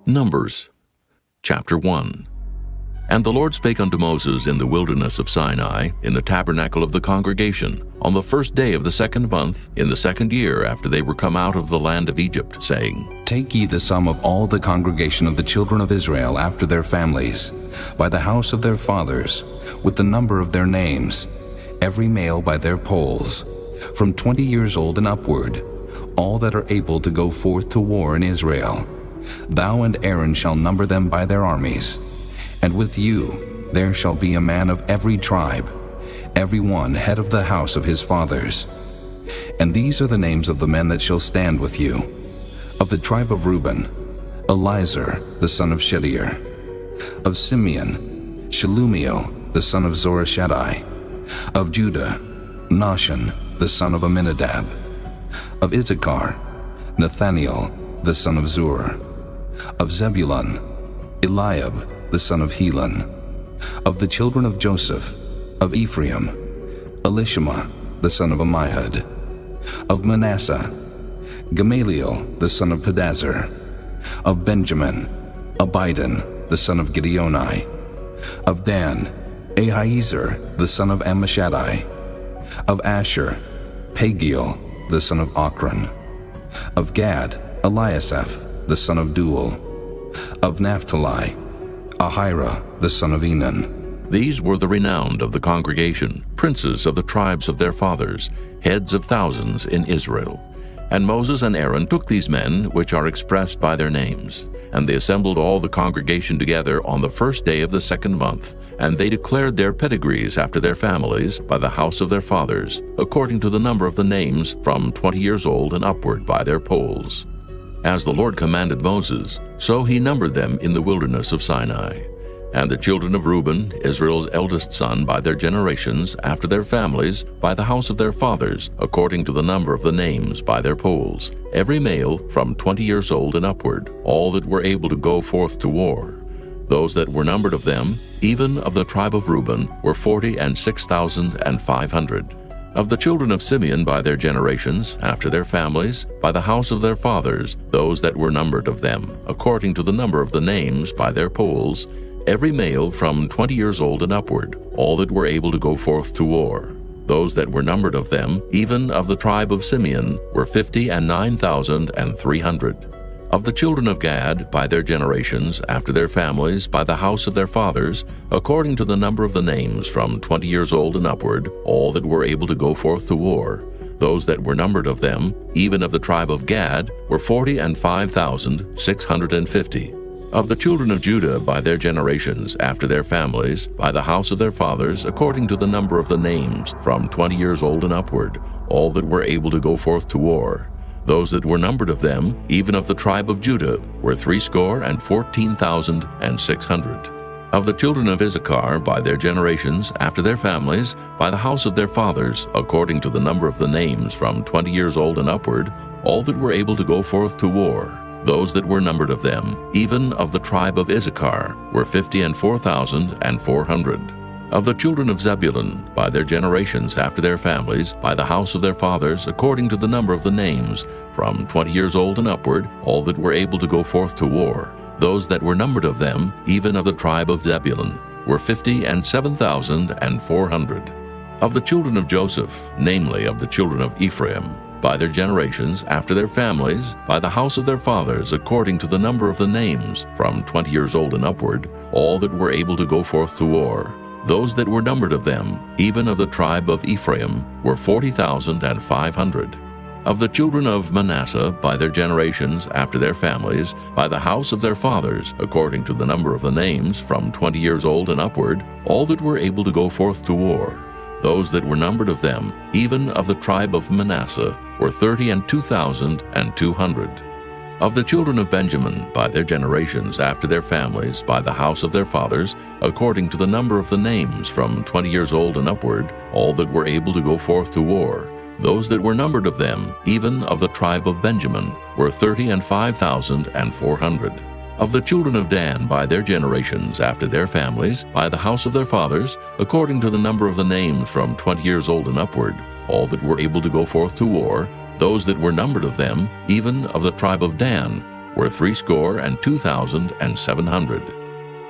Numbers, chapter 1. And the Lord spake unto Moses in the wilderness of Sinai, in the tabernacle of the congregation, on the first day of the 2nd month, in the 2nd year after they were come out of the land of Egypt, saying, Take ye the sum of all the congregation of the children of Israel after their families, by the house of their fathers, with the number of their names, every male by their polls, from 20 years old and upward, all that are able to go forth to war in Israel. Thou and Aaron shall number them by their armies. And with you there shall be a man of every tribe, every one head of the house of his fathers. And these are the names of the men that shall stand with you. Of the tribe of Reuben, Elizur the son of Shedeur. Of Simeon, Shelumiel the son of Zorishaddai. Of Judah, Nahshon the son of Amminadab. Of Issachar, Nathaniel the son of Zur. Of Zebulun, Eliab the son of Helon. Of the children of Joseph, of Ephraim, Elishama the son of Ammihud. Of Manasseh, Gamaliel the son of Pedazur. Of Benjamin, Abidan the son of Gideoni. Of Dan, Ahiezer the son of Ammishaddai. Of Asher, Pagiel the son of Ochran. Of Gad, Eliasaph the son of Duel. Of Naphtali, Ahira the son of Enan. These were the renowned of the congregation, princes of the tribes of their fathers, heads of thousands in Israel. And Moses and Aaron took these men, which are expressed by their names, and they assembled all the congregation together on the first day of the 2nd month, and they declared their pedigrees after their families by the house of their fathers, according to the number of the names from 20 years old and upward by their polls. As the Lord commanded Moses, so he numbered them in the wilderness of Sinai. And the children of Reuben, Israel's eldest son, by their generations, after their families, by the house of their fathers, according to the number of the names by their polls, every male from 20 years old and upward, all that were able to go forth to war. Those that were numbered of them, even of the tribe of Reuben, were 46,500. Of the children of Simeon by their generations, after their families, by the house of their fathers, those that were numbered of them, according to the number of the names by their polls, every male from 20 years old and upward, all that were able to go forth to war. Those that were numbered of them, even of the tribe of Simeon, were 59,300. Of the children of Gad, by their generations, after their families, by the house of their fathers, according to the number of the names from 20 years old and upward, all that were able to go forth to war. Those that were numbered of them, even of the tribe of Gad, were 45,650. Of the children of Judah, by their generations, after their families, by the house of their fathers, according to the number of the names from 20 years old and upward, all that were able to go forth to war. Those that were numbered of them, even of the tribe of Judah, were 314,600. Of the children of Issachar, by their generations, after their families, by the house of their fathers, according to the number of the names from 20 years old and upward, all that were able to go forth to war. Those that were numbered of them, even of the tribe of Issachar, were 54,400. Of the children of Zebulun, by their generations, after their families, by the house of their fathers, according to the number of the names, from 20 years old and upward, all that were able to go forth to war. Those that were numbered of them, even of the tribe of Zebulun, were 57,400. Of the children of Joseph, namely of the children of Ephraim, by their generations, after their families, by the house of their fathers, according to the number of the names, from 20 years old and upward, all that were able to go forth to war. Those that were numbered of them, even of the tribe of Ephraim, were 40,500. Of the children of Manasseh, by their generations, after their families, by the house of their fathers, according to the number of the names, from 20 years old and upward, all that were able to go forth to war. Those that were numbered of them, even of the tribe of Manasseh, were 32,200. Of the children of Benjamin, by their generations, after their families, by the house of their fathers, according to the number of the names, from 20 years old and upward, all that were able to go forth to war. Those that were numbered of them, even of the tribe of Benjamin, were 35,400. Of the children of Dan, by their generations, after their families, by the house of their fathers, according to the number of the names, from 20 years old and upward, all that were able to go forth to war, those that were numbered of them, even of the tribe of Dan, were 62,700.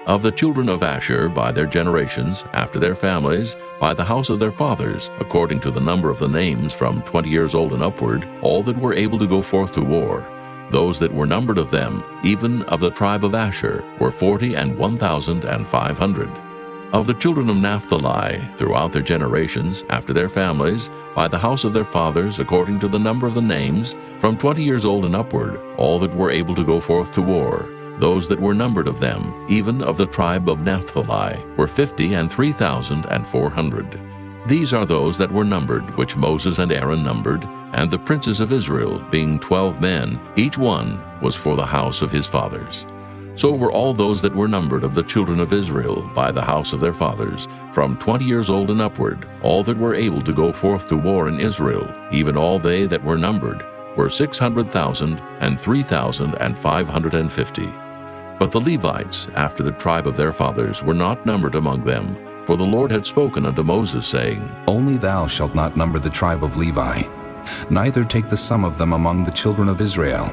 Of the children of Asher by their generations, after their families, by the house of their fathers, according to the number of the names from 20 years old and upward, all that were able to go forth to war, those that were numbered of them, even of the tribe of Asher, were 41,500. Of the children of Naphtali, throughout their generations, after their families, by the house of their fathers, according to the number of the names, from 20 years old and upward, all that were able to go forth to war, those that were numbered of them, even of the tribe of Naphtali, were 53,400. These are those that were numbered, which Moses and Aaron numbered, and the princes of Israel, being 12 men, each one was for the house of his fathers. So were all those that were numbered of the children of Israel by the house of their fathers, from 20 years old and upward, all that were able to go forth to war in Israel, even all they that were numbered, were 600,000 and 3,550. But the Levites, after the tribe of their fathers, were not numbered among them, for the Lord had spoken unto Moses, saying, Only thou shalt not number the tribe of Levi, neither take the sum of them among the children of Israel.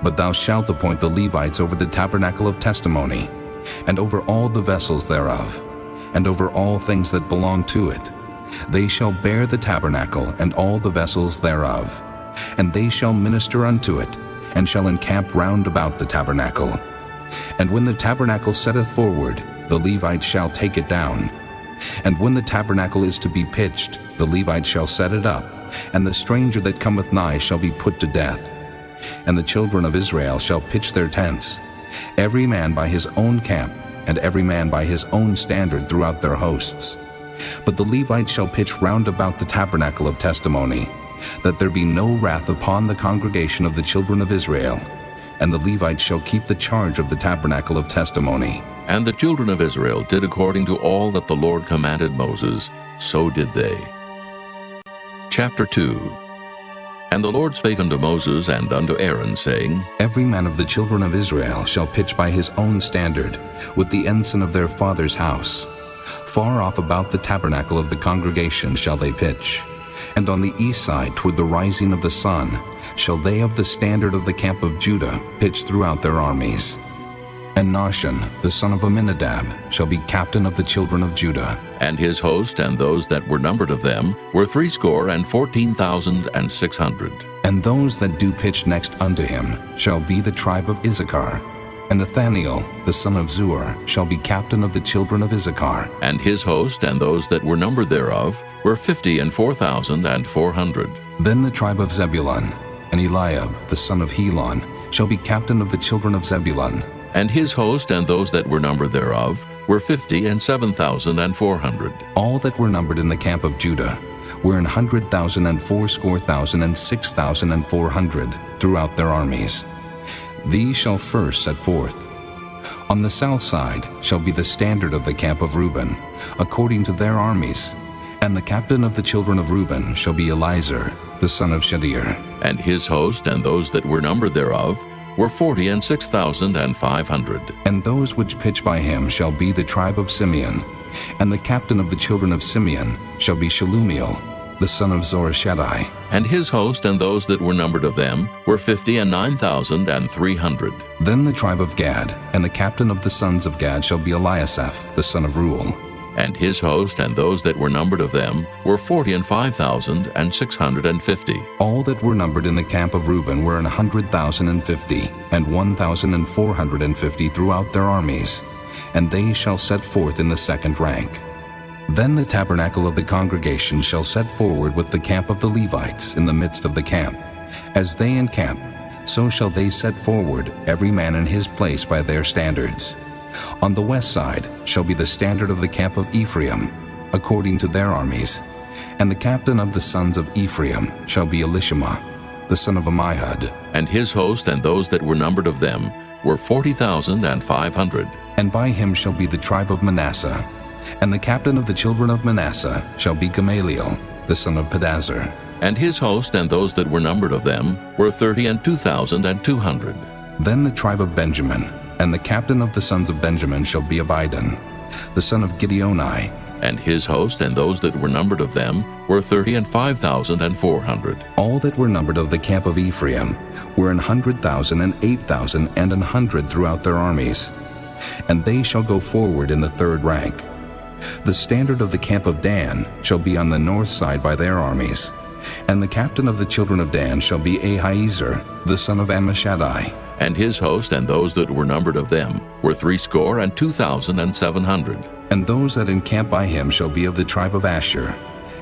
But thou shalt appoint the Levites over the tabernacle of testimony, and over all the vessels thereof, and over all things that belong to it. They shall bear the tabernacle and all the vessels thereof, and they shall minister unto it, and shall encamp round about the tabernacle. And when the tabernacle setteth forward, the Levites shall take it down. And when the tabernacle is to be pitched, the Levites shall set it up, and the stranger that cometh nigh shall be put to death. And the children of Israel shall pitch their tents, every man by his own camp, and every man by his own standard throughout their hosts. But the Levites shall pitch round about the tabernacle of testimony, that there be no wrath upon the congregation of the children of Israel. And the Levites shall keep the charge of the tabernacle of testimony. And the children of Israel did according to all that the Lord commanded Moses, so did they. Chapter 2. And the Lord spake unto Moses and unto Aaron, saying, Every man of the children of Israel shall pitch by his own standard, with the ensign of their father's house. Far off about the tabernacle of the congregation shall they pitch. And on the east side toward the rising of the sun shall they of the standard of the camp of Judah pitch throughout their armies. And Nahshon, the son of Amminadab, shall be captain of the children of Judah. And his host and those that were numbered of them were 314,600. And those that do pitch next unto him shall be the tribe of Issachar. And Nathaniel, the son of Zuar, shall be captain of the children of Issachar. And his host and those that were numbered thereof were 54,400. Then the tribe of Zebulun, and Eliab, the son of Helon, shall be captain of the children of Zebulun. And his host and those that were numbered thereof were 57,400. All that were numbered in the camp of Judah were 100,000 and 80,000 and 6,400 throughout their armies. These shall first set forth. On the south side shall be the standard of the camp of Reuben, according to their armies. And the captain of the children of Reuben shall be Elizur, the son of Shedeur. And his host and those that were numbered thereof were 46,500. And those which pitch by him shall be the tribe of Simeon. And the captain of the children of Simeon shall be Shelumiel, the son of Zorishaddai. And his host and those that were numbered of them were 59,300. Then the tribe of Gad, and the captain of the sons of Gad shall be Eliasaph, the son of Reuel. And his host and those that were numbered of them were 45,650. All that were numbered in the camp of Reuben were 100,050, and 1,450 throughout their armies. And they shall set forth in the second rank. Then the tabernacle of the congregation shall set forward with the camp of the Levites in the midst of the camp. As they encamp, so shall they set forward, every man in his place by their standards. On the west side shall be the standard of the camp of Ephraim, according to their armies. And the captain of the sons of Ephraim shall be Elishama, the son of Ammihud. And his host and those that were numbered of them were 40,500. And by him shall be the tribe of Manasseh. And the captain of the children of Manasseh shall be Gamaliel, the son of Pedazur. And his host and those that were numbered of them were 32,200. Then the tribe of Benjamin, and the captain of the sons of Benjamin shall be Abidan, the son of Gideoni. And his host and those that were numbered of them were 35,400. All that were numbered of the camp of Ephraim were 100,000 and 8,000 and 100 throughout their armies. And they shall go forward in the third rank. The standard of the camp of Dan shall be on the north side by their armies. And the captain of the children of Dan shall be Ahiezer, the son of Ammishaddai. And his host and those that were numbered of them were 62,700. And those that encamp by him shall be of the tribe of Asher.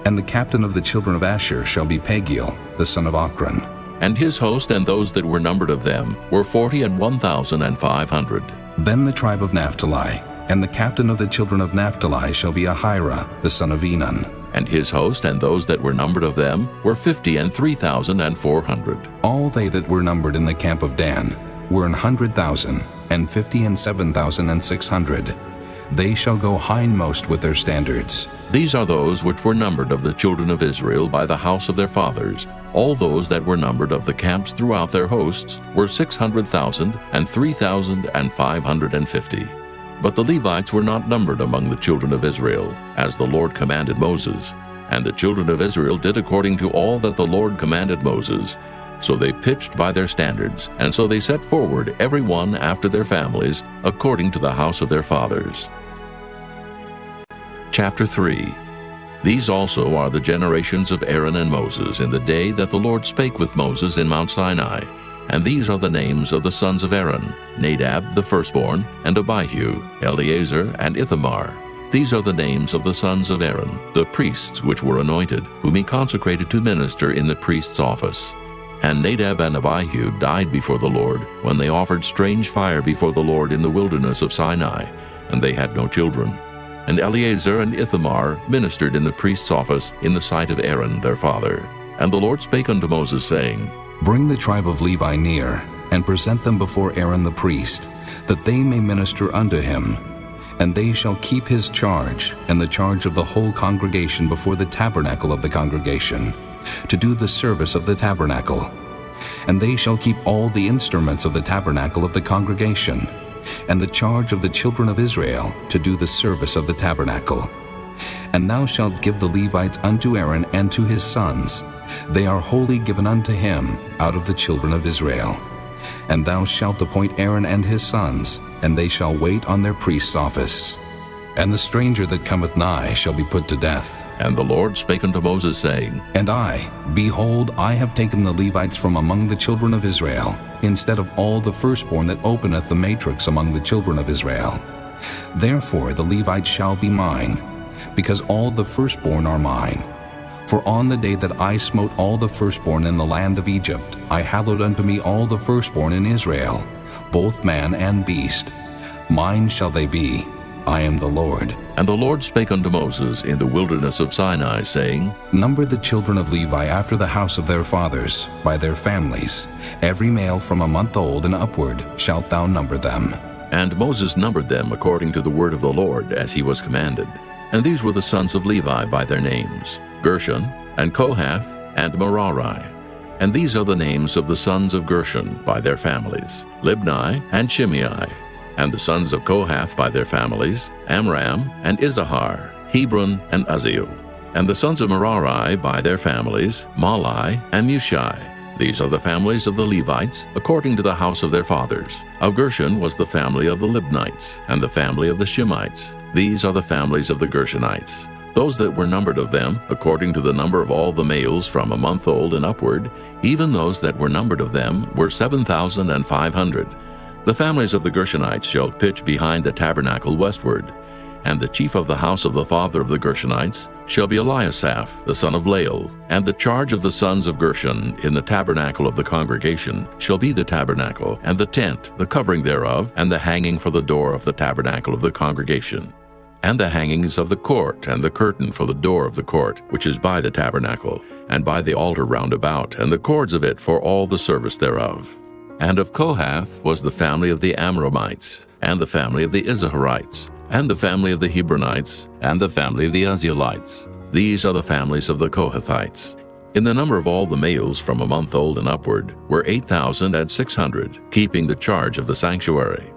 And the captain of the children of Asher shall be Pagiel, the son of Ochran. And his host and those that were numbered of them were 41,500. Then the tribe of Naphtali, and the captain of the children of Naphtali shall be Ahira, the son of Enan. And his host and those that were numbered of them were 53,400. All they that were numbered in the camp of Dan were 100,000, and 57,600. They shall go hindmost with their standards. These are those which were numbered of the children of Israel by the house of their fathers. All those that were numbered of the camps throughout their hosts were 600,000 and 3,550. But the Levites were not numbered among the children of Israel, as the Lord commanded Moses. And the children of Israel did according to all that the Lord commanded Moses. So they pitched by their standards, and so they set forward every one after their families, according to the house of their fathers. Chapter 3. These also are the generations of Aaron and Moses in the day that the Lord spake with Moses in Mount Sinai. And these are the names of the sons of Aaron, Nadab the firstborn, and Abihu, Eleazar, and Ithamar. These are the names of the sons of Aaron, the priests which were anointed, whom he consecrated to minister in the priest's office. And Nadab and Abihu died before the Lord, when they offered strange fire before the Lord in the wilderness of Sinai, and they had no children. And Eleazar and Ithamar ministered in the priest's office in the sight of Aaron their father. And the Lord spake unto Moses, saying, Bring the tribe of Levi near, and present them before Aaron the priest, that they may minister unto him. And they shall keep his charge, and the charge of the whole congregation before the tabernacle of the congregation, to do the service of the tabernacle. And they shall keep all the instruments of the tabernacle of the congregation, and the charge of the children of Israel to do the service of the tabernacle. And thou shalt give the Levites unto Aaron and to his sons. They are wholly given unto him out of the children of Israel. And thou shalt appoint Aaron and his sons, and they shall wait on their priest's office. And the stranger that cometh nigh shall be put to death. And the Lord spake unto Moses, saying, And I, behold, I have taken the Levites from among the children of Israel, instead of all the firstborn that openeth the matrix among the children of Israel. Therefore the Levites shall be mine, because all the firstborn are mine. For on the day that I smote all the firstborn in the land of Egypt, I hallowed unto me all the firstborn in Israel, both man and beast. Mine shall they be. I am the Lord. And the Lord spake unto Moses in the wilderness of Sinai, saying, Number the children of Levi after the house of their fathers, by their families. Every male from a month old and upward shalt thou number them. And Moses numbered them according to the word of the Lord, as he was commanded. And these were the sons of Levi by their names, Gershon, and Kohath, and Merari. And these are the names of the sons of Gershon by their families, Libni and Shimei. And the sons of Kohath by their families, Amram and Izahar, Hebron and Uzziel. And the sons of Merari by their families, Mahli and Mushi. These are the families of the Levites, according to the house of their fathers. Of Gershon was the family of the Libnites, and the family of the Shimites. These are the families of the Gershonites. Those that were numbered of them, according to the number of all the males from a month old and upward, even those that were numbered of them were 7,500. The families of the Gershonites shall pitch behind the tabernacle westward. And the chief of the house of the father of the Gershonites shall be Eliasaph, the son of Lael. And the charge of the sons of Gershon in the tabernacle of the congregation shall be the tabernacle, and the tent, the covering thereof, and the hanging for the door of the tabernacle of the congregation, and the hangings of the court, and the curtain for the door of the court, which is by the tabernacle, and by the altar round about, and the cords of it for all the service thereof. And of Kohath was the family of the Amramites, and the family of the Izaharites, and the family of the Hebronites, and the family of the Uzzielites. These are the families of the Kohathites. In the number of all the males from a month old and upward were 8,600, keeping the charge of the sanctuary.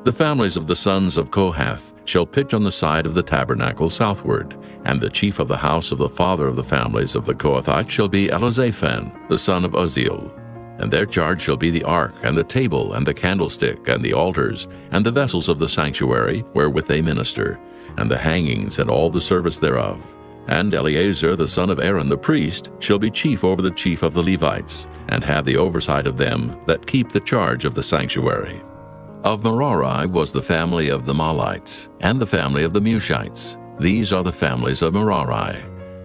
The families of the sons of Kohath shall pitch on the side of the tabernacle southward, and the chief of the house of the father of the families of the Kohathites shall be Elizaphan, the son of Uzziel. And their charge shall be the ark, and the table, and the candlestick, and the altars, and the vessels of the sanctuary, wherewith they minister, and the hangings, and all the service thereof. And Eleazar the son of Aaron the priest shall be chief over the chief of the Levites, and have the oversight of them that keep the charge of the sanctuary. Of Merari was the family of the Mahlites, and the family of the Mushites. These are the families of Merari.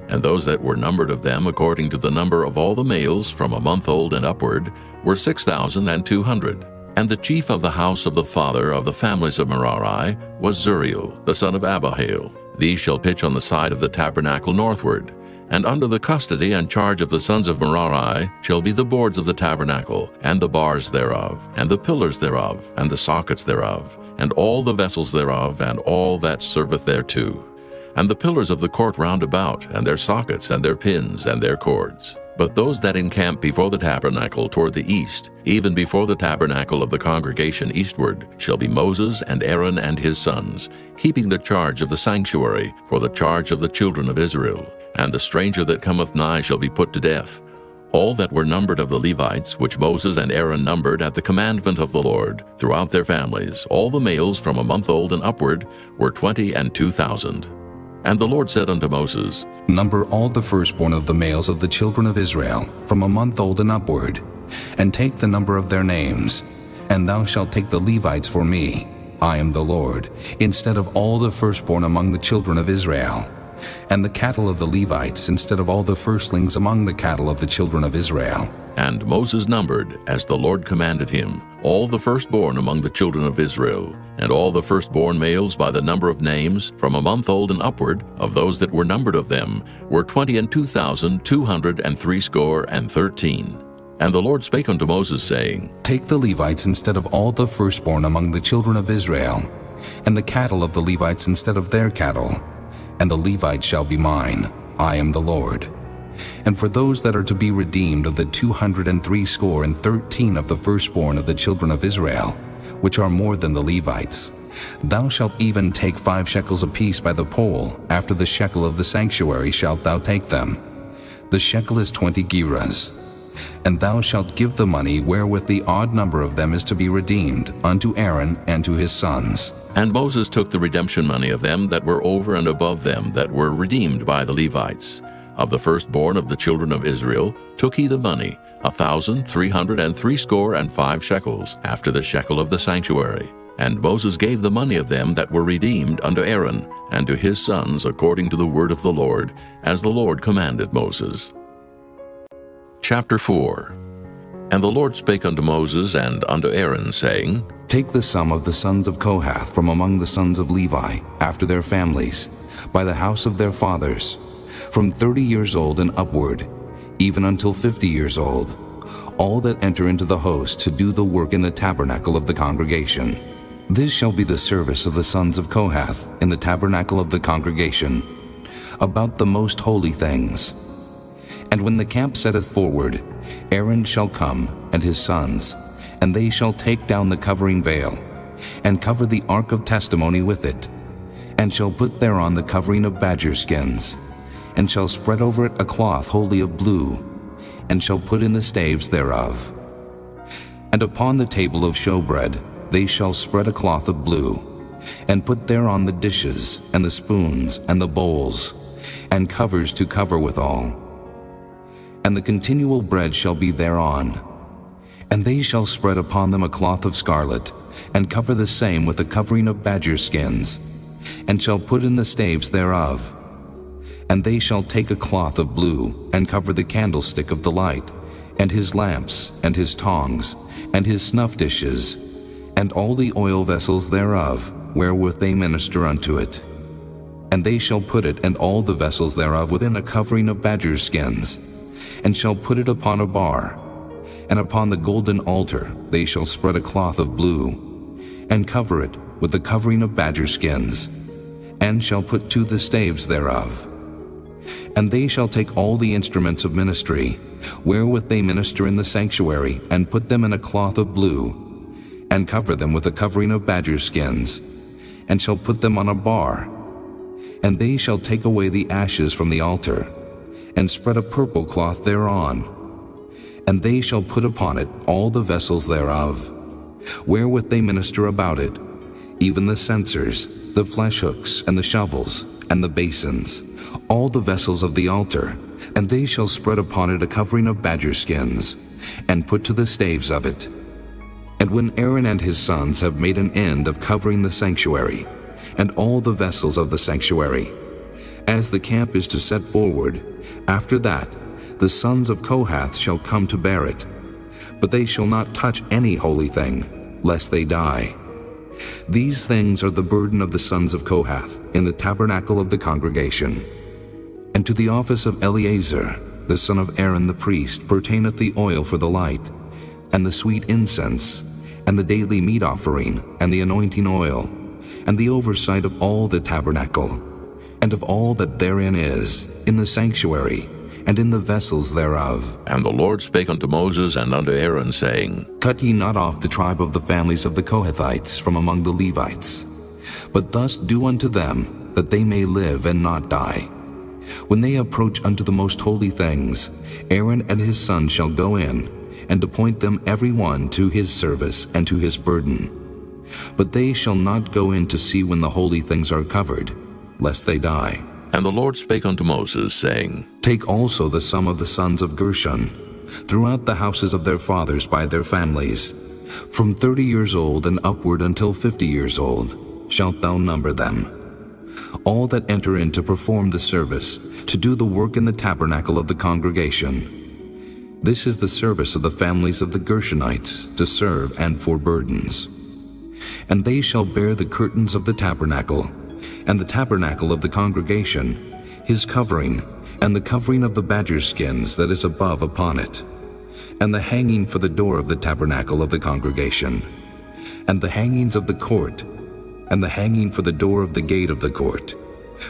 And those that were numbered of them according to the number of all the males from a month old and upward were 6,200. And the chief of the house of the father of the families of Merari was Zuriel, the son of Abihail. These shall pitch on the side of the tabernacle northward. And under the custody and charge of the sons of Merari shall be the boards of the tabernacle, and the bars thereof, and the pillars thereof, and the sockets thereof, and all the vessels thereof, and all that serveth thereto, and the pillars of the court round about, and their sockets, and their pins, and their cords. But those that encamp before the tabernacle toward the east, even before the tabernacle of the congregation eastward, shall be Moses and Aaron and his sons, keeping the charge of the sanctuary for the charge of the children of Israel. And the stranger that cometh nigh shall be put to death. All that were numbered of the Levites, which Moses and Aaron numbered at the commandment of the Lord, throughout their families, all the males from a month old and upward, were 22,000. And the Lord said unto Moses, Number all the firstborn of the males of the children of Israel, from a month old and upward, and take the number of their names. And thou shalt take the Levites for me, I am the Lord, instead of all the firstborn among the children of Israel, and the cattle of the Levites instead of all the firstlings among the cattle of the children of Israel. And Moses numbered, as the Lord commanded him, all the firstborn among the children of Israel, and all the firstborn males by the number of names, from a month old and upward, of those that were numbered of them, were 22,213. And the Lord spake unto Moses, saying, Take the Levites instead of all the firstborn among the children of Israel, and the cattle of the Levites instead of their cattle, and the Levites shall be mine, I am the Lord. And for those that are to be redeemed of the 213 of the firstborn of the children of Israel, which are more than the Levites, thou shalt even take 5 shekels apiece by the poll. After the shekel of the sanctuary shalt thou take them. The shekel is 20 gerahs. And thou shalt give the money wherewith the odd number of them is to be redeemed unto Aaron and to his sons. And Moses took the redemption money of them that were over and above them that were redeemed by the Levites. Of the firstborn of the children of Israel took he the money, 1,365 shekels, after the shekel of the sanctuary. And Moses gave the money of them that were redeemed unto Aaron and to his sons according to the word of the Lord, as the Lord commanded Moses. Chapter 4. And the Lord spake unto Moses and unto Aaron, saying, Take the sum of the sons of Kohath from among the sons of Levi, after their families, by the house of their fathers, from 30 years old and upward, even until 50 years old, all that enter into the host to do the work in the tabernacle of the congregation. This shall be the service of the sons of Kohath in the tabernacle of the congregation, about the most holy things. And when the camp setteth forward, Aaron shall come, and his sons, and they shall take down the covering veil, and cover the ark of testimony with it, and shall put thereon the covering of badger skins, and shall spread over it a cloth wholly of blue, and shall put in the staves thereof. And upon the table of showbread they shall spread a cloth of blue, and put thereon the dishes, and the spoons, and the bowls, and covers to cover withal. And the continual bread shall be thereon. And they shall spread upon them a cloth of scarlet, and cover the same with a covering of badger skins, and shall put in the staves thereof. And they shall take a cloth of blue, and cover the candlestick of the light, and his lamps, and his tongs, and his snuff dishes, and all the oil vessels thereof, wherewith they minister unto it. And they shall put it and all the vessels thereof within a covering of badger skins, and shall put it upon a bar. And upon the golden altar they shall spread a cloth of blue, and cover it with the covering of badger skins, and shall put to the staves thereof. And they shall take all the instruments of ministry, wherewith they minister in the sanctuary, and put them in a cloth of blue, and cover them with a covering of badger skins, and shall put them on a bar. And they shall take away the ashes from the altar, and spread a purple cloth thereon. And they shall put upon it all the vessels thereof, wherewith they minister about it, even the censers, the flesh hooks, and the shovels, and the basins, all the vessels of the altar. And they shall spread upon it a covering of badger skins, and put to the staves of it. And when Aaron and his sons have made an end of covering the sanctuary, and all the vessels of the sanctuary, as the camp is to set forward, after that the sons of Kohath shall come to bear it. But they shall not touch any holy thing, lest they die. These things are the burden of the sons of Kohath in the tabernacle of the congregation. And to the office of Eleazar, the son of Aaron the priest, pertaineth the oil for the light, and the sweet incense, and the daily meat offering, and the anointing oil, and the oversight of all the tabernacle, and of all that therein is, in the sanctuary, and in the vessels thereof. And the Lord spake unto Moses and unto Aaron, saying, Cut ye not off the tribe of the families of the Kohathites from among the Levites, but thus do unto them, that they may live and not die. When they approach unto the most holy things, Aaron and his sons shall go in, and appoint them every one to his service and to his burden. But they shall not go in to see when the holy things are covered, lest they die. And the Lord spake unto Moses, saying, Take also the sum of the sons of Gershon, throughout the houses of their fathers by their families, from 30 years old and upward until 50 years old, shalt thou number them. All that enter in to perform the service, to do the work in the tabernacle of the congregation. This is the service of the families of the Gershonites, to serve and for burdens. And they shall bear the curtains of the tabernacle, and the tabernacle of the congregation, his covering, and the covering of the badger skins that is above upon it, and the hanging for the door of the tabernacle of the congregation, and the hangings of the court, and the hanging for the door of the gate of the court,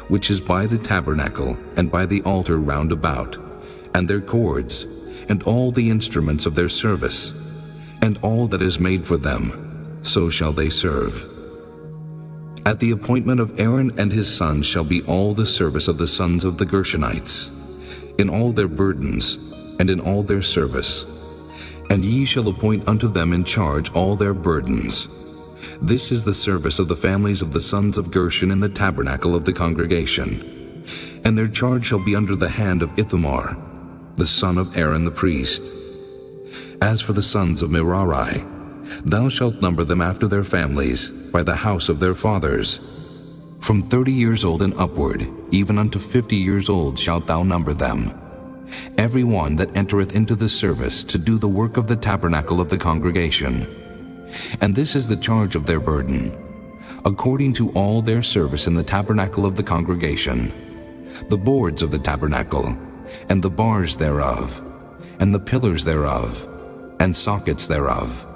which is by the tabernacle and by the altar round about, and their cords, and all the instruments of their service, and all that is made for them, so shall they serve. At the appointment of Aaron and his sons shall be all the service of the sons of the Gershonites, in all their burdens, and in all their service. And ye shall appoint unto them in charge all their burdens. This is the service of the families of the sons of Gershon in the tabernacle of the congregation. And their charge shall be under the hand of Ithamar, the son of Aaron the priest. As for the sons of Merari, thou shalt number them after their families, by the house of their fathers. From 30 years old and upward, even unto 50 years old shalt thou number them. Every one that entereth into the service to do the work of the tabernacle of the congregation. And this is the charge of their burden, according to all their service in the tabernacle of the congregation, the boards of the tabernacle, and the bars thereof, and the pillars thereof, and sockets thereof,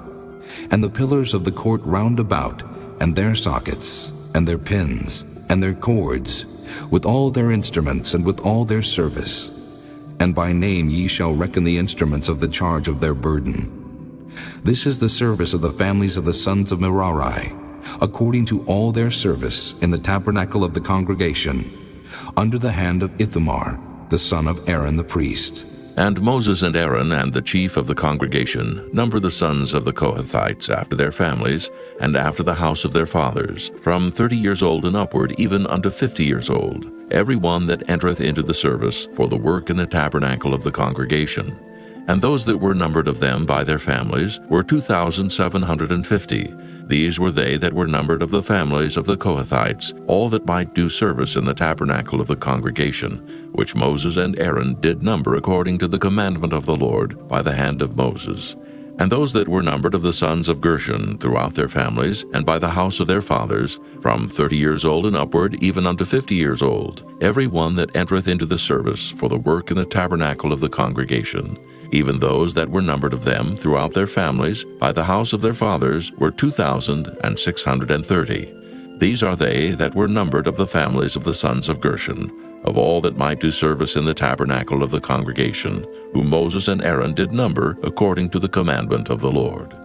and the pillars of the court round about, and their sockets, and their pins, and their cords, with all their instruments, and with all their service. And by name ye shall reckon the instruments of the charge of their burden. This is the service of the families of the sons of Merari, according to all their service in the tabernacle of the congregation, under the hand of Ithamar, the son of Aaron the priest. And Moses and Aaron and the chief of the congregation number the sons of the Kohathites after their families, and after the house of their fathers, from 30 years old and upward, even unto 50 years old, every one that entereth into the service for the work in the tabernacle of the congregation. And those that were numbered of them by their families were 2,750. These were they that were numbered of the families of the Kohathites, all that might do service in the tabernacle of the congregation, which Moses and Aaron did number according to the commandment of the Lord by the hand of Moses. And those that were numbered of the sons of Gershon throughout their families, and by the house of their fathers, from 30 years old and upward, even unto 50 years old, every one that entereth into the service for the work in the tabernacle of the congregation. Even those that were numbered of them throughout their families, by the house of their fathers, were 2,630. These are they that were numbered of the families of the sons of Gershon, of all that might do service in the tabernacle of the congregation, whom Moses and Aaron did number according to the commandment of the Lord.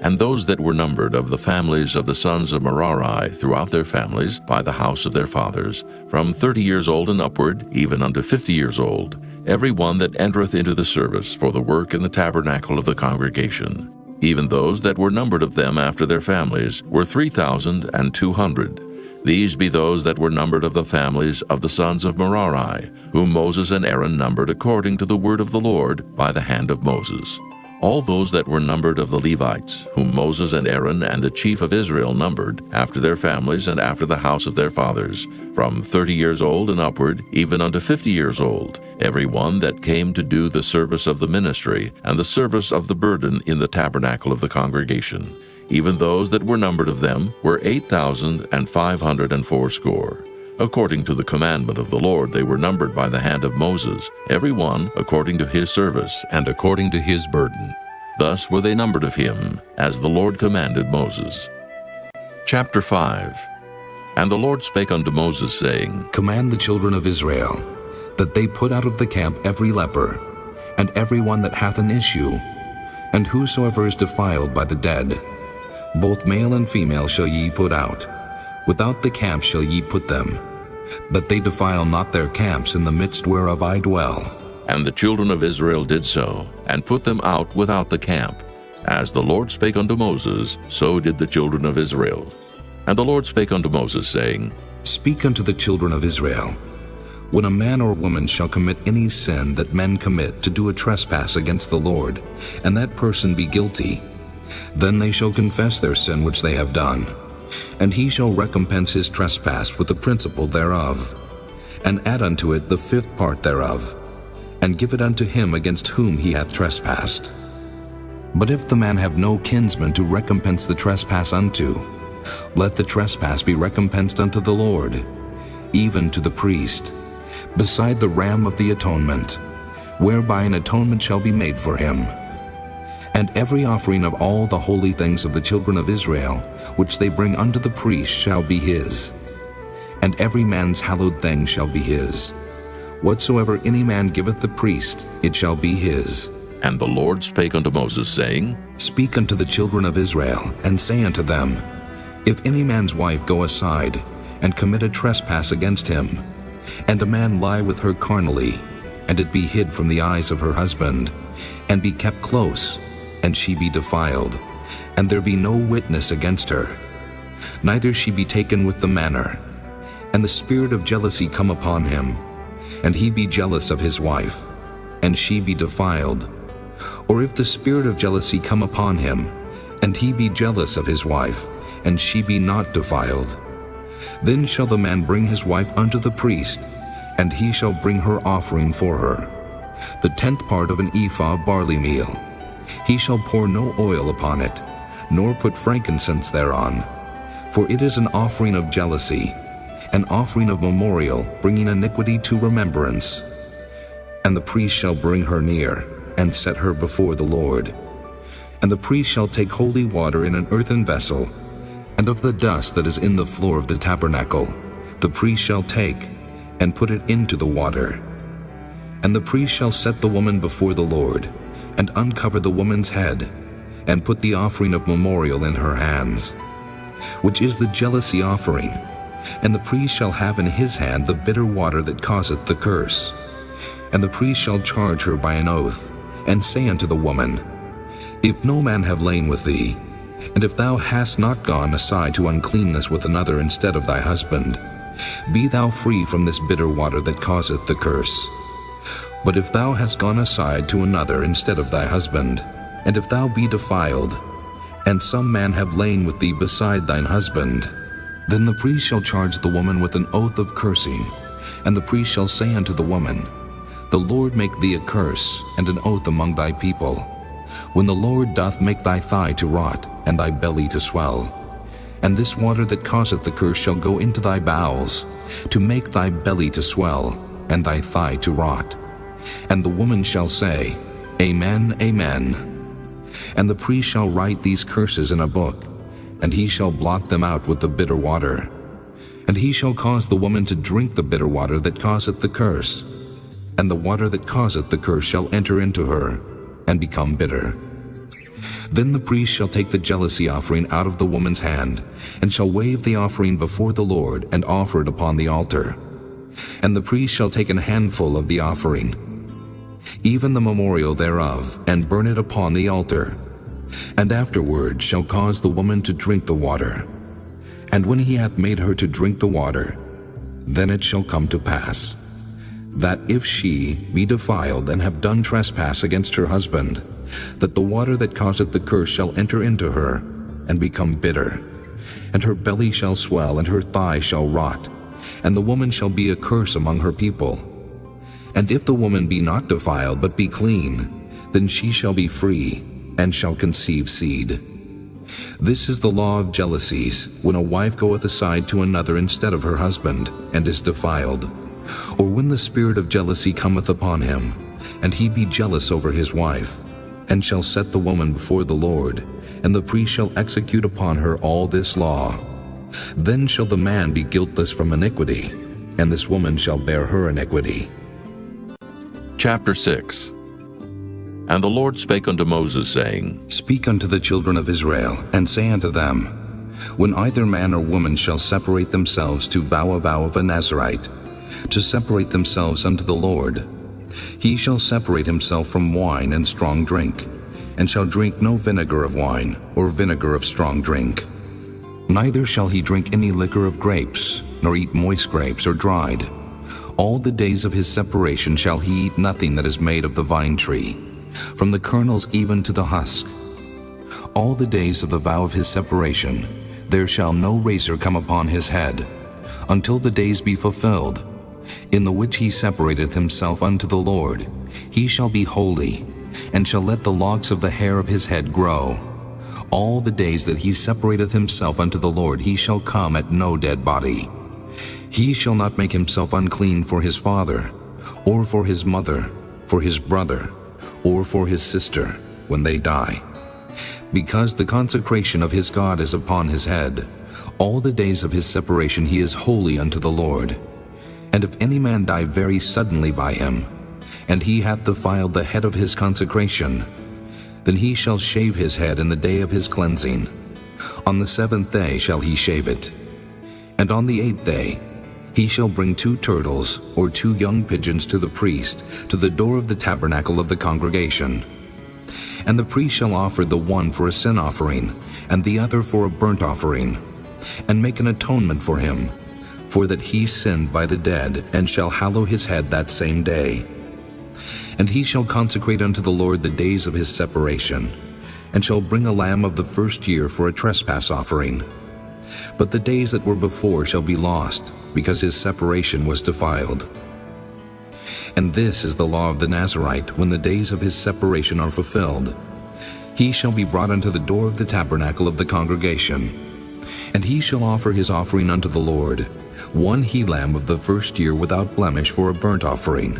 And those that were numbered of the families of the sons of Merari throughout their families, by the house of their fathers, from 30 years old and upward, even unto 50 years old, every one that entereth into the service for the work in the tabernacle of the congregation. Even those that were numbered of them after their families were 3,200. These be those that were numbered of the families of the sons of Merari, whom Moses and Aaron numbered according to the word of the Lord by the hand of Moses. All those that were numbered of the Levites, whom Moses and Aaron and the chief of Israel numbered, after their families and after the house of their fathers, from 30 years old and upward, even unto 50 years old, every one that came to do the service of the ministry and the service of the burden in the tabernacle of the congregation. Even those that were numbered of them were 8,580. According to the commandment of the Lord they were numbered by the hand of Moses, every one according to his service and according to his burden. Thus were they numbered of him, as the Lord commanded Moses. Chapter 5. And the Lord spake unto Moses, saying, Command the children of Israel, that they put out of the camp every leper, and every one that hath an issue, and whosoever is defiled by the dead. Both male and female shall ye put out. Without the camp shall ye put them, that they defile not their camps in the midst whereof I dwell. And the children of Israel did so, and put them out without the camp. As the Lord spake unto Moses, so did the children of Israel. And the Lord spake unto Moses, saying, Speak unto the children of Israel, when a man or woman shall commit any sin that men commit to do a trespass against the Lord, and that person be guilty, then they shall confess their sin which they have done, and he shall recompense his trespass with the principal thereof, and add unto it the 5th part thereof, and give it unto him against whom he hath trespassed. But if the man have no kinsman to recompense the trespass unto, let the trespass be recompensed unto the Lord, even to the priest, beside the ram of the atonement, whereby an atonement shall be made for him. And every offering of all the holy things of the children of Israel, which they bring unto the priest, shall be his. And every man's hallowed thing shall be his. Whatsoever any man giveth the priest, it shall be his. And the Lord spake unto Moses, saying, Speak unto the children of Israel, and say unto them, If any man's wife go aside, and commit a trespass against him, and a man lie with her carnally, and it be hid from the eyes of her husband, and be kept close, and she be defiled, and there be no witness against her, neither she be taken with the manner, and the spirit of jealousy come upon him, and he be jealous of his wife, and she be defiled, or if the spirit of jealousy come upon him, and he be jealous of his wife, and she be not defiled, then shall the man bring his wife unto the priest, and he shall bring her offering for her, the 10th part of an ephah of barley meal. He shall pour no oil upon it, nor put frankincense thereon, for it is an offering of jealousy, an offering of memorial, bringing iniquity to remembrance. And the priest shall bring her near, and set her before the Lord. And the priest shall take holy water in an earthen vessel, and of the dust that is in the floor of the tabernacle, the priest shall take, and put it into the water. And the priest shall set the woman before the Lord, and uncover the woman's head, and put the offering of memorial in her hands, which is the jealousy offering. And the priest shall have in his hand the bitter water that causeth the curse. And the priest shall charge her by an oath, and say unto the woman, If no man have lain with thee, and if thou hast not gone aside to uncleanness with another instead of thy husband, be thou free from this bitter water that causeth the curse. But if thou hast gone aside to another instead of thy husband, and if thou be defiled, and some man have lain with thee beside thine husband, then the priest shall charge the woman with an oath of cursing, and the priest shall say unto the woman, The Lord make thee a curse and an oath among thy people, when the Lord doth make thy thigh to rot, and thy belly to swell. And this water that causeth the curse shall go into thy bowels, to make thy belly to swell, and thy thigh to rot. And the woman shall say, Amen, Amen. And the priest shall write these curses in a book, and he shall blot them out with the bitter water. And he shall cause the woman to drink the bitter water that causeth the curse, and the water that causeth the curse shall enter into her, and become bitter. Then the priest shall take the jealousy offering out of the woman's hand, and shall wave the offering before the Lord, and offer it upon the altar. And the priest shall take an handful of the offering, even the memorial thereof, and burn it upon the altar, and afterward shall cause the woman to drink the water. And when he hath made her to drink the water, then it shall come to pass, that if she be defiled and have done trespass against her husband, that the water that causeth the curse shall enter into her, and become bitter, and her belly shall swell, and her thigh shall rot, and the woman shall be a curse among her people. And if the woman be not defiled, but be clean, then she shall be free, and shall conceive seed. This is the law of jealousies, when a wife goeth aside to another instead of her husband, and is defiled, or when the spirit of jealousy cometh upon him, and he be jealous over his wife, and shall set the woman before the Lord, and the priest shall execute upon her all this law. Then shall the man be guiltless from iniquity, and this woman shall bear her iniquity. Chapter 6. And the Lord spake unto Moses, saying, Speak unto the children of Israel, and say unto them, When either man or woman shall separate themselves to vow a vow of a Nazarite, to separate themselves unto the Lord, he shall separate himself from wine and strong drink, and shall drink no vinegar of wine, or vinegar of strong drink. Neither shall he drink any liquor of grapes, nor eat moist grapes or dried. All the days of his separation shall he eat nothing that is made of the vine tree, from the kernels even to the husk. All the days of the vow of his separation, there shall no razor come upon his head, until the days be fulfilled, in the which he separateth himself unto the Lord. He shall be holy, and shall let the locks of the hair of his head grow. All the days that he separateth himself unto the Lord, he shall come at no dead body. He shall not make himself unclean for his father, or for his mother, for his brother, or for his sister, when they die. Because the consecration of his God is upon his head, all the days of his separation he is holy unto the Lord. And if any man die very suddenly by him, and he hath defiled the head of his consecration, then he shall shave his head in the day of his cleansing. On the 7th day shall he shave it. And on the 8th day he shall bring 2 turtles or 2 young pigeons to the priest, to the door of the tabernacle of the congregation. And the priest shall offer the one for a sin offering, and the other for a burnt offering, and make an atonement for him, for that he sinned by the dead, and shall hallow his head that same day. And he shall consecrate unto the Lord the days of his separation, and shall bring a lamb of the first year for a trespass offering. But the days that were before shall be lost, because his separation was defiled. And this is the law of the Nazarite, when the days of his separation are fulfilled. He shall be brought unto the door of the tabernacle of the congregation, and he shall offer his offering unto the Lord, 1 he-lamb of the first year without blemish for a burnt offering,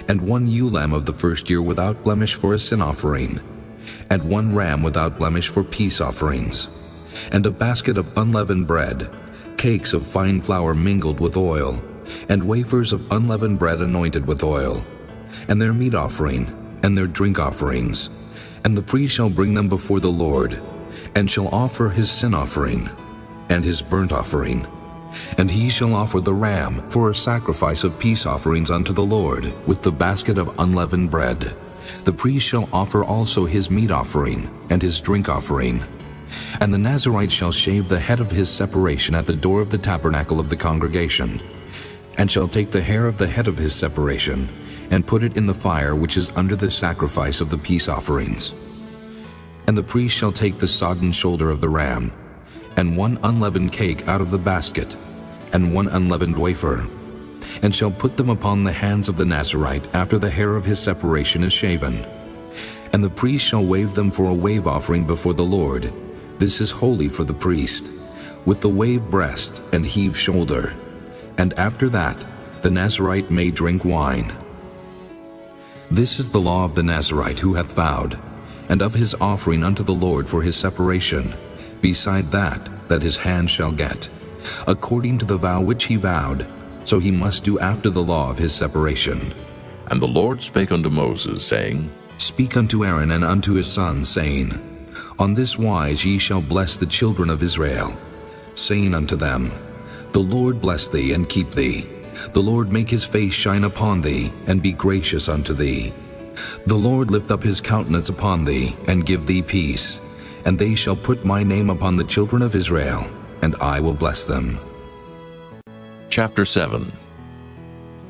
and 1 ewe-lamb of the first year without blemish for a sin offering, and 1 ram without blemish for peace offerings, and a basket of unleavened bread, cakes of fine flour mingled with oil, and wafers of unleavened bread anointed with oil, and their meat offering, and their drink offerings. And the priest shall bring them before the Lord, and shall offer his sin offering, and his burnt offering. And he shall offer the ram for a sacrifice of peace offerings unto the Lord, with the basket of unleavened bread. The priest shall offer also his meat offering, and his drink offering. And the Nazarite shall shave the head of his separation at the door of the tabernacle of the congregation, and shall take the hair of the head of his separation, and put it in the fire which is under the sacrifice of the peace offerings. And the priest shall take the sodden shoulder of the ram, and 1 unleavened cake out of the basket, and 1 unleavened wafer, and shall put them upon the hands of the Nazarite after the hair of his separation is shaven. And the priest shall wave them for a wave offering before the Lord. This is holy for the priest, with the wave breast and heave shoulder. And after that, the Nazarite may drink wine. This is the law of the Nazarite who hath vowed, and of his offering unto the Lord for his separation, beside that his hand shall get, according to the vow which he vowed, so he must do after the law of his separation. And the Lord spake unto Moses, saying, Speak unto Aaron and unto his sons, saying, On this wise ye shall bless the children of Israel, saying unto them, The Lord bless thee and keep thee. The Lord make his face shine upon thee, and be gracious unto thee. The Lord lift up his countenance upon thee, and give thee peace. And they shall put my name upon the children of Israel, and I will bless them. Chapter 7.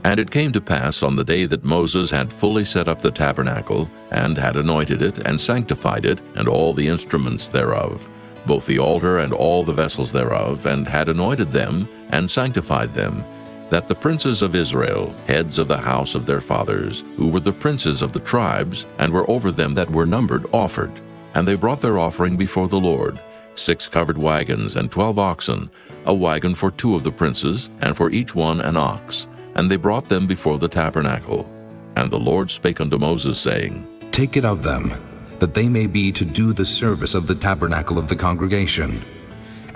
And it came to pass on the day that Moses had fully set up the tabernacle, and had anointed it, and sanctified it, and all the instruments thereof, both the altar and all the vessels thereof, and had anointed them, and sanctified them, that the princes of Israel, heads of the house of their fathers, who were the princes of the tribes, and were over them that were numbered, offered. And they brought their offering before the Lord, 6 covered wagons, and 12 oxen, a wagon for 2 of the princes, and for each one an ox. And they brought them before the tabernacle. And the Lord spake unto Moses, saying, Take it of them, that they may be to do the service of the tabernacle of the congregation.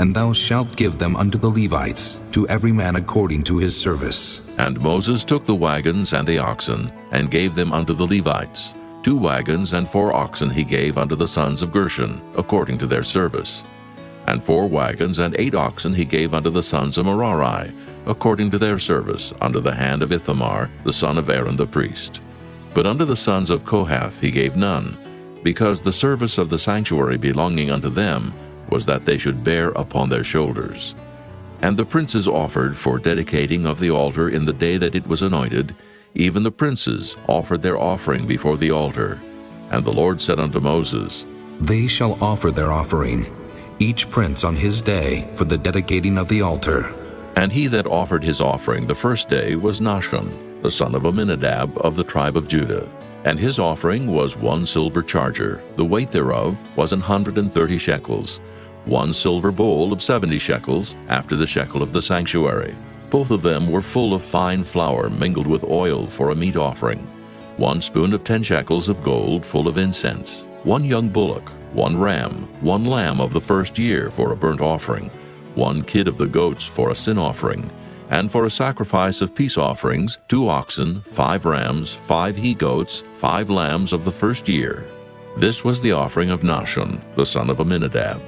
And thou shalt give them unto the Levites, to every man according to his service. And Moses took the wagons and the oxen, and gave them unto the Levites. 2 wagons and 4 oxen he gave unto the sons of Gershon, according to their service. And 4 wagons and 8 oxen he gave unto the sons of Merari, according to their service, under the hand of Ithamar, the son of Aaron the priest. But unto the sons of Kohath he gave none, because the service of the sanctuary belonging unto them was that they should bear upon their shoulders. And the princes offered for dedicating of the altar in the day that it was anointed, even the princes offered their offering before the altar. And the Lord said unto Moses, They shall offer their offering, each prince on his day, for the dedicating of the altar. And he that offered his offering the first day was Nahshon, the son of Amminadab of the tribe of Judah. And his offering was 1 silver charger, the weight thereof was 130 shekels, 1 silver bowl of 70 shekels, after the shekel of the sanctuary. Both of them were full of fine flour mingled with oil for a meat offering. 1 spoon of 10 shekels of gold full of incense, 1 young bullock, 1 ram, 1 lamb of the first year for a burnt offering, 1 kid of the goats for a sin offering, and for a sacrifice of peace offerings, 2 oxen, 5 rams, 5 he-goats, 5 lambs of the first year. This was the offering of Nahshon, the son of Amminadab.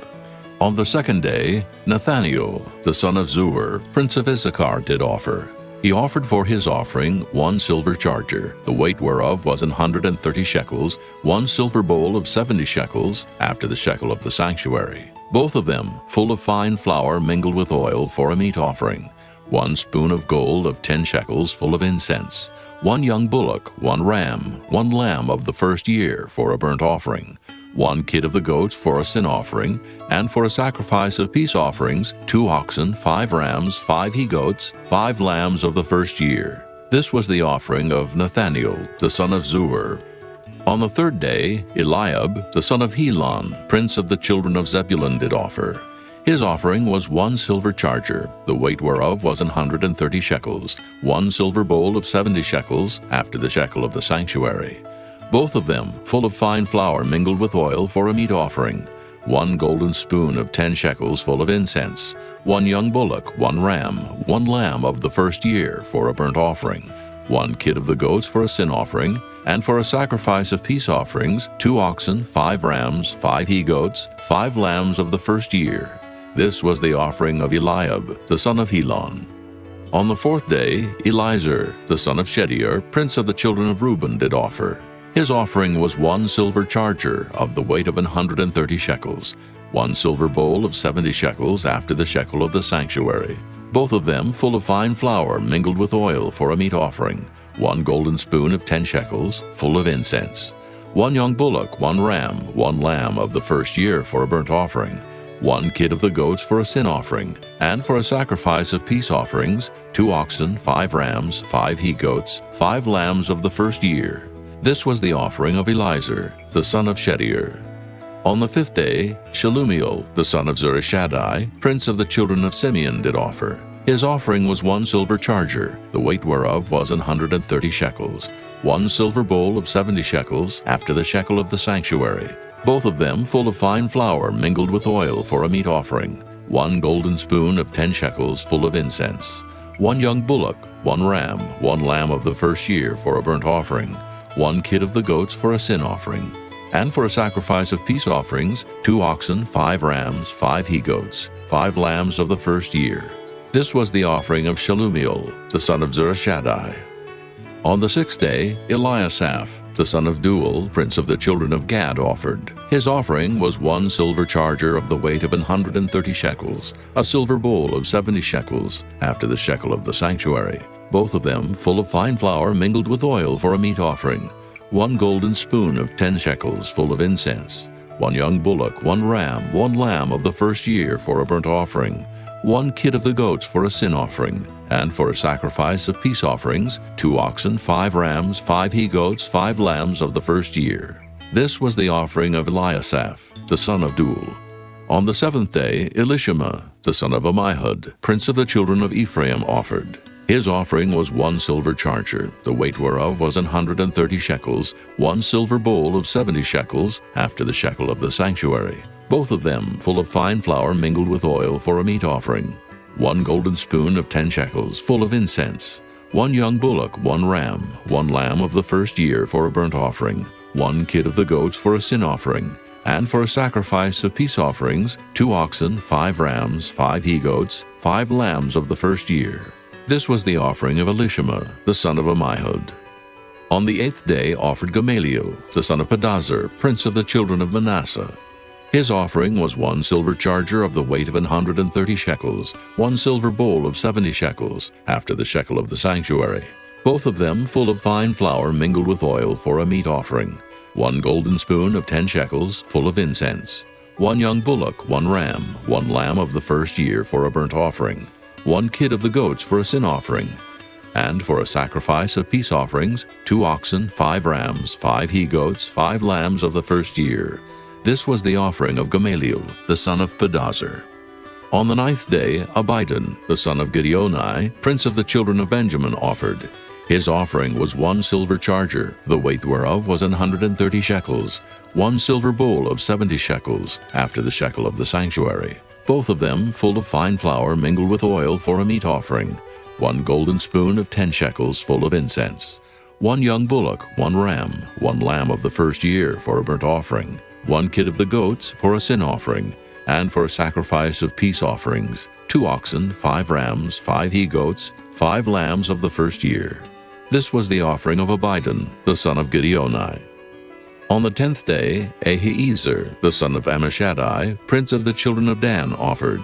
On the second day, Nathaniel, the son of Zuar, prince of Issachar, did offer. He offered for his offering 1 silver charger, the weight whereof was 130 shekels, 1 silver bowl of 70 shekels, after the shekel of the sanctuary. Both of them full of fine flour mingled with oil for a meat offering. 1 spoon of gold of 10 shekels full of incense, 1 young bullock, 1 ram, 1 lamb of the first year for a burnt offering, 1 kid of the goats for a sin offering, and for a sacrifice of peace offerings, 2 oxen, 5 rams, 5 he-goats, 5 lambs of the first year. This was the offering of Nathaniel, the son of Zuar. On the third day, Eliab, the son of Helon, prince of the children of Zebulun, did offer. His offering was 1 silver charger, the weight whereof was 130 shekels, 1 silver bowl of 70 shekels, after the shekel of the sanctuary. Both of them full of fine flour mingled with oil for a meat offering, 1 golden spoon of 10 shekels full of incense, 1 young bullock, 1 ram, 1 lamb of the first year for a burnt offering, 1 kid of the goats for a sin offering, and for a sacrifice of peace offerings, 2 oxen, 5 rams, 5 he-goats, 5 lambs of the first year. This was the offering of Eliab, the son of Helon. On the fourth day, Elizur, the son of Shedeur, prince of the children of Reuben, did offer. His offering was 1 silver charger of the weight of 130 shekels, 1 silver bowl of 70 shekels after the shekel of the sanctuary, both of them full of fine flour mingled with oil for a meat offering, 1 golden spoon of 10 shekels, full of incense, 1 young bullock, 1 ram, 1 lamb of the first year for a burnt offering, 1 kid of the goats for a sin offering, and for a sacrifice of peace offerings, 2 oxen, 5 rams, 5 he-goats, 5 lambs of the first year. This was the offering of Elizur, the son of Shedeur. On the fifth day, Shelumiel, the son of Zurishaddai, prince of the children of Simeon, did offer. His offering was 1 silver charger, the weight whereof was 130 shekels, 1 silver bowl of 70 shekels, after the shekel of the sanctuary, both of them full of fine flour mingled with oil for a meat offering, 1 golden spoon of 10 shekels full of incense, 1 young bullock, 1 ram, 1 lamb of the first year for a burnt offering, 1 kid of the goats for a sin offering, And for a sacrifice of peace offerings, 2 oxen, 5 rams, 5 he-goats, 5 lambs of the first year. This was the offering of Shelumiel, the son of Zurishaddai. On the 6th day, Eliasaph, the son of Deuel, prince of the children of Gad, offered. His offering was 1 silver charger of the weight of 130 shekels, a silver bowl of 70 shekels, after the shekel of the sanctuary, both of them full of fine flour mingled with oil for a meat offering, 1 golden spoon of 10 shekels full of incense, 1 young bullock, 1 ram, 1 lamb of the first year for a burnt offering, 1 kid of the goats for a sin offering, and for a sacrifice of peace offerings, 2 oxen, 5 rams, 5 he-goats, 5 lambs of the first year. This was the offering of Eliasaph, the son of Deuel. On the 7th day, Elishama, the son of Ammihud, prince of the children of Ephraim, offered. His offering was 1 silver charger, the weight whereof was 130 shekels, 1 silver bowl of 70 shekels, after the shekel of the sanctuary, both of them full of fine flour mingled with oil for a meat offering, 1 golden spoon of 10 shekels full of incense, 1 young bullock, 1 ram, 1 lamb of the first year for a burnt offering, 1 kid of the goats for a sin offering, and for a sacrifice of peace offerings, 2 oxen, 5 rams, 5 he-goats, 5 lambs of the first year. This was the offering of Elishama, the son of Ammihud. On the 8th day offered Gamaliel, the son of Pedazur, prince of the children of Manasseh. His offering was 1 silver charger of the weight of 130 shekels, 1 silver bowl of 70 shekels, after the shekel of the sanctuary, both of them full of fine flour mingled with oil for a meat offering, 1 golden spoon of 10 shekels full of incense, 1 young bullock, 1 ram, 1 lamb of the first year for a burnt offering, 1 kid of the goats for a sin offering, and for a sacrifice of peace offerings, 2 oxen, 5 rams, 5 he-goats, 5 lambs of the first year. This was the offering of Gamaliel, the son of Pedazur. On the 9th day, Abidan, the son of Gideoni, prince of the children of Benjamin, offered. His offering was 1 silver charger, the weight whereof was 130 shekels, 1 silver bowl of 70 shekels, after the shekel of the sanctuary, both of them full of fine flour mingled with oil for a meat offering, 1 golden spoon of 10 shekels full of incense, 1 young bullock, 1 ram, 1 lamb of the first year for a burnt offering, 1 kid of the goats for a sin offering, and for a sacrifice of peace offerings, 2 oxen, 5 rams, 5 he-goats, 5 lambs of the first year. This was the offering of Abidan, the son of Gideoni. On the 10th day, Ahiezer, the son of Ammishaddai, prince of the children of Dan, offered.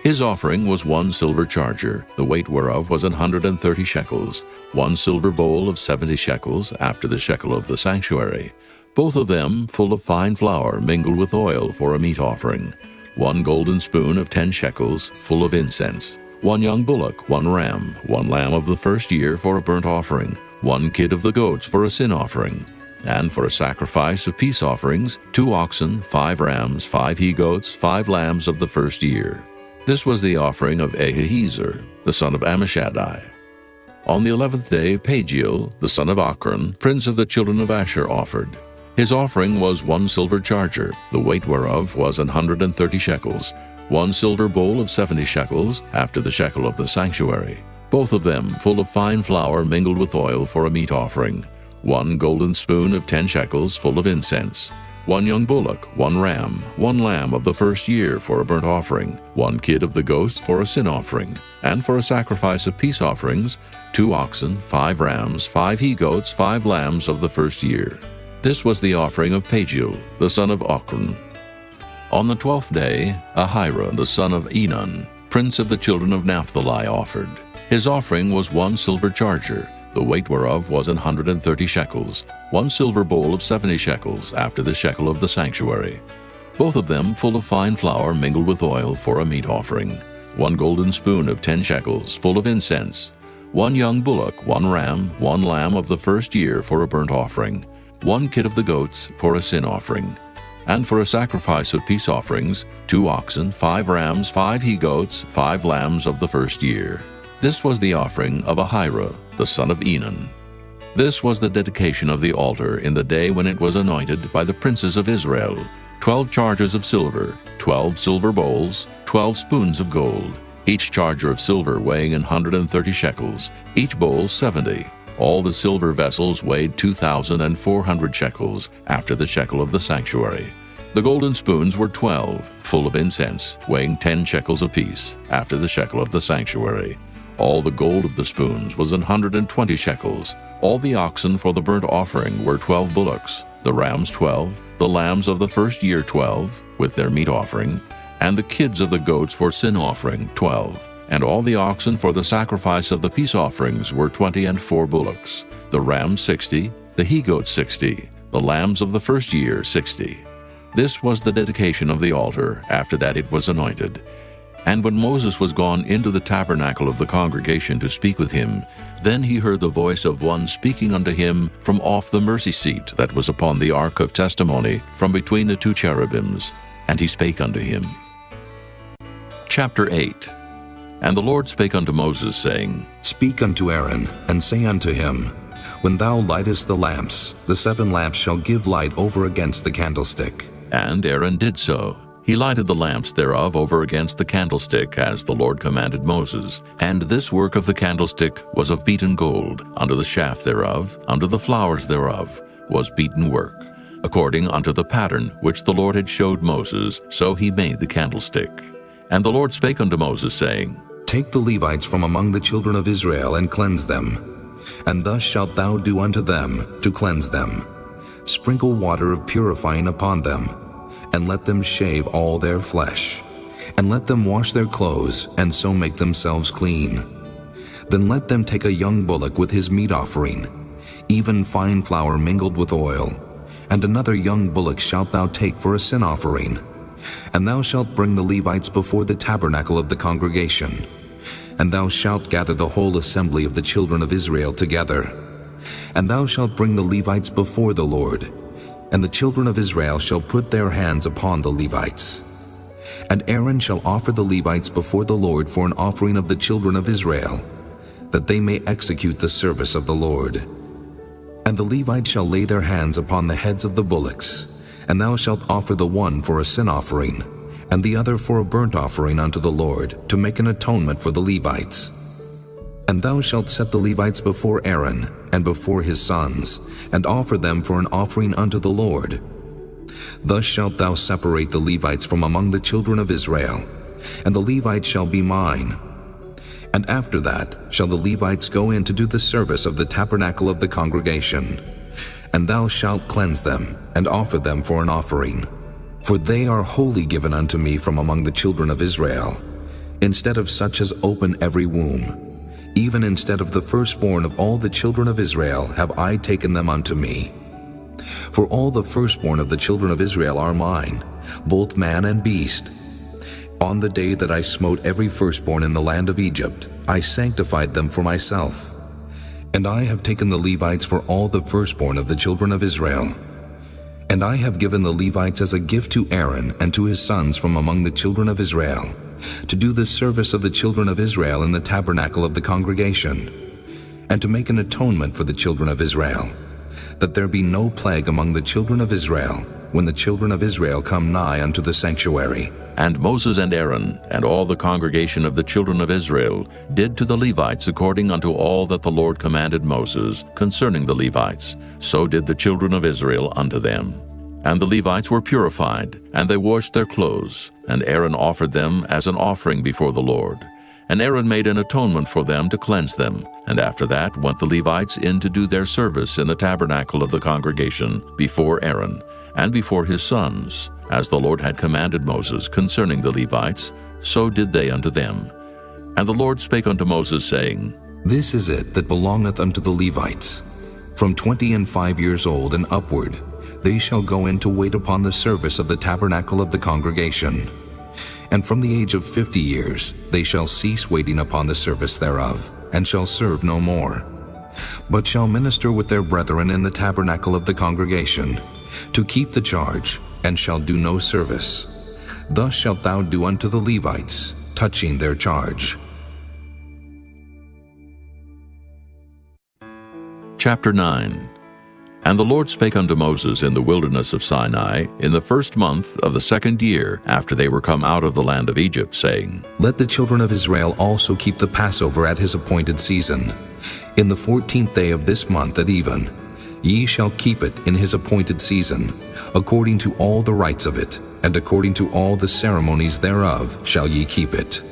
His offering was 1 silver charger, the weight whereof was 130 shekels, 1 silver bowl of 70 shekels, after the shekel of the sanctuary, both of them full of fine flour mingled with oil for a meat offering, 1 golden spoon of 10 shekels, full of incense, 1 young bullock, 1 ram, 1 lamb of the first year for a burnt offering, 1 kid of the goats for a sin offering, and for a sacrifice of peace offerings, 2 oxen, 5 rams, 5 he-goats, 5 lambs of the first year. This was the offering of Ahiezer, the son of Ammishaddai. On the 11th day, Pagiel, the son of Ochran, prince of the children of Asher, offered. His offering was 1 silver charger, the weight whereof was 130 shekels, 1 silver bowl of 70 shekels, after the shekel of the sanctuary, both of them full of fine flour mingled with oil for a meat offering, 1 golden spoon of 10 shekels full of incense, 1 young bullock, 1 ram, 1 lamb of the first year for a burnt offering, 1 kid of the goats for a sin offering, and for a sacrifice of peace offerings, 2 oxen, 5 rams, 5 he-goats, 5 lambs of the first year. This was the offering of Pagiel, the son of Ochran. On the 12th day, Ahira, the son of Enan, prince of the children of Naphtali, offered. His offering was 1 silver charger, the weight whereof was 130 shekels, 1 silver bowl of 70 shekels, after the shekel of the sanctuary, both of them full of fine flour mingled with oil for a meat offering, 1 golden spoon of 10 shekels, full of incense, 1 young bullock, 1 ram, 1 lamb of the first year for a burnt offering, 1 kid of the goats for a sin offering, and for a sacrifice of peace offerings, 2 oxen, 5 rams, 5 he-goats, 5 lambs of the first year. This was the offering of Ahira, the son of Enan. This was the dedication of the altar in the day when it was anointed by the princes of Israel, 12 chargers of silver, 12 silver bowls, 12 spoons of gold, each charger of silver weighing 130 shekels, each bowl 70, All the silver vessels weighed 2,400 shekels, after the shekel of the sanctuary. The golden spoons were 12, full of incense, weighing 10 shekels apiece, after the shekel of the sanctuary. All the gold of the spoons was 120 shekels. All the oxen for the burnt offering were 12 bullocks, the rams 12, the lambs of the first year 12, with their meat offering, and the kids of the goats for sin offering 12. And all the oxen for the sacrifice of the peace offerings were 20 and 4 bullocks, the rams 60, the he-goats 60, the lambs of the first year 60. This was the dedication of the altar. After that it was anointed. And when Moses was gone into the tabernacle of the congregation to speak with him, then he heard the voice of one speaking unto him from off the mercy seat that was upon the ark of testimony, from between the 2 cherubims. And he spake unto him. Chapter 8. And the Lord spake unto Moses, saying, Speak unto Aaron, and say unto him, When thou lightest the lamps, the 7 lamps shall give light over against the candlestick. And Aaron did so. He lighted the lamps thereof over against the candlestick, as the Lord commanded Moses. And this work of the candlestick was of beaten gold. Under the shaft thereof, under the flowers thereof, was beaten work. According unto the pattern which the Lord had showed Moses, so he made the candlestick. And the Lord spake unto Moses, saying, Take the Levites from among the children of Israel, and cleanse them. And thus shalt thou do unto them, to cleanse them. Sprinkle water of purifying upon them, and let them shave all their flesh, and let them wash their clothes, and so make themselves clean. Then let them take a young bullock with his meat offering, even fine flour mingled with oil, and another young bullock shalt thou take for a sin offering. And thou shalt bring the Levites before the tabernacle of the congregation, and thou shalt gather the whole assembly of the children of Israel together. And thou shalt bring the Levites before the Lord, and the children of Israel shall put their hands upon the Levites. And Aaron shall offer the Levites before the Lord for an offering of the children of Israel, that they may execute the service of the Lord. And the Levites shall lay their hands upon the heads of the bullocks, and thou shalt offer the one for a sin offering, and the other for a burnt offering unto the Lord, to make an atonement for the Levites. And thou shalt set the Levites before Aaron, and before his sons, and offer them for an offering unto the Lord. Thus shalt thou separate the Levites from among the children of Israel, and the Levites shall be mine. And after that shall the Levites go in to do the service of the tabernacle of the congregation. And thou shalt cleanse them, and offer them for an offering. For they are wholly given unto me from among the children of Israel, instead of such as open every womb. Even instead of the firstborn of all the children of Israel have I taken them unto me. For all the firstborn of the children of Israel are mine, both man and beast. On the day that I smote every firstborn in the land of Egypt, I sanctified them for myself. And I have taken the Levites for all the firstborn of the children of Israel. And I have given the Levites as a gift to Aaron and to his sons from among the children of Israel, to do the service of the children of Israel in the tabernacle of the congregation, and to make an atonement for the children of Israel, that there be no plague among the children of Israel, when the children of Israel come nigh unto the sanctuary. And Moses and Aaron, and all the congregation of the children of Israel, did to the Levites according unto all that the Lord commanded Moses concerning the Levites. So did the children of Israel unto them. And the Levites were purified, and they washed their clothes, and Aaron offered them as an offering before the Lord. And Aaron made an atonement for them to cleanse them. And after that went the Levites in to do their service in the tabernacle of the congregation before Aaron, and before his sons. As the Lord had commanded Moses concerning the Levites, so did they unto them. And the Lord spake unto Moses, saying, This is it that belongeth unto the Levites. From 25 years old and upward, they shall go in to wait upon the service of the tabernacle of the congregation. And from the age of 50 years they shall cease waiting upon the service thereof, and shall serve no more, but shall minister with their brethren in the tabernacle of the congregation, to keep the charge, and shall do no service. Thus shalt thou do unto the Levites, touching their charge. Chapter 9. And the Lord spake unto Moses in the wilderness of Sinai in the first month of the 2nd year after they were come out of the land of Egypt, saying, Let the children of Israel also keep the Passover at his appointed season. In the 14th day of this month at even, ye shall keep it in his appointed season, according to all the rites of it, and according to all the ceremonies thereof shall ye keep it.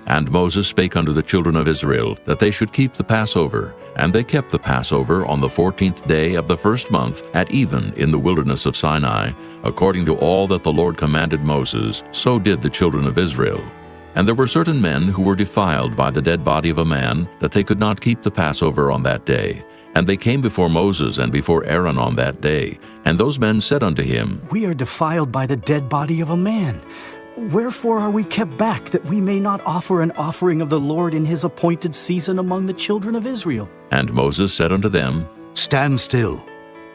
And Moses spake unto the children of Israel that they should keep the Passover. And they kept the Passover on the 14th day of the first month at even in the wilderness of Sinai, according to all that the Lord commanded Moses, so did the children of Israel. And there were certain men who were defiled by the dead body of a man, that they could not keep the Passover on that day. And they came before Moses and before Aaron on that day. And those men said unto him, We are defiled by the dead body of a man. Wherefore are we kept back, that we may not offer an offering of the Lord in his appointed season among the children of Israel? And Moses said unto them, Stand still,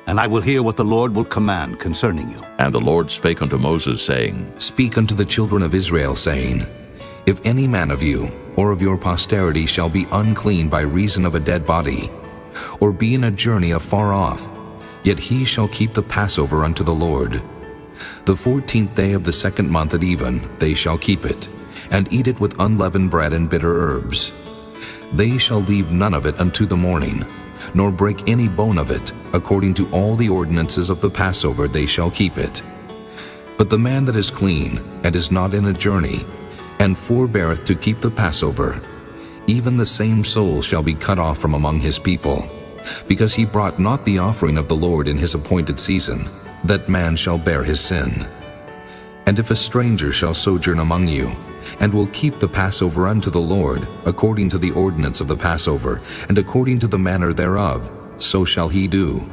and I will hear what the Lord will command concerning you. And the Lord spake unto Moses, saying, Speak unto the children of Israel, saying, If any man of you or of your posterity shall be unclean by reason of a dead body, or be in a journey afar off, yet he shall keep the Passover unto the Lord. The 14th day of the second month at even they shall keep it, and eat it with unleavened bread and bitter herbs. They shall leave none of it unto the morning, nor break any bone of it. According to all the ordinances of the Passover they shall keep it. But the man that is clean, and is not in a journey, and forbeareth to keep the Passover, even the same soul shall be cut off from among his people, because he brought not the offering of the Lord in his appointed season. That man shall bear his sin. And if a stranger shall sojourn among you, and will keep the Passover unto the Lord, according to the ordinance of the Passover, and according to the manner thereof, so shall he do.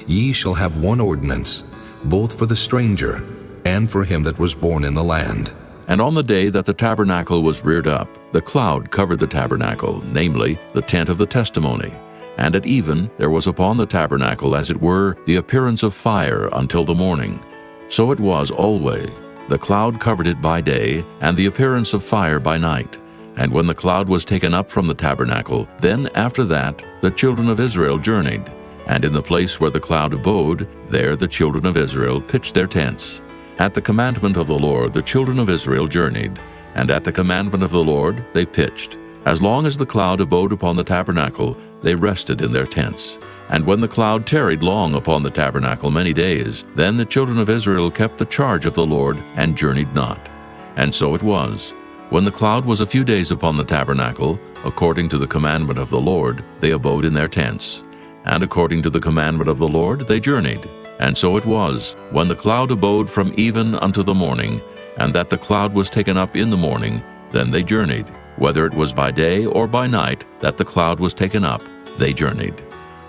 Ye shall have one ordinance, both for the stranger, and for him that was born in the land. And on the day that the tabernacle was reared up, the cloud covered the tabernacle, namely, the tent of the testimony. And at even there was upon the tabernacle, as it were, the appearance of fire until the morning. So it was always. The cloud covered it by day, and the appearance of fire by night. And when the cloud was taken up from the tabernacle, then after that the children of Israel journeyed. And in the place where the cloud abode, there the children of Israel pitched their tents. At the commandment of the Lord the children of Israel journeyed, and at the commandment of the Lord they pitched. As long as the cloud abode upon the tabernacle, they rested in their tents. And when the cloud tarried long upon the tabernacle many days, then the children of Israel kept the charge of the Lord, and journeyed not. And so it was. When the cloud was a few days upon the tabernacle, according to the commandment of the Lord, they abode in their tents. And according to the commandment of the Lord they journeyed. And so it was, when the cloud abode from even unto the morning, and that the cloud was taken up in the morning, then they journeyed. Whether it was by day or by night that the cloud was taken up, they journeyed.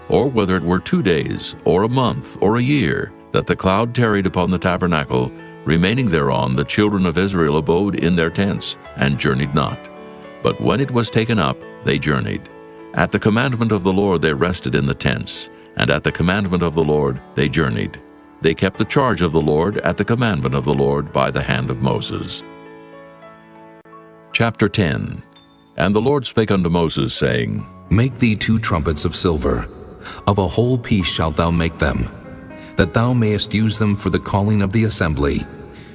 Or whether it were 2 days, or a month, or a year, that the cloud tarried upon the tabernacle, remaining thereon the children of Israel abode in their tents, and journeyed not. But when it was taken up, they journeyed. At the commandment of the Lord they rested in the tents, and at the commandment of the Lord they journeyed. They kept the charge of the Lord at the commandment of the Lord by the hand of Moses. Chapter 10. And the Lord spake unto Moses, saying, Make thee 2 trumpets of silver, of a whole piece shalt thou make them, that thou mayest use them for the calling of the assembly,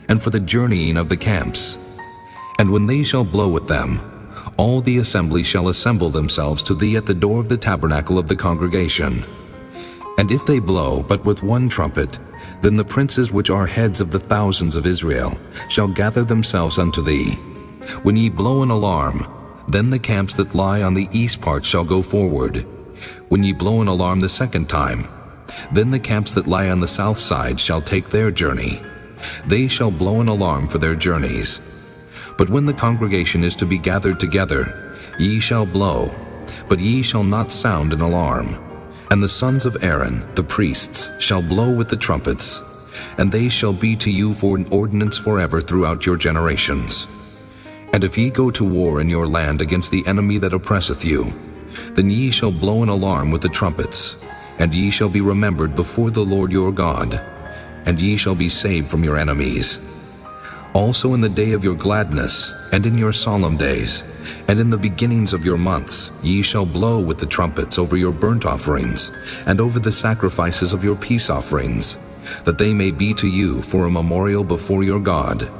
and for the journeying of the camps. And when they shall blow with them, all the assembly shall assemble themselves to thee at the door of the tabernacle of the congregation. And if they blow but with 1 trumpet, then the princes which are heads of the thousands of Israel shall gather themselves unto thee. When ye blow an alarm, then the camps that lie on the east part shall go forward. When ye blow an alarm the second time, then the camps that lie on the south side shall take their journey. They shall blow an alarm for their journeys. But when the congregation is to be gathered together, ye shall blow, but ye shall not sound an alarm. And the sons of Aaron, the priests, shall blow with the trumpets, and they shall be to you for an ordinance forever throughout your generations. And if ye go to war in your land against the enemy that oppresseth you, then ye shall blow an alarm with the trumpets, and ye shall be remembered before the Lord your God, and ye shall be saved from your enemies. Also in the day of your gladness, and in your solemn days, and in the beginnings of your months, ye shall blow with the trumpets over your burnt offerings, and over the sacrifices of your peace offerings, that they may be to you for a memorial before your God.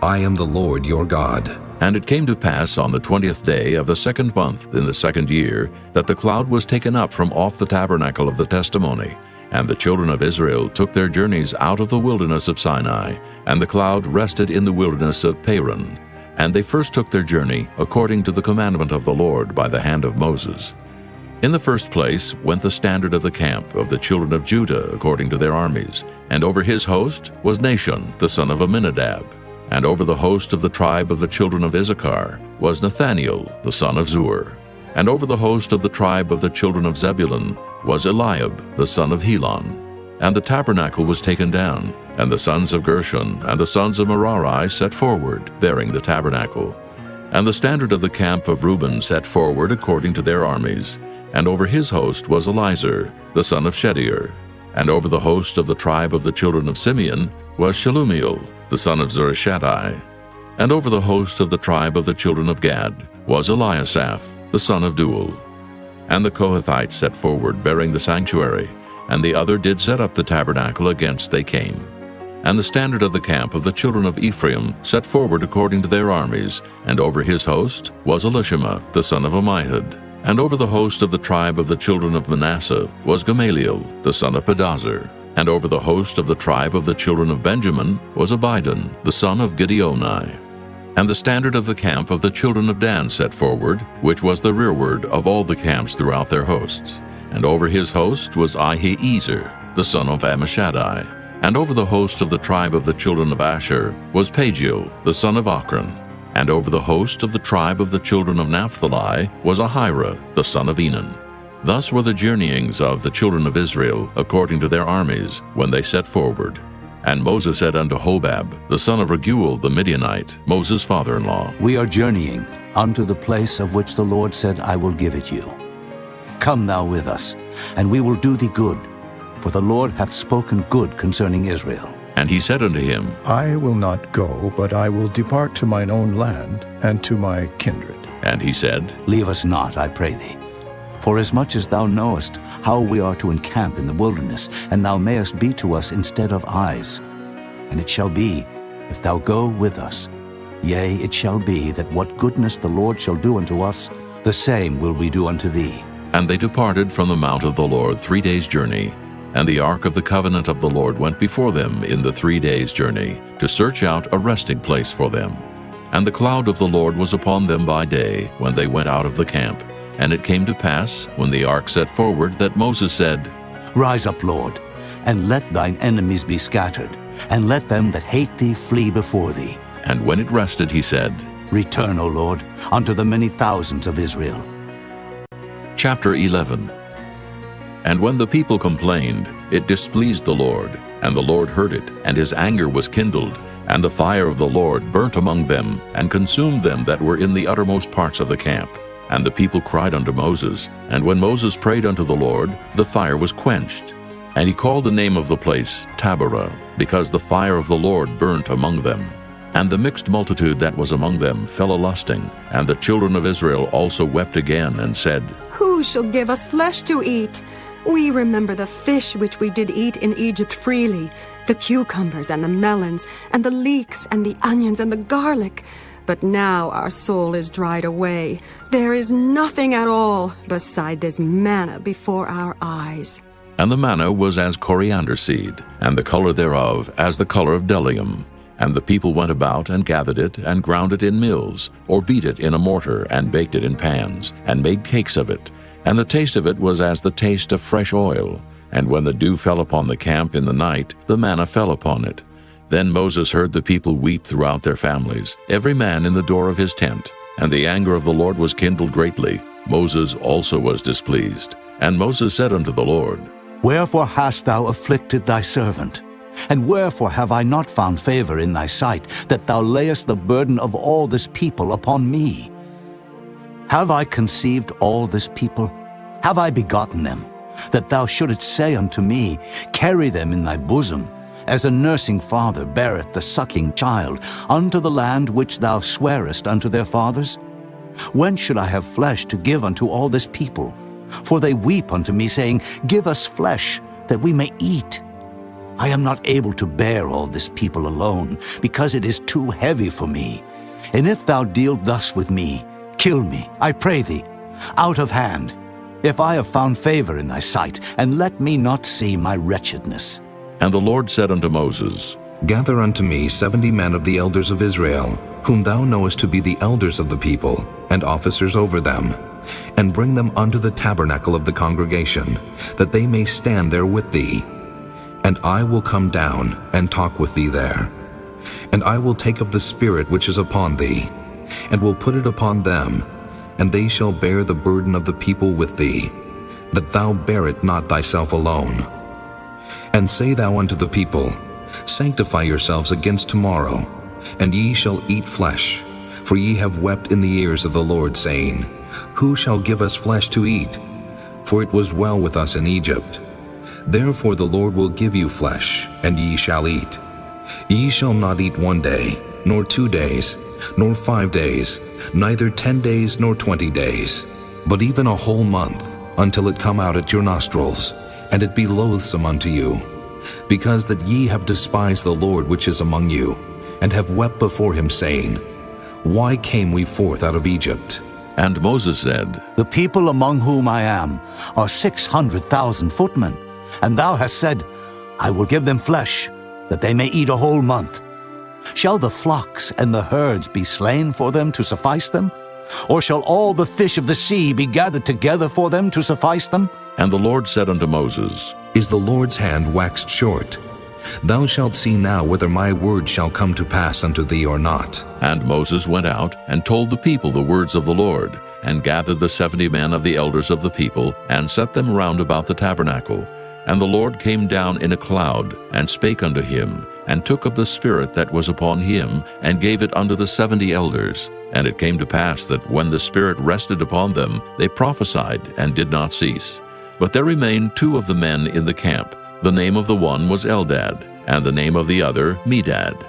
I am the Lord your God. And it came to pass on the 20th day of the second month in the second year that the cloud was taken up from off the tabernacle of the testimony. And the children of Israel took their journeys out of the wilderness of Sinai, and the cloud rested in the wilderness of Paran. And they first took their journey according to the commandment of the Lord by the hand of Moses. In the first place went the standard of the camp of the children of Judah according to their armies, and over his host was Nahshon the son of Amminadab. And over the host of the tribe of the children of Issachar was Nathaniel the son of Zur. And over the host of the tribe of the children of Zebulun was Eliab the son of Helon. And the tabernacle was taken down, and the sons of Gershon and the sons of Merari set forward, bearing the tabernacle. And the standard of the camp of Reuben set forward according to their armies. And over his host was Elizur the son of Shedeur. And over the host of the tribe of the children of Simeon was Shelumiel the son of Zurishaddai. And over the host of the tribe of the children of Gad was Eliasaph the son of Deuel. And the Kohathites set forward, bearing the sanctuary, and the other did set up the tabernacle against they came. And the standard of the camp of the children of Ephraim set forward according to their armies, and over his host was Elishama the son of Ammihud. And over the host of the tribe of the children of Manasseh was Gamaliel the son of Pedazur. And over the host of the tribe of the children of Benjamin was Abidan the son of Gideoni. And the standard of the camp of the children of Dan set forward, which was the rearward of all the camps throughout their hosts. And over his host was Ahiezer the son of Ammishaddai. And over the host of the tribe of the children of Asher was Pagiel the son of Ochran. And over the host of the tribe of the children of Naphtali was Ahira the son of Enan. Thus were the journeyings of the children of Israel according to their armies when they set forward. And Moses said unto Hobab the son of Raguel the Midianite, Moses' father-in-law, We are journeying unto the place of which the Lord said, I will give it you. Come thou with us, and we will do thee good, for the Lord hath spoken good concerning Israel. And he said unto him, I will not go, but I will depart to mine own land and to my kindred. And he said, Leave us not, I pray thee. For as much as thou knowest how we are to encamp in the wilderness, and thou mayest be to us instead of eyes. And it shall be, if thou go with us, yea, it shall be that what goodness the Lord shall do unto us, the same will we do unto thee. And they departed from the mount of the Lord 3 days' journey. And the ark of the covenant of the Lord went before them in the 3 days' journey, to search out a resting place for them. And the cloud of the Lord was upon them by day, when they went out of the camp. And it came to pass, when the ark set forward, that Moses said, Rise up, Lord, and let thine enemies be scattered, and let them that hate thee flee before thee. And when it rested, he said, Return, O Lord, unto the many thousands of Israel. Chapter 11. And when the people complained, it displeased the Lord, and the Lord heard it, and his anger was kindled, and the fire of the Lord burnt among them, and consumed them that were in the uttermost parts of the camp. And the people cried unto Moses, and when Moses prayed unto the Lord, the fire was quenched. And he called the name of the place Taberah, because the fire of the Lord burnt among them. And the mixed multitude that was among them fell a-lusting, and the children of Israel also wept again, and said, Who shall give us flesh to eat? We remember the fish which we did eat in Egypt freely, the cucumbers and the melons, and the leeks and the onions and the garlic. But now our soul is dried away. There is nothing at all beside this manna before our eyes. And the manna was as coriander seed, and the color thereof as the color of bdellium. And the people went about and gathered it, and ground it in mills, or beat it in a mortar, and baked it in pans, and made cakes of it. And the taste of it was as the taste of fresh oil. And when the dew fell upon the camp in the night, the manna fell upon it. Then Moses heard the people weep throughout their families, every man in the door of his tent. And the anger of the Lord was kindled greatly. Moses also was displeased. And Moses said unto the Lord, Wherefore hast thou afflicted thy servant? And wherefore have I not found favor in thy sight, that thou layest the burden of all this people upon me? Have I conceived all this people? Have I begotten them? That thou shouldest say unto me, Carry them in thy bosom, as a nursing father beareth the sucking child, unto the land which thou swarest unto their fathers? When should I have flesh to give unto all this people? For they weep unto me, saying, Give us flesh, that we may eat. I am not able to bear all this people alone, because it is too heavy for me. And if thou deal thus with me, kill me, I pray thee, out of hand, if I have found favor in thy sight, and let me not see my wretchedness. And the Lord said unto Moses, Gather unto me 70 men of the elders of Israel, whom thou knowest to be the elders of the people, and officers over them, and bring them unto the tabernacle of the congregation, that they may stand there with thee. And I will come down and talk with thee there. And I will take of the Spirit which is upon thee, and will put it upon them, and they shall bear the burden of the people with thee, that thou bear it not thyself alone. And say thou unto the people, Sanctify yourselves against tomorrow, and ye shall eat flesh, for ye have wept in the ears of the Lord, saying, Who shall give us flesh to eat? For it was well with us in Egypt. Therefore the Lord will give you flesh, and ye shall eat. Ye shall not eat 1 day, nor 2 days, nor 5 days, neither 10 days nor 20 days, but even a whole month, until it come out at your nostrils, and it be loathsome unto you, because that ye have despised the Lord which is among you, and have wept before him, saying, Why came we forth out of Egypt? And Moses said, The people among whom I am are 600,000 footmen, and thou hast said, I will give them flesh, that they may eat a whole month. Shall the flocks and the herds be slain for them to suffice them? Or shall all the fish of the sea be gathered together for them to suffice them? And the Lord said unto Moses, Is the Lord's hand waxed short? Thou shalt see now whether my word shall come to pass unto thee or not. And Moses went out and told the people the words of the Lord, and gathered the 70 men of the elders of the people, and set them round about the tabernacle. And the Lord came down in a cloud, and spake unto him, and took of the Spirit that was upon him, and gave it unto the 70 elders. And it came to pass that when the Spirit rested upon them, they prophesied, and did not cease. But there remained 2 of the men in the camp. The name of the one was Eldad, and the name of the other Medad.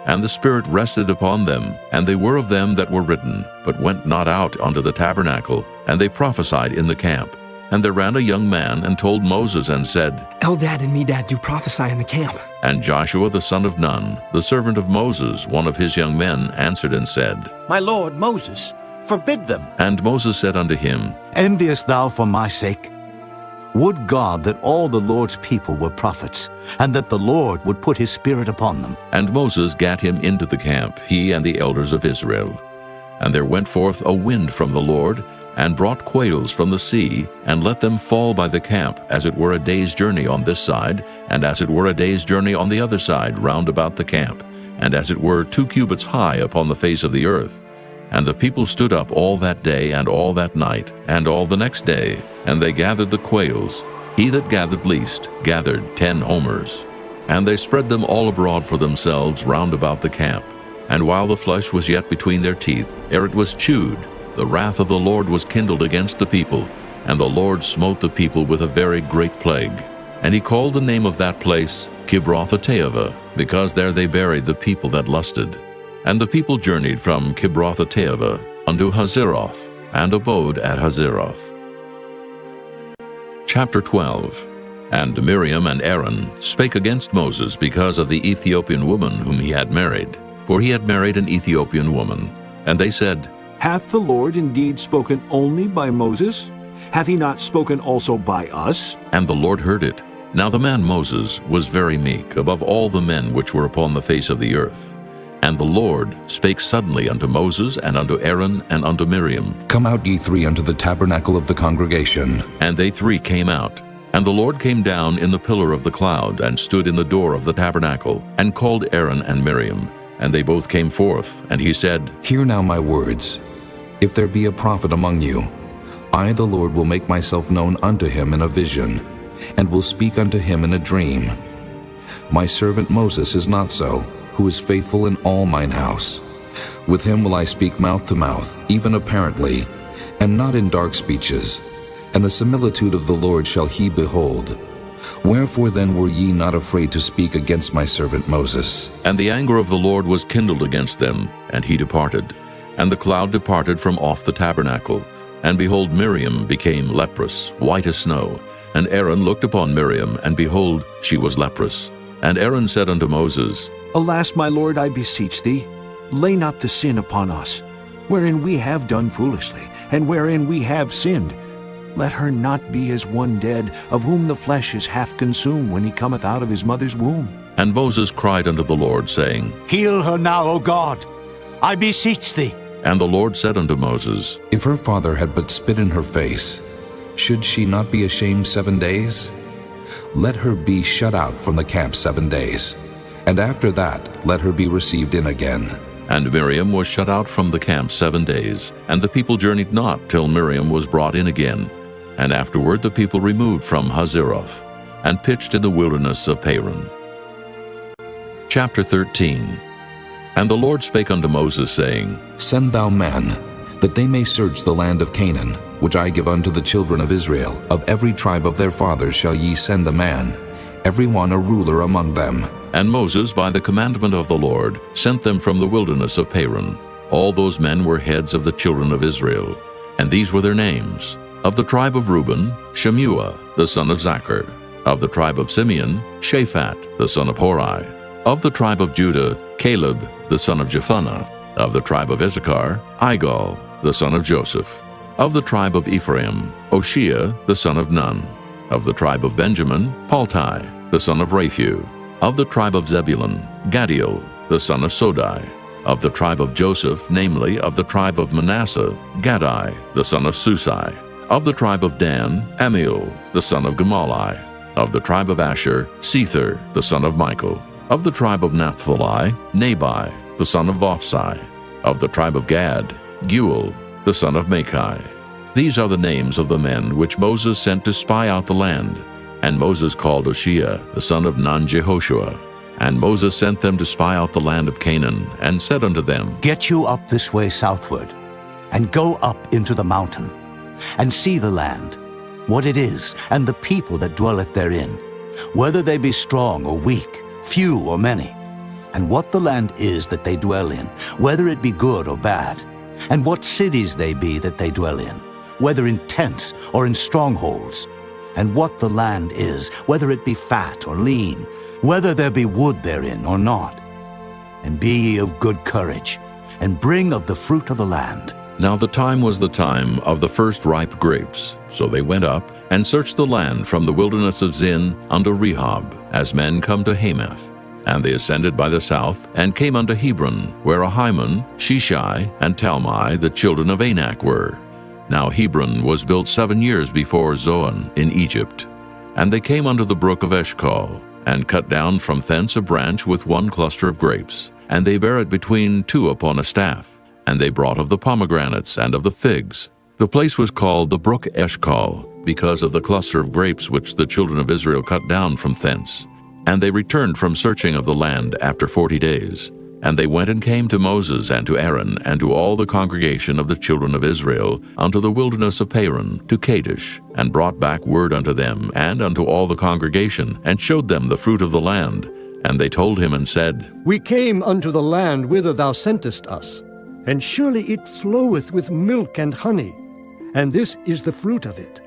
And the Spirit rested upon them, and they were of them that were written, but went not out unto the tabernacle, and they prophesied in the camp. And there ran a young man, and told Moses, and said, Eldad and Medad do prophesy in the camp. And Joshua the son of Nun, the servant of Moses, one of his young men, answered and said, My lord Moses, forbid them. And Moses said unto him, Enviest thou for my sake? Would God that all the Lord's people were prophets, and that the Lord would put his Spirit upon them. And Moses gat him into the camp, he and the elders of Israel. And there went forth a wind from the Lord, and brought quails from the sea, and let them fall by the camp, as it were a day's journey on this side, and as it were a day's journey on the other side round about the camp, and as it were 2 cubits high upon the face of the earth. And the people stood up all that day and all that night, and all the next day, and they gathered the quails. He that gathered least gathered 10 homers. And they spread them all abroad for themselves round about the camp. And while the flesh was yet between their teeth, ere it was chewed, the wrath of the Lord was kindled against the people, and the Lord smote the people with a very great plague. And he called the name of that place Kibroth-Hattaavah, because there they buried the people that lusted. And the people journeyed from Kibroth-Hattaavah unto Hazeroth, and abode at Hazeroth. Chapter 12. And Miriam and Aaron spake against Moses because of the Ethiopian woman whom he had married, for he had married an Ethiopian woman. And they said, Hath the Lord indeed spoken only by Moses? Hath he not spoken also by us? And the Lord heard it. Now the man Moses was very meek above all the men which were upon the face of the earth. And the Lord spake suddenly unto Moses, and unto Aaron, and unto Miriam. Come out, ye 3, unto the tabernacle of the congregation. And they 3 came out. And the Lord came down in the pillar of the cloud, and stood in the door of the tabernacle, and called Aaron and Miriam. And they both came forth, and he said, Hear now my words. If there be a prophet among you, I the Lord will make myself known unto him in a vision, and will speak unto him in a dream. My servant Moses is not so, who is faithful in all mine house. With him will I speak mouth to mouth, even apparently, and not in dark speeches. And the similitude of the Lord shall he behold. Wherefore then were ye not afraid to speak against my servant Moses? And the anger of the Lord was kindled against them, and he departed. And the cloud departed from off the tabernacle. And behold, Miriam became leprous, white as snow. And Aaron looked upon Miriam, and behold, she was leprous. And Aaron said unto Moses, Alas, my lord, I beseech thee, lay not the sin upon us, wherein we have done foolishly, and wherein we have sinned. Let her not be as one dead, of whom the flesh is half consumed when he cometh out of his mother's womb. And Moses cried unto the Lord, saying, Heal her now, O God, I beseech thee. And the Lord said unto Moses, If her father had but spit in her face, should she not be ashamed 7 days? Let her be shut out from the camp 7 days, and after that let her be received in again. And Miriam was shut out from the camp 7 days, and the people journeyed not till Miriam was brought in again. And afterward the people removed from Hazeroth, and pitched in the wilderness of Paran. Chapter 13. And the Lord spake unto Moses, saying, Send thou men, that they may search the land of Canaan, which I give unto the children of Israel. Of every tribe of their fathers shall ye send a man, every one a ruler among them. And Moses, by the commandment of the Lord, sent them from the wilderness of Paran. All those men were heads of the children of Israel, and these were their names. Of the tribe of Reuben, Shemuah, the son of Zachar. Of the tribe of Simeon, Shaphat, the son of Hori. Of the tribe of Judah, Caleb, the son of Jephunneh. Of the tribe of Issachar, Igal, the son of Joseph. Of the tribe of Ephraim, Oshea, the son of Nun. Of the tribe of Benjamin, Paltai, the son of Raphu. Of the tribe of Zebulun, Gadiel, the son of Sodai. Of the tribe of Joseph, namely, of the tribe of Manasseh, Gadai, the son of Susai. Of the tribe of Dan, Amiel, the son of Gemalli. Of the tribe of Asher, Sether, the son of Michael. Of the tribe of Naphtali, Nabai, the son of Vophsi. Of the tribe of Gad, Guel, the son of Machai. These are the names of the men which Moses sent to spy out the land. And Moses called Oshea, the son of Nun-Jehoshua. And Moses sent them to spy out the land of Canaan, and said unto them, Get you up this way southward, and go up into the mountain, and see the land, what it is, and the people that dwelleth therein, whether they be strong or weak, few or many, and what the land is that they dwell in, whether it be good or bad, and what cities they be that they dwell in, whether in tents or in strongholds, and what the land is, whether it be fat or lean, whether there be wood therein or not. And be ye of good courage, and bring of the fruit of the land. Now the time was the time of the first ripe grapes. So they went up, and searched the land from the wilderness of Zin unto Rehob, as men come to Hamath. And they ascended by the south, and came unto Hebron, where Ahiman, Sheshai, and Talmai, the children of Anak, were. Now Hebron was built 7 years before Zoan in Egypt. And they came unto the brook of Eshcol, and cut down from thence a branch with one cluster of grapes, and they bare it between two upon a staff. And they brought of the pomegranates and of the figs. The place was called the brook Eshcol, because of the cluster of grapes which the children of Israel cut down from thence. And they returned from searching of the land after 40 days. And they went and came to Moses and to Aaron and to all the congregation of the children of Israel unto the wilderness of Paran, to Kadesh, and brought back word unto them and unto all the congregation, and showed them the fruit of the land. And they told him and said, We came unto the land whither thou sentest us, and surely it floweth with milk and honey, and this is the fruit of it.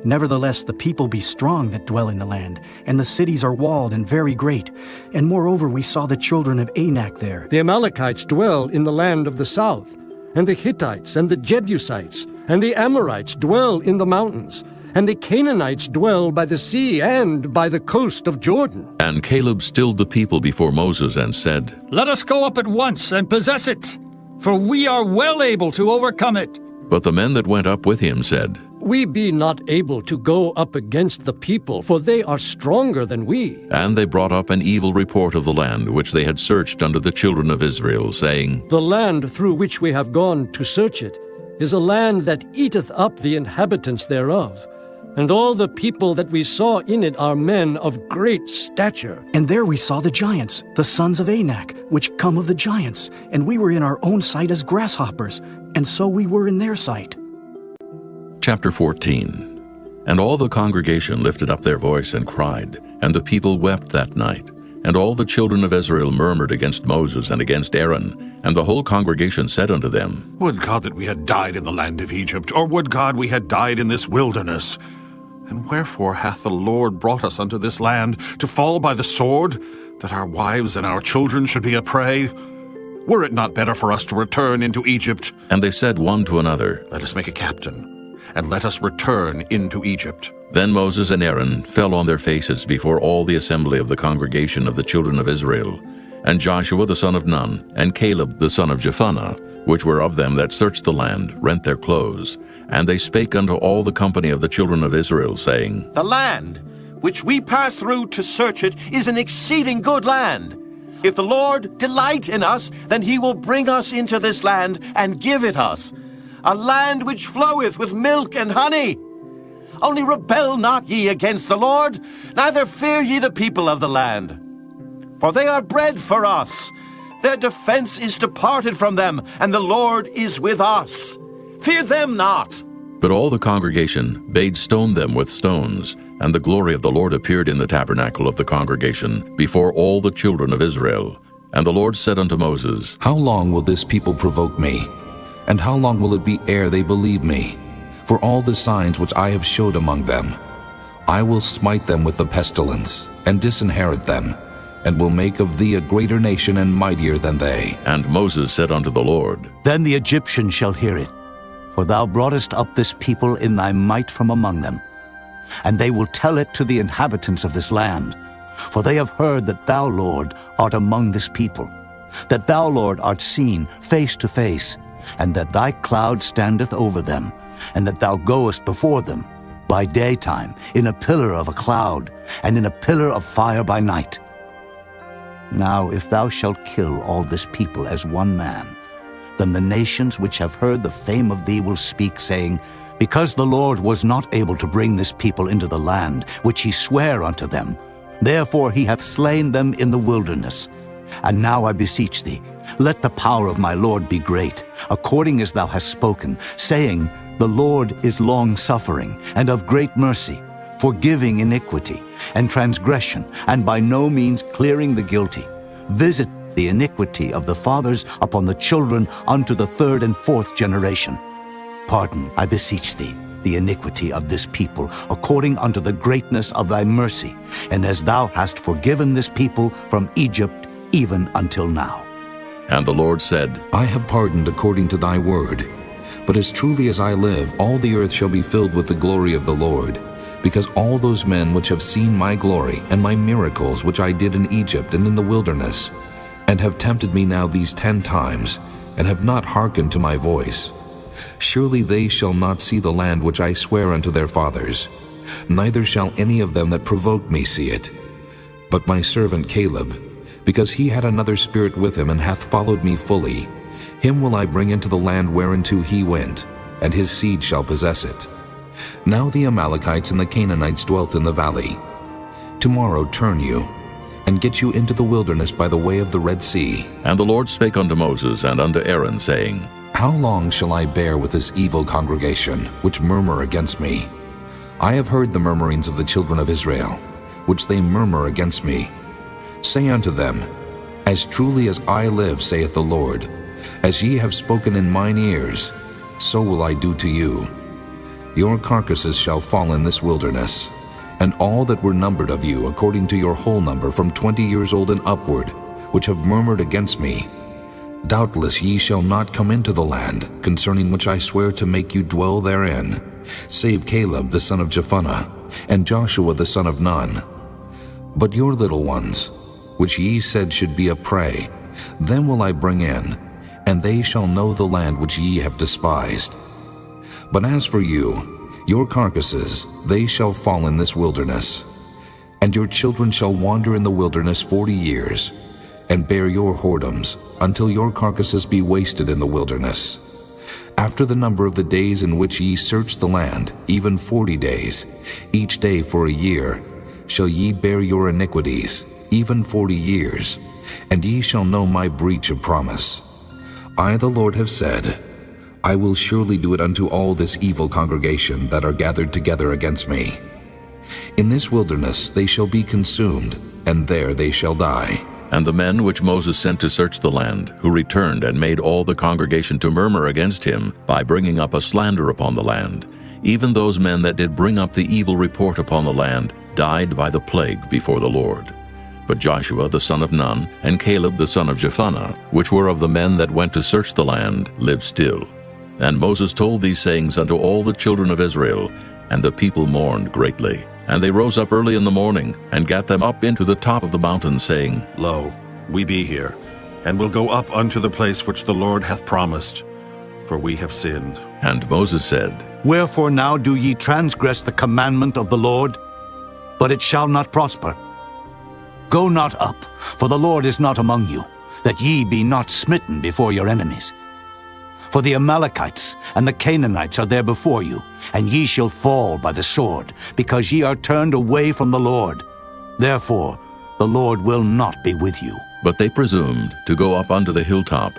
Nevertheless, the people be strong that dwell in the land, and the cities are walled and very great. And moreover, we saw the children of Anak there. The Amalekites dwell in the land of the south, and the Hittites and the Jebusites and the Amorites dwell in the mountains, and the Canaanites dwell by the sea and by the coast of Jordan. And Caleb stilled the people before Moses and said, Let us go up at once and possess it, for we are well able to overcome it. But the men that went up with him said, We be not able to go up against the people, for they are stronger than we. And they brought up an evil report of the land which they had searched unto the children of Israel, saying, The land through which we have gone to search it is a land that eateth up the inhabitants thereof. And all the people that we saw in it are men of great stature. And there we saw the giants, the sons of Anak, which come of the giants. And we were in our own sight as grasshoppers, and so we were in their sight. Chapter 14. And all the congregation lifted up their voice and cried, and the people wept that night. And all the children of Israel murmured against Moses and against Aaron. And the whole congregation said unto them, Would God that we had died in the land of Egypt, or would God we had died in this wilderness? And wherefore hath the Lord brought us unto this land, to fall by the sword, that our wives and our children should be a prey? Were it not better for us to return into Egypt? And they said one to another, Let us make a captain, and let us return into Egypt. Then Moses and Aaron fell on their faces before all the assembly of the congregation of the children of Israel. And Joshua the son of Nun, and Caleb the son of Jephunneh, which were of them that searched the land, rent their clothes. And they spake unto all the company of the children of Israel, saying, The land which we pass through to search it is an exceeding good land. If the Lord delight in us, then he will bring us into this land and give it us, a land which floweth with milk and honey. Only rebel not ye against the Lord, neither fear ye the people of the land. For they are bread for us. Their defense is departed from them, and the Lord is with us. Fear them not. But all the congregation bade stone them with stones, and the glory of the Lord appeared in the tabernacle of the congregation before all the children of Israel. And the Lord said unto Moses, How long will this people provoke me? And how long will it be ere they believe me? For all the signs which I have showed among them, I will smite them with the pestilence, and disinherit them, and will make of thee a greater nation and mightier than they. And Moses said unto the Lord, Then the Egyptians shall hear it, for thou broughtest up this people in thy might from among them. And they will tell it to the inhabitants of this land, for they have heard that thou, Lord, art among this people, that thou, Lord, art seen face to face, and that thy cloud standeth over them, and that thou goest before them by daytime in a pillar of a cloud, and in a pillar of fire by night. Now if thou shalt kill all this people as one man, then the nations which have heard the fame of thee will speak, saying, Because the Lord was not able to bring this people into the land which he sware unto them, therefore he hath slain them in the wilderness. And now I beseech thee, let the power of my Lord be great, according as thou hast spoken, saying, The Lord is long-suffering, and of great mercy, forgiving iniquity and transgression, and by no means clearing the guilty. Visit the iniquity of the fathers upon the children unto the third and fourth generation. Pardon, I beseech thee, the iniquity of this people, according unto the greatness of thy mercy, and as thou hast forgiven this people from Egypt even until now. And the Lord said, I have pardoned according to thy word. But as truly as I live, all the earth shall be filled with the glory of the Lord, because all those men which have seen my glory and my miracles which I did in Egypt and in the wilderness, and have tempted me now these 10 times, and have not hearkened to my voice, surely they shall not see the land which I swear unto their fathers, neither shall any of them that provoke me see it. But my servant Caleb, because he had another spirit with him, and hath followed me fully, him will I bring into the land whereinto he went, and his seed shall possess it. Now the Amalekites and the Canaanites dwelt in the valley. Tomorrow turn you, and get you into the wilderness by the way of the Red Sea. And the Lord spake unto Moses and unto Aaron, saying, How long shall I bear with this evil congregation, which murmur against me? I have heard the murmurings of the children of Israel, which they murmur against me. Say unto them, As truly as I live, saith the Lord, as ye have spoken in mine ears, so will I do to you. Your carcasses shall fall in this wilderness, and all that were numbered of you, according to your whole number, from 20 years old and upward, which have murmured against me. Doubtless ye shall not come into the land, concerning which I swear to make you dwell therein, save Caleb the son of Jephunneh, and Joshua the son of Nun. But your little ones, which ye said should be a prey, them will I bring in, and they shall know the land which ye have despised. But as for you, your carcasses, they shall fall in this wilderness. And your children shall wander in the wilderness 40 years, and bear your whoredoms, until your carcasses be wasted in the wilderness. After the number of the days in which ye search the land, even 40 days, each day for a year, shall ye bear your iniquities, even 40 years, and ye shall know my breach of promise. I, the Lord, have said, I will surely do it unto all this evil congregation that are gathered together against me. In this wilderness they shall be consumed, and there they shall die. And the men which Moses sent to search the land, who returned and made all the congregation to murmur against him, by bringing up a slander upon the land, even those men that did bring up the evil report upon the land, died by the plague before the Lord. But Joshua the son of Nun, and Caleb the son of Jephunneh, which were of the men that went to search the land, lived still. And Moses told these sayings unto all the children of Israel, and the people mourned greatly. And they rose up early in the morning, and gat them up into the top of the mountain, saying, Lo, we be here, and will go up unto the place which the Lord hath promised, for we have sinned. And Moses said, Wherefore now do ye transgress the commandment of the Lord? But it shall not prosper. Go not up, for the Lord is not among you, that ye be not smitten before your enemies. For the Amalekites and the Canaanites are there before you, and ye shall fall by the sword, because ye are turned away from the Lord. Therefore the Lord will not be with you. But they presumed to go up unto the hilltop.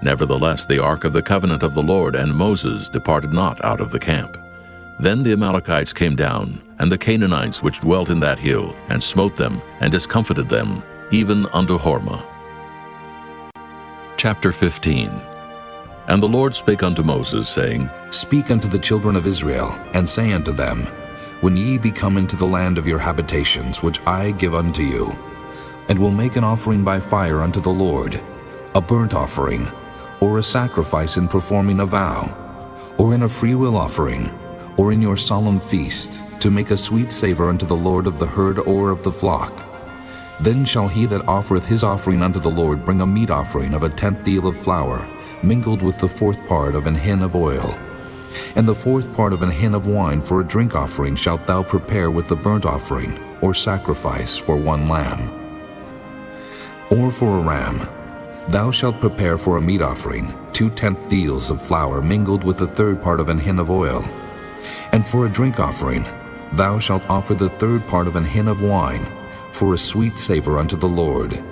Nevertheless the ark of the covenant of the Lord and Moses departed not out of the camp. Then the Amalekites came down, and the Canaanites which dwelt in that hill, and smote them, and discomfited them, even unto Hormah. Chapter 15. And the Lord spake unto Moses, saying, Speak unto the children of Israel, and say unto them, When ye be come into the land of your habitations, which I give unto you, and will make an offering by fire unto the Lord, a burnt offering, or a sacrifice in performing a vow, or in a freewill offering, or in your solemn feast, to make a sweet savor unto the Lord of the herd or of the flock. Then shall he that offereth his offering unto the Lord bring a meat offering of a 10th deal of flour, mingled with the 4th part of an hin of oil. And the 4th part of an hin of wine for a drink offering shalt thou prepare with the burnt offering, or sacrifice for 1 lamb. Or for a ram, thou shalt prepare for a meat offering 2 10th deals of flour mingled with the 3rd part of an hin of oil. And for a drink offering, thou shalt offer the 3rd part of an hin of wine, for a sweet savor unto the Lord.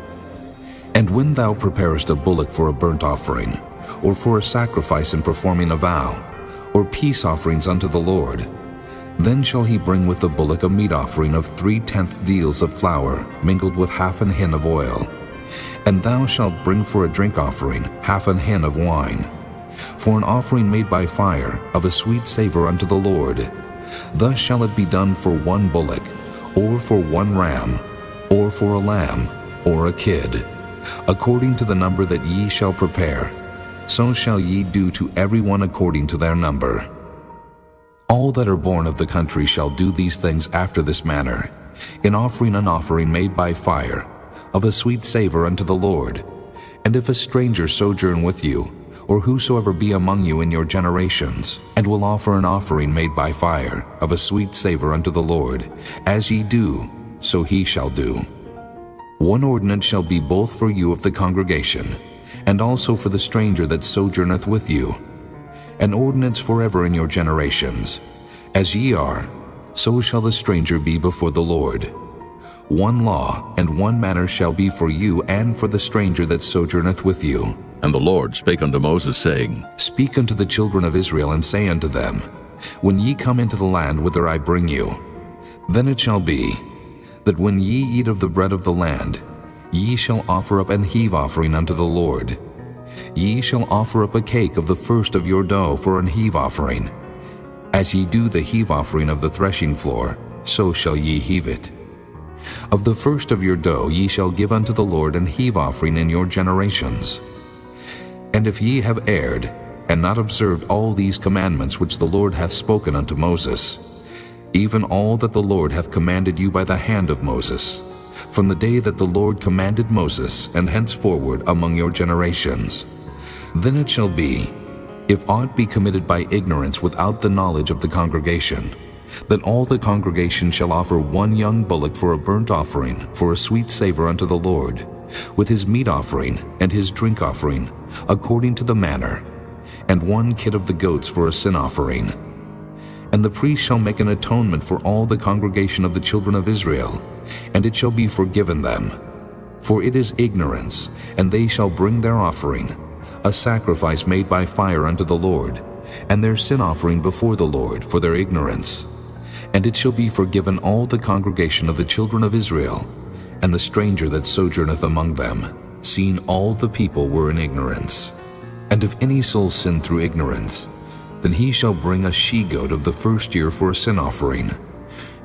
And when thou preparest a bullock for a burnt offering, or for a sacrifice in performing a vow, or peace offerings unto the Lord, then shall he bring with the bullock a meat offering of 3 10th deals of flour, mingled with half an hin of oil. And thou shalt bring for a drink offering half an hin of wine, for an offering made by fire of a sweet savor unto the Lord. Thus shall it be done for 1 bullock, or for 1 ram, or for a lamb, or a kid, according to the number that ye shall prepare. So shall ye do to every one according to their number. All that are born of the country shall do these things after this manner, in offering an offering made by fire, of a sweet savor unto the Lord. And if a stranger sojourn with you, or whosoever be among you in your generations, and will offer an offering made by fire, of a sweet savor unto the Lord, as ye do, so he shall do. 1 ordinance shall be both for you of the congregation, and also for the stranger that sojourneth with you. An ordinance forever in your generations. As ye are, so shall the stranger be before the Lord. 1 law and 1 manner shall be for you and for the stranger that sojourneth with you. And the Lord spake unto Moses, saying, Speak unto the children of Israel, and say unto them, When ye come into the land whither I bring you, then it shall be, that when ye eat of the bread of the land, ye shall offer up an heave offering unto the Lord. Ye shall offer up a cake of the first of your dough for an heave offering. As ye do the heave offering of the threshing floor, so shall ye heave it. Of the first of your dough ye shall give unto the Lord an heave offering in your generations. And if ye have erred, and not observed all these commandments which the Lord hath spoken unto Moses, even all that the Lord hath commanded you by the hand of Moses, from the day that the Lord commanded Moses, and henceforward among your generations, then it shall be, if aught be committed by ignorance without the knowledge of the congregation, that all the congregation shall offer 1 young bullock for a burnt offering, for a sweet savor unto the Lord, with his meat offering and his drink offering, according to the manner, and 1 kid of the goats for a sin offering. And the priest shall make an atonement for all the congregation of the children of Israel, and it shall be forgiven them. For it is ignorance, and they shall bring their offering, a sacrifice made by fire unto the Lord, and their sin offering before the Lord for their ignorance. And it shall be forgiven all the congregation of the children of Israel, and the stranger that sojourneth among them, seeing all the people were in ignorance. And if any soul sin through ignorance, then he shall bring a she-goat of the first year for a sin offering.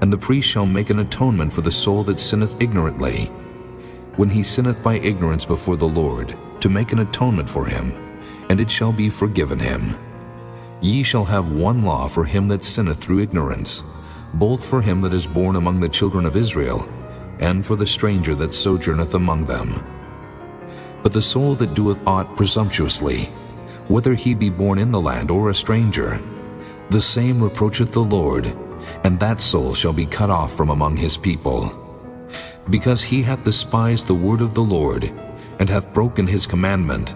And the priest shall make an atonement for the soul that sinneth ignorantly, when he sinneth by ignorance before the Lord, to make an atonement for him, and it shall be forgiven him. Ye shall have one law for him that sinneth through ignorance, both for him that is born among the children of Israel, and for the stranger that sojourneth among them. But the soul that doeth aught presumptuously, whether he be born in the land or a stranger, the same reproacheth the Lord, and that soul shall be cut off from among his people. Because he hath despised the word of the Lord, and hath broken his commandment,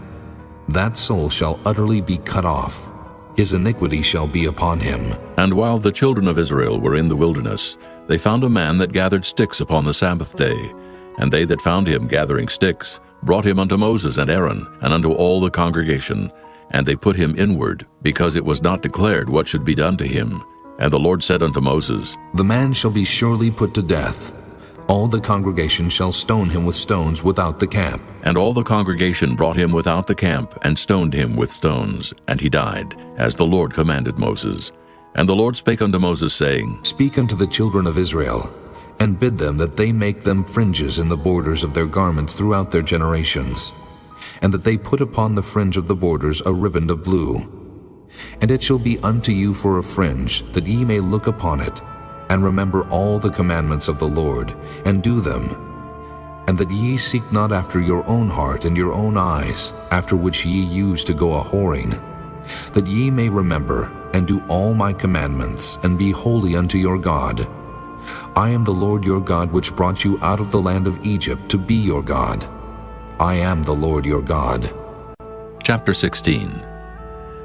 that soul shall utterly be cut off. His iniquity shall be upon him. And while the children of Israel were in the wilderness, they found a man that gathered sticks upon the Sabbath day. And they that found him gathering sticks brought him unto Moses and Aaron, and unto all the congregation. And they put him inward, because it was not declared what should be done to him. And the Lord said unto Moses, The man shall be surely put to death. All the congregation shall stone him with stones without the camp. And all the congregation brought him without the camp, and stoned him with stones. And he died, as the Lord commanded Moses. And the Lord spake unto Moses, saying, Speak unto the children of Israel, and bid them that they make them fringes in the borders of their garments throughout their generations, and that they put upon the fringe of the borders a riband of blue. And it shall be unto you for a fringe, that ye may look upon it, and remember all the commandments of the Lord, and do them, and that ye seek not after your own heart and your own eyes, after which ye used to go a-whoring, that ye may remember and do all my commandments, and be holy unto your God. I am the Lord your God, which brought you out of the land of Egypt to be your God. I am the Lord your God. Chapter 16.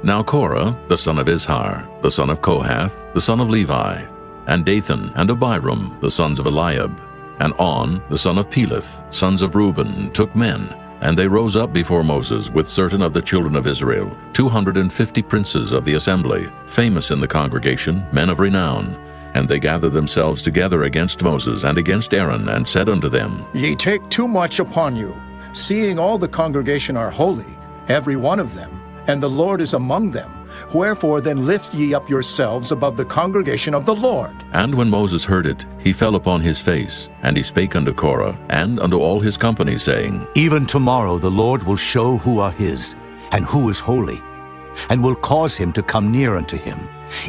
Now Korah, the son of Izhar, the son of Kohath, the son of Levi, and Dathan and Abiram, the sons of Eliab, and On, the son of Peleth, sons of Reuben, took men, and they rose up before Moses with certain of the children of Israel, 250 princes of the assembly, famous in the congregation, men of renown. And they gathered themselves together against Moses and against Aaron, and said unto them, Ye take too much upon you, seeing all the congregation are holy, every one of them, and the Lord is among them. Wherefore then lift ye up yourselves above the congregation of the Lord. And when Moses heard it, he fell upon his face, and he spake unto Korah, and unto all his company, saying, Even tomorrow the Lord will show who are his, and who is holy, and will cause him to come near unto him.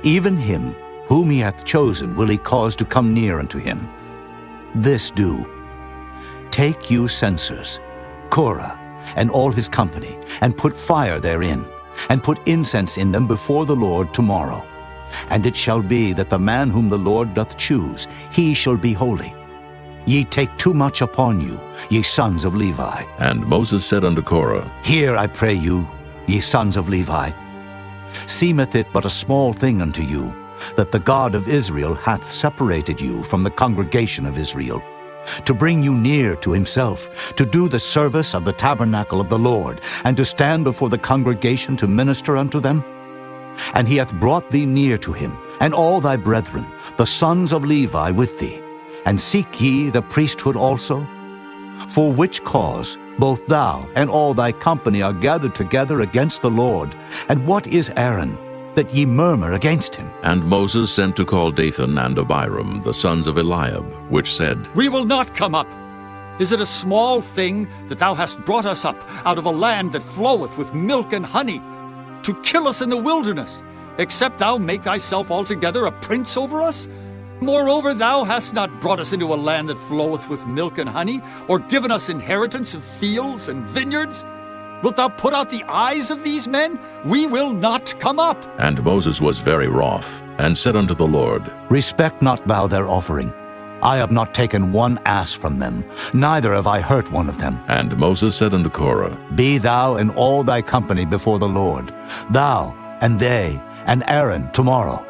Even him whom he hath chosen will he cause to come near unto him. This do. Take you censers, Korah, and all his company, and put fire therein, and put incense in them before the Lord tomorrow. And it shall be that the man whom the Lord doth choose, he shall be holy. Ye take too much upon you, ye sons of Levi. And Moses said unto Korah, Hear, I pray you, ye sons of Levi. Seemeth it but a small thing unto you, that the God of Israel hath separated you from the congregation of Israel, to bring you near to himself, to do the service of the tabernacle of the Lord, and to stand before the congregation to minister unto them? And he hath brought thee near to him, and all thy brethren, the sons of Levi, with thee. And seek ye the priesthood also? For which cause both thou and all thy company are gathered together against the Lord. And what is Aaron, that ye murmur against him? And Moses sent to call Dathan and Abiram, the sons of Eliab, which said, We will not come up. Is it a small thing that thou hast brought us up out of a land that floweth with milk and honey, to kill us in the wilderness, except thou make thyself altogether a prince over us? Moreover, thou hast not brought us into a land that floweth with milk and honey, or given us inheritance of fields and vineyards? Wilt thou put out the eyes of these men? We will not come up. And Moses was very wroth, and said unto the Lord, Respect not thou their offering. I have not taken one ass from them, neither have I hurt one of them. And Moses said unto Korah, Be thou and all thy company before the Lord, thou and they and Aaron tomorrow.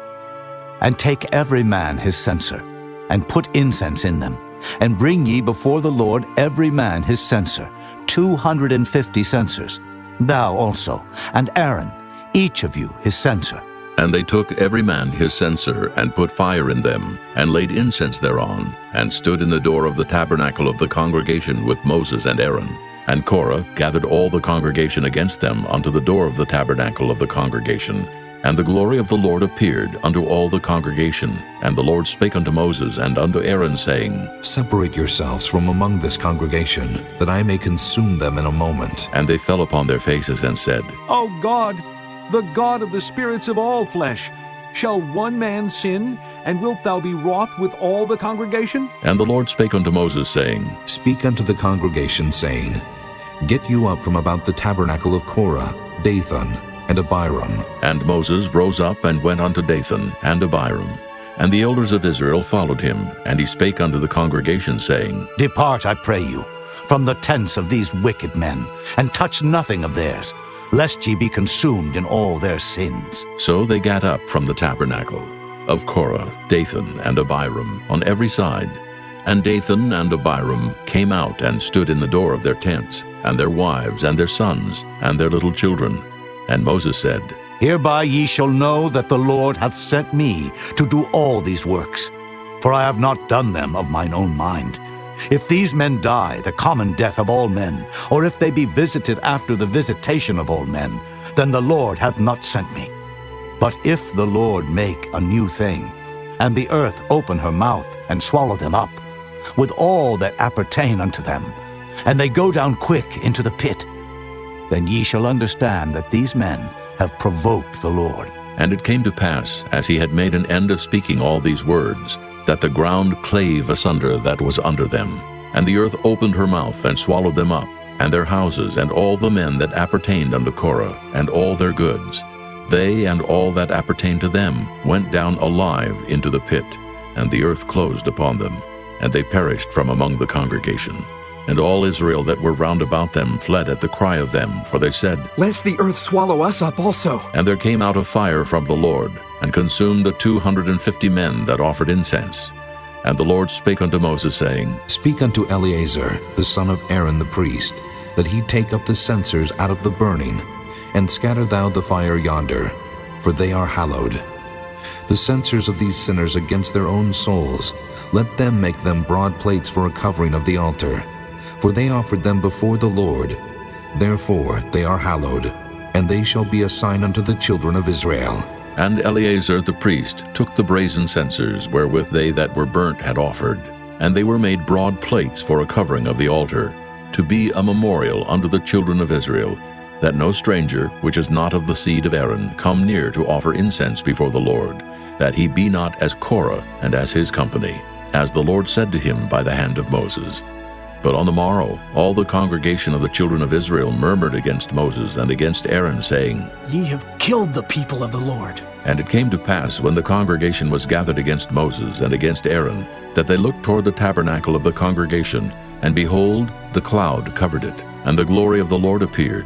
And take every man his censer, and put incense in them, and bring ye before the Lord every man his censer, 250 censers, thou also, and Aaron, each of you his censer. And they took every man his censer, and put fire in them, and laid incense thereon, and stood in the door of the tabernacle of the congregation with Moses and Aaron. And Korah gathered all the congregation against them unto the door of the tabernacle of the congregation, And the glory of the Lord appeared unto all the congregation. And the Lord spake unto Moses and unto Aaron, saying, Separate yourselves from among this congregation, that I may consume them in a moment. And they fell upon their faces and said, O God, the God of the spirits of all flesh, shall one man sin, and wilt thou be wroth with all the congregation? And the Lord spake unto Moses, saying, Speak unto the congregation, saying, Get you up from about the tabernacle of Korah, Dathan, and Abiram. And Moses rose up and went unto Dathan and Abiram. And the elders of Israel followed him, and he spake unto the congregation, saying, Depart, I pray you, from the tents of these wicked men, and touch nothing of theirs, lest ye be consumed in all their sins. So they gat up from the tabernacle of Korah, Dathan, and Abiram on every side. And Dathan and Abiram came out and stood in the door of their tents, and their wives, and their sons, and their little children. And Moses said, Hereby ye shall know that the Lord hath sent me to do all these works, for I have not done them of mine own mind. If these men die the common death of all men, or if they be visited after the visitation of all men, then the Lord hath not sent me. But if the Lord make a new thing, and the earth open her mouth and swallow them up, with all that appertain unto them, and they go down quick into the pit, then ye shall understand that these men have provoked the Lord. And it came to pass, as he had made an end of speaking all these words, that the ground clave asunder that was under them. And the earth opened her mouth and swallowed them up, and their houses, and all the men that appertained unto Korah, and all their goods. They and all that appertained to them went down alive into the pit, and the earth closed upon them, and they perished from among the congregation. And all Israel that were round about them fled at the cry of them, for they said, Lest the earth swallow us up also. And there came out a fire from the Lord, and consumed the 250 men that offered incense. And the Lord spake unto Moses, saying, Speak unto Eleazar, the son of Aaron the priest, that he take up the censers out of the burning, and scatter thou the fire yonder, for they are hallowed. The censers of these sinners against their own souls, let them make them broad plates for a covering of the altar. For they offered them before the Lord. Therefore they are hallowed, and they shall be a sign unto the children of Israel. And Eleazar the priest took the brazen censers wherewith they that were burnt had offered, and they were made broad plates for a covering of the altar, to be a memorial unto the children of Israel, that no stranger, which is not of the seed of Aaron, come near to offer incense before the Lord, that he be not as Korah and as his company, as the Lord said to him by the hand of Moses. But on the morrow all the congregation of the children of Israel murmured against Moses and against Aaron, saying, Ye have killed the people of the Lord. And it came to pass, when the congregation was gathered against Moses and against Aaron, that they looked toward the tabernacle of the congregation, and behold, the cloud covered it, and the glory of the Lord appeared.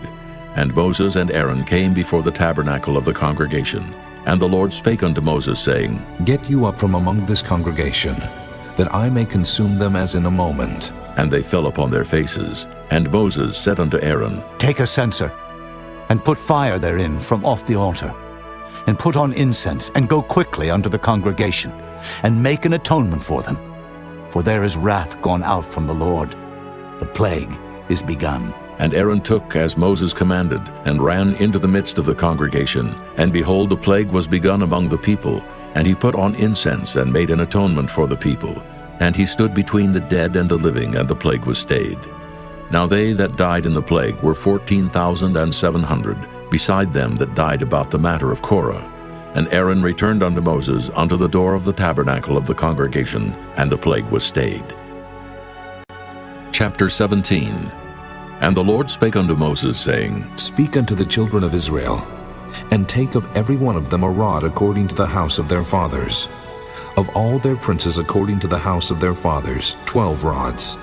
And Moses and Aaron came before the tabernacle of the congregation. And the Lord spake unto Moses, saying, Get you up from among this congregation, that I may consume them as in a moment. And they fell upon their faces. And Moses said unto Aaron, Take a censer, and put fire therein from off the altar, and put on incense, and go quickly unto the congregation, and make an atonement for them. For there is wrath gone out from the Lord. The plague is begun. And Aaron took as Moses commanded, and ran into the midst of the congregation. And behold, the plague was begun among the people. And he put on incense, and made an atonement for the people. And he stood between the dead and the living, and the plague was stayed. Now they that died in the plague were 14,700, beside them that died about the matter of Korah. And Aaron returned unto Moses unto the door of the tabernacle of the congregation, and the plague was stayed. Chapter 17. And the Lord spake unto Moses, saying, Speak unto the children of Israel, and take of every one of them a rod according to the house of their fathers. Of all their princes according to the house of their fathers, 12 rods.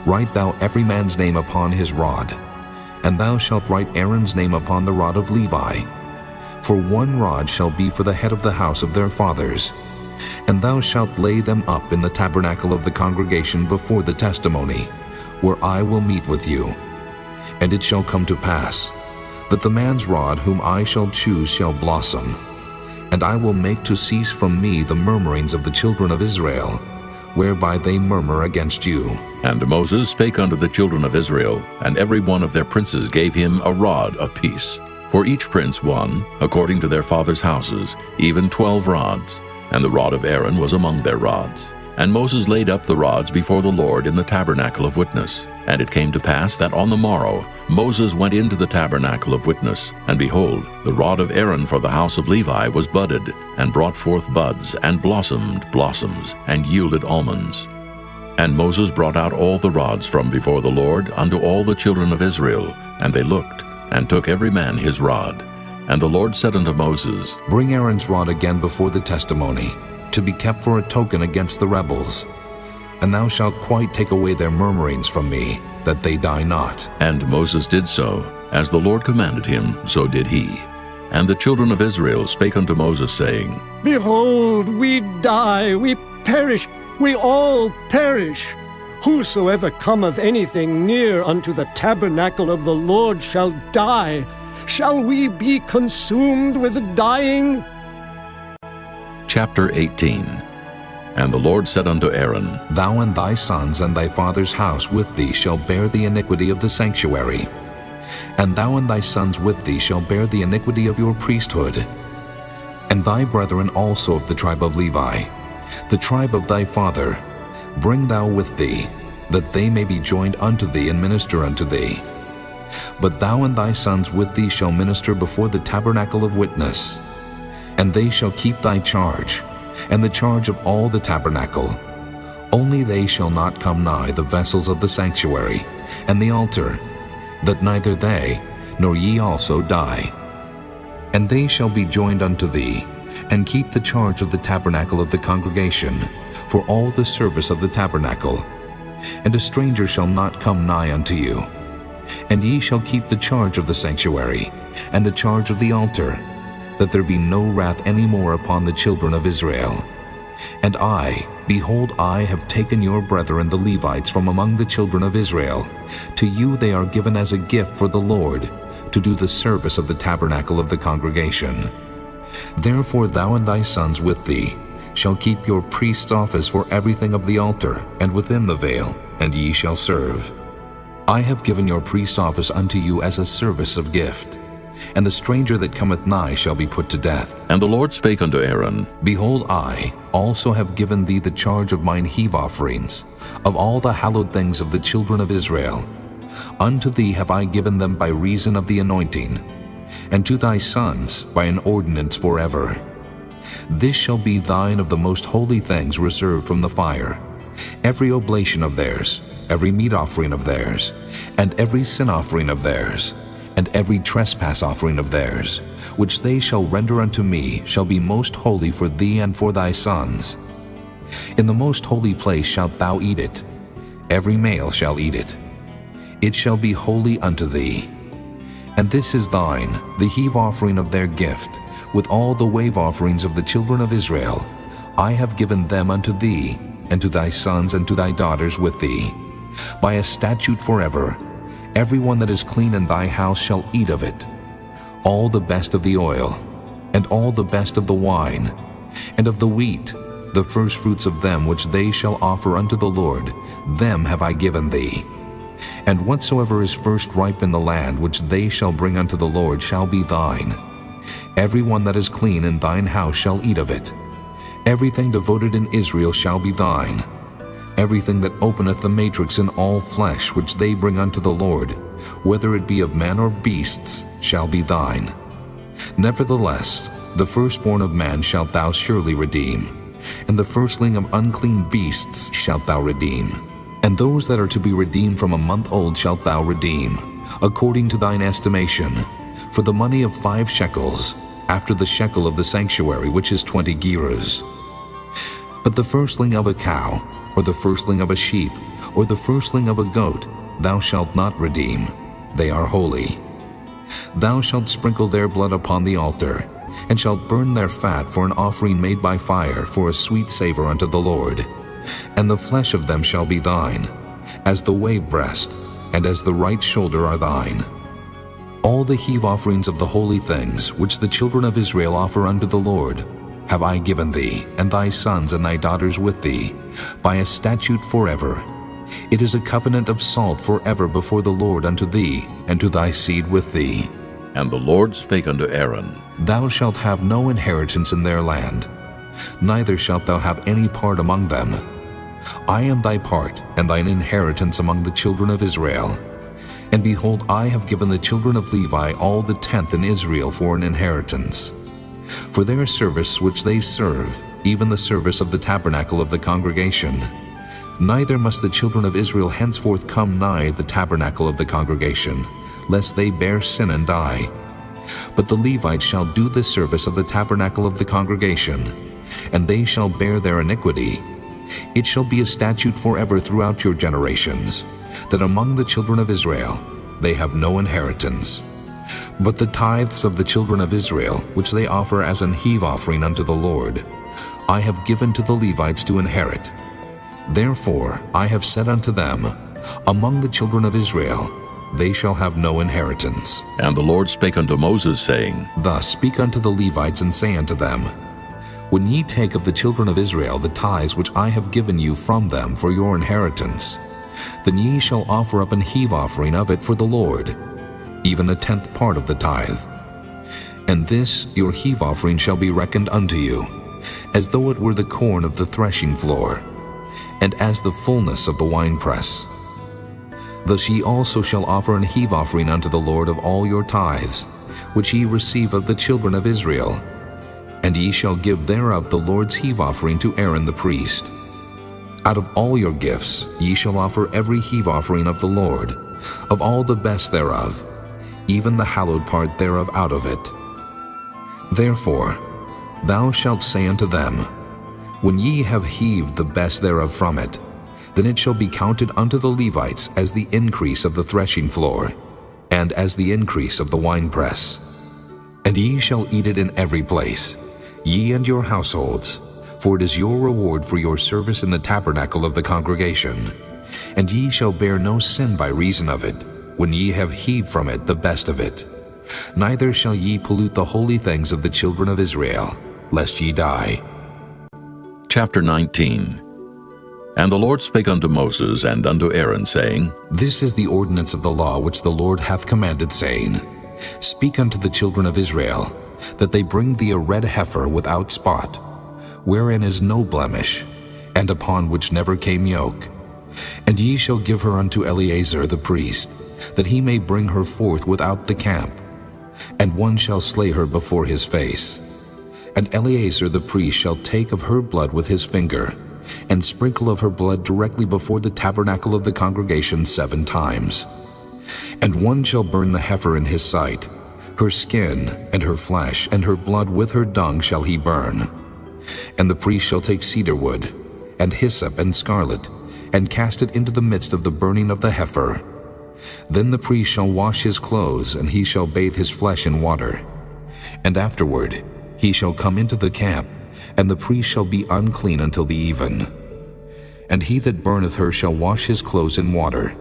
Write thou every man's name upon his rod, and thou shalt write Aaron's name upon the rod of Levi. For 1 rod shall be for the head of the house of their fathers. And thou shalt lay them up in the tabernacle of the congregation before the testimony, where I will meet with you. And it shall come to pass, that the man's rod whom I shall choose shall blossom, and I will make to cease from me the murmurings of the children of Israel, whereby they murmur against you. And Moses spake unto the children of Israel, and every one of their princes gave him a rod apiece. For each prince one, according to their fathers' houses, even 12 rods, and the rod of Aaron was among their rods. And Moses laid up the rods before the Lord in the tabernacle of witness. And it came to pass that on the morrow Moses went into the tabernacle of witness, and behold, the rod of Aaron for the house of Levi was budded, and brought forth buds, and blossomed blossoms, and yielded almonds. And Moses brought out all the rods from before the Lord unto all the children of Israel, and they looked, and took every man his rod. And the Lord said unto Moses, Bring Aaron's rod again before the testimony, to be kept for a token against the rebels. And thou shalt quite take away their murmurings from me, that they die not. And Moses did so. As the Lord commanded him, so did he. And the children of Israel spake unto Moses, saying, Behold, we die, we perish, we all perish. Whosoever cometh anything near unto the tabernacle of the Lord shall die. Shall we be consumed with dying? Chapter 18. And the Lord said unto Aaron, Thou and thy sons and thy father's house with thee shall bear the iniquity of the sanctuary. And thou and thy sons with thee shall bear the iniquity of your priesthood. And thy brethren also of the tribe of Levi, the tribe of thy father, bring thou with thee, that they may be joined unto thee and minister unto thee. But thou and thy sons with thee shall minister before the tabernacle of witness. And they shall keep thy charge, and the charge of all the tabernacle. Only they shall not come nigh the vessels of the sanctuary, and the altar, that neither they, nor ye also die. And they shall be joined unto thee, and keep the charge of the tabernacle of the congregation, for all the service of the tabernacle. And a stranger shall not come nigh unto you. And ye shall keep the charge of the sanctuary, and the charge of the altar, that there be no wrath any more upon the children of Israel. And I, behold, I have taken your brethren the Levites from among the children of Israel. To you they are given as a gift for the Lord, to do the service of the tabernacle of the congregation. Therefore thou and thy sons with thee shall keep your priest's office for everything of the altar, and within the veil, and ye shall serve. I have given your priest's office unto you as a service of gift. And the stranger that cometh nigh shall be put to death. And the Lord spake unto Aaron, Behold, I also have given thee the charge of mine heave offerings, of all the hallowed things of the children of Israel. Unto thee have I given them by reason of the anointing, and to thy sons by an ordinance forever. This shall be thine of the most holy things reserved from the fire, every oblation of theirs, every meat offering of theirs, and every sin offering of theirs, and every trespass offering of theirs, which they shall render unto me, shall be most holy for thee and for thy sons. In the most holy place shalt thou eat it. Every male shall eat it. It shall be holy unto thee. And this is thine, the heave offering of their gift, with all the wave offerings of the children of Israel. I have given them unto thee, and to thy sons and to thy daughters with thee, by a statute forever. Every one that is clean in thy house shall eat of it, all the best of the oil, and all the best of the wine, and of the wheat, the first fruits of them which they shall offer unto the Lord, them have I given thee. And whatsoever is first ripe in the land which they shall bring unto the Lord shall be thine. Every one that is clean in thine house shall eat of it. Everything devoted in Israel shall be thine. Everything that openeth the matrix in all flesh which they bring unto the Lord, whether it be of man or beasts, shall be thine. Nevertheless, the firstborn of man shalt thou surely redeem, and the firstling of unclean beasts shalt thou redeem. And those that are to be redeemed from a month old shalt thou redeem, according to thine estimation, for the money of 5 shekels, after the shekel of the sanctuary, which is 20 gerahs. But the firstling of a cow, or the firstling of a sheep, or the firstling of a goat, thou shalt not redeem. They are holy. Thou shalt sprinkle their blood upon the altar, and shalt burn their fat for an offering made by fire, for a sweet savor unto the Lord. And the flesh of them shall be thine, as the wave breast, and as the right shoulder are thine. All the heave offerings of the holy things, which the children of Israel offer unto the Lord, have I given thee, and thy sons and thy daughters with thee, by a statute forever. It is a covenant of salt forever before the Lord unto thee, and to thy seed with thee. And the Lord spake unto Aaron, Thou shalt have no inheritance in their land, neither shalt thou have any part among them. I am thy part and thine inheritance among the children of Israel. And behold, I have given the children of Levi all the tenth in Israel for an inheritance, for their service which they serve, even the service of the tabernacle of the congregation. Neither must the children of Israel henceforth come nigh the tabernacle of the congregation, lest they bear sin and die. But the Levites shall do the service of the tabernacle of the congregation, and they shall bear their iniquity. It shall be a statute forever throughout your generations, that among the children of Israel they have no inheritance. But the tithes of the children of Israel, which they offer as an heave offering unto the Lord, I have given to the Levites to inherit. Therefore I have said unto them, Among the children of Israel they shall have no inheritance. And the Lord spake unto Moses, saying, Thus speak unto the Levites, and say unto them, When ye take of the children of Israel the tithes which I have given you from them for your inheritance, then ye shall offer up an heave offering of it for the Lord, even a tenth part of the tithe. And this your heave offering shall be reckoned unto you, as though it were the corn of the threshing floor, and as the fullness of the winepress. Thus ye also shall offer an heave offering unto the Lord of all your tithes, which ye receive of the children of Israel, and ye shall give thereof the Lord's heave offering to Aaron the priest. Out of all your gifts ye shall offer every heave offering of the Lord, of all the best thereof, even the hallowed part thereof out of it. Therefore thou shalt say unto them, When ye have heaved the best thereof from it, then it shall be counted unto the Levites as the increase of the threshing floor, and as the increase of the winepress. And ye shall eat it in every place, ye and your households, for it is your reward for your service in the tabernacle of the congregation. And ye shall bear no sin by reason of it, when ye have heaved from it the best of it. Neither shall ye pollute the holy things of the children of Israel, lest ye die. Chapter 19. And the Lord spake unto Moses and unto Aaron, saying, This is the ordinance of the law which the Lord hath commanded, saying, Speak unto the children of Israel, that they bring thee a red heifer without spot, wherein is no blemish, and upon which never came yoke. And ye shall give her unto Eleazar the priest, that he may bring her forth without the camp. And one shall slay her before his face. And Eleazar the priest shall take of her blood with his finger, and sprinkle of her blood directly before the tabernacle of the congregation 7 times. And one shall burn the heifer in his sight, her skin and her flesh and her blood with her dung shall he burn. And the priest shall take cedar wood, and hyssop and scarlet, and cast it into the midst of the burning of the heifer. Then the priest shall wash his clothes, and he shall bathe his flesh in water. And afterward he shall come into the camp, and the priest shall be unclean until the even. And he that burneth her shall wash his clothes in water,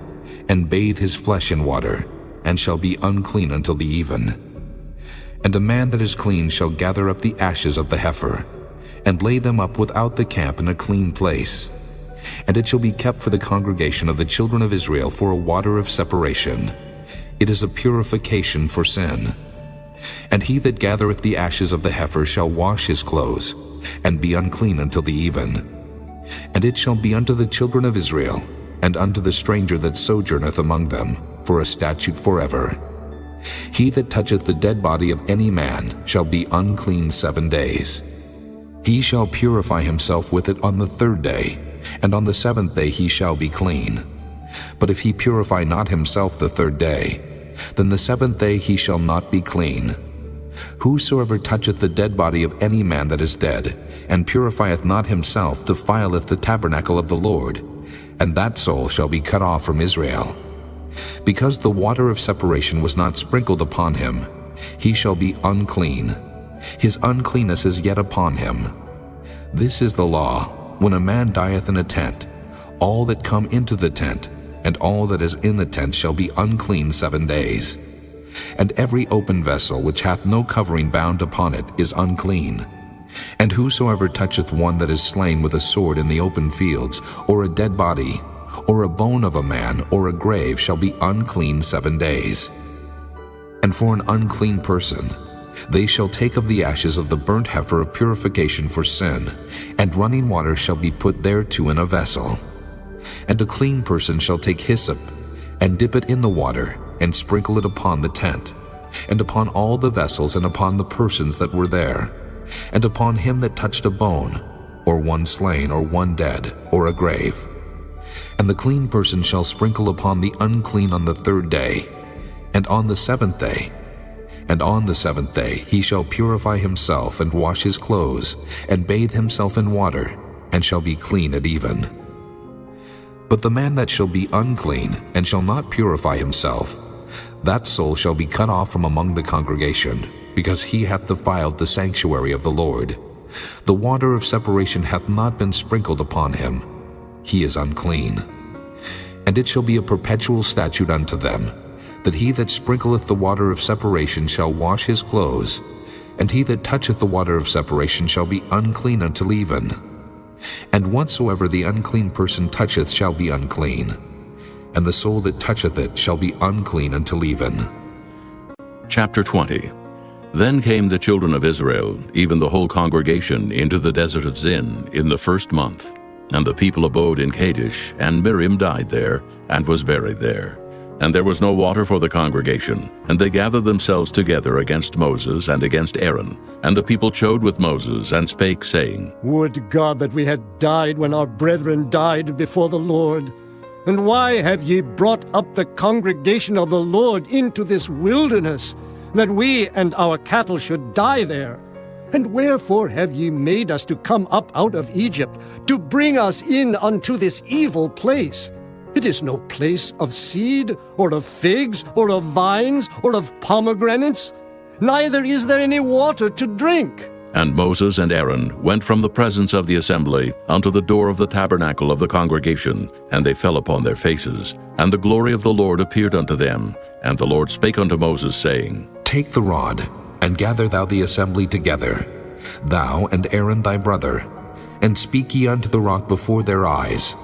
and bathe his flesh in water, and shall be unclean until the even. And a man that is clean shall gather up the ashes of the heifer, and lay them up without the camp in a clean place. And it shall be kept for the congregation of the children of Israel for a water of separation. It is a purification for sin. And he that gathereth the ashes of the heifer shall wash his clothes, and be unclean until the even. And it shall be unto the children of Israel, and unto the stranger that sojourneth among them, for a statute forever. He that toucheth the dead body of any man shall be unclean 7 days. He shall purify himself with it on the 3rd day, and on the 7th day he shall be clean. But if he purify not himself the 3rd day, then the 7th day he shall not be clean. Whosoever toucheth the dead body of any man that is dead, and purifieth not himself, defileth the tabernacle of the Lord, and that soul shall be cut off from Israel. Because the water of separation was not sprinkled upon him, he shall be unclean. His uncleanness is yet upon him. This is the law, when a man dieth in a tent, all that come into the tent, and all that is in the tent shall be unclean 7 days. And every open vessel which hath no covering bound upon it is unclean. And whosoever toucheth one that is slain with a sword in the open fields, or a dead body, or a bone of a man, or a grave, shall be unclean 7 days. And for an unclean person, they shall take of the ashes of the burnt heifer of purification for sin, and running water shall be put thereto in a vessel. And a clean person shall take hyssop, and dip it in the water, and sprinkle it upon the tent, and upon all the vessels, and upon the persons that were there, and upon him that touched a bone, or one slain, or one dead, or a grave. And the clean person shall sprinkle upon the unclean on the 3rd day, and on the 7th day. And on the 7th day he shall purify himself, and wash his clothes, and bathe himself in water, and shall be clean at even. But the man that shall be unclean, and shall not purify himself, that soul shall be cut off from among the congregation, because he hath defiled the sanctuary of the Lord. The water of separation hath not been sprinkled upon him. He is unclean. And it shall be a perpetual statute unto them, that he that sprinkleth the water of separation shall wash his clothes, and he that toucheth the water of separation shall be unclean until even. And whatsoever the unclean person toucheth shall be unclean, and the soul that toucheth it shall be unclean until even. Chapter 20. Then came the children of Israel, even the whole congregation, into the desert of Zin in the 1st month. And the people abode in Kadesh, and Miriam died there, and was buried there. And there was no water for the congregation, and they gathered themselves together against Moses and against Aaron. And the people chode with Moses, and spake, saying, Would God that we had died when our brethren died before the Lord! And why have ye brought up the congregation of the Lord into this wilderness, that we and our cattle should die there? And wherefore have ye made us to come up out of Egypt, to bring us in unto this evil place? It is no place of seed, or of figs, or of vines, or of pomegranates, neither is there any water to drink. And Moses and Aaron went from the presence of the assembly unto the door of the tabernacle of the congregation, and they fell upon their faces. And the glory of the Lord appeared unto them. And the Lord spake unto Moses, saying, Take the rod, and gather thou the assembly together, thou and Aaron thy brother, and speak ye unto the rock before their eyes,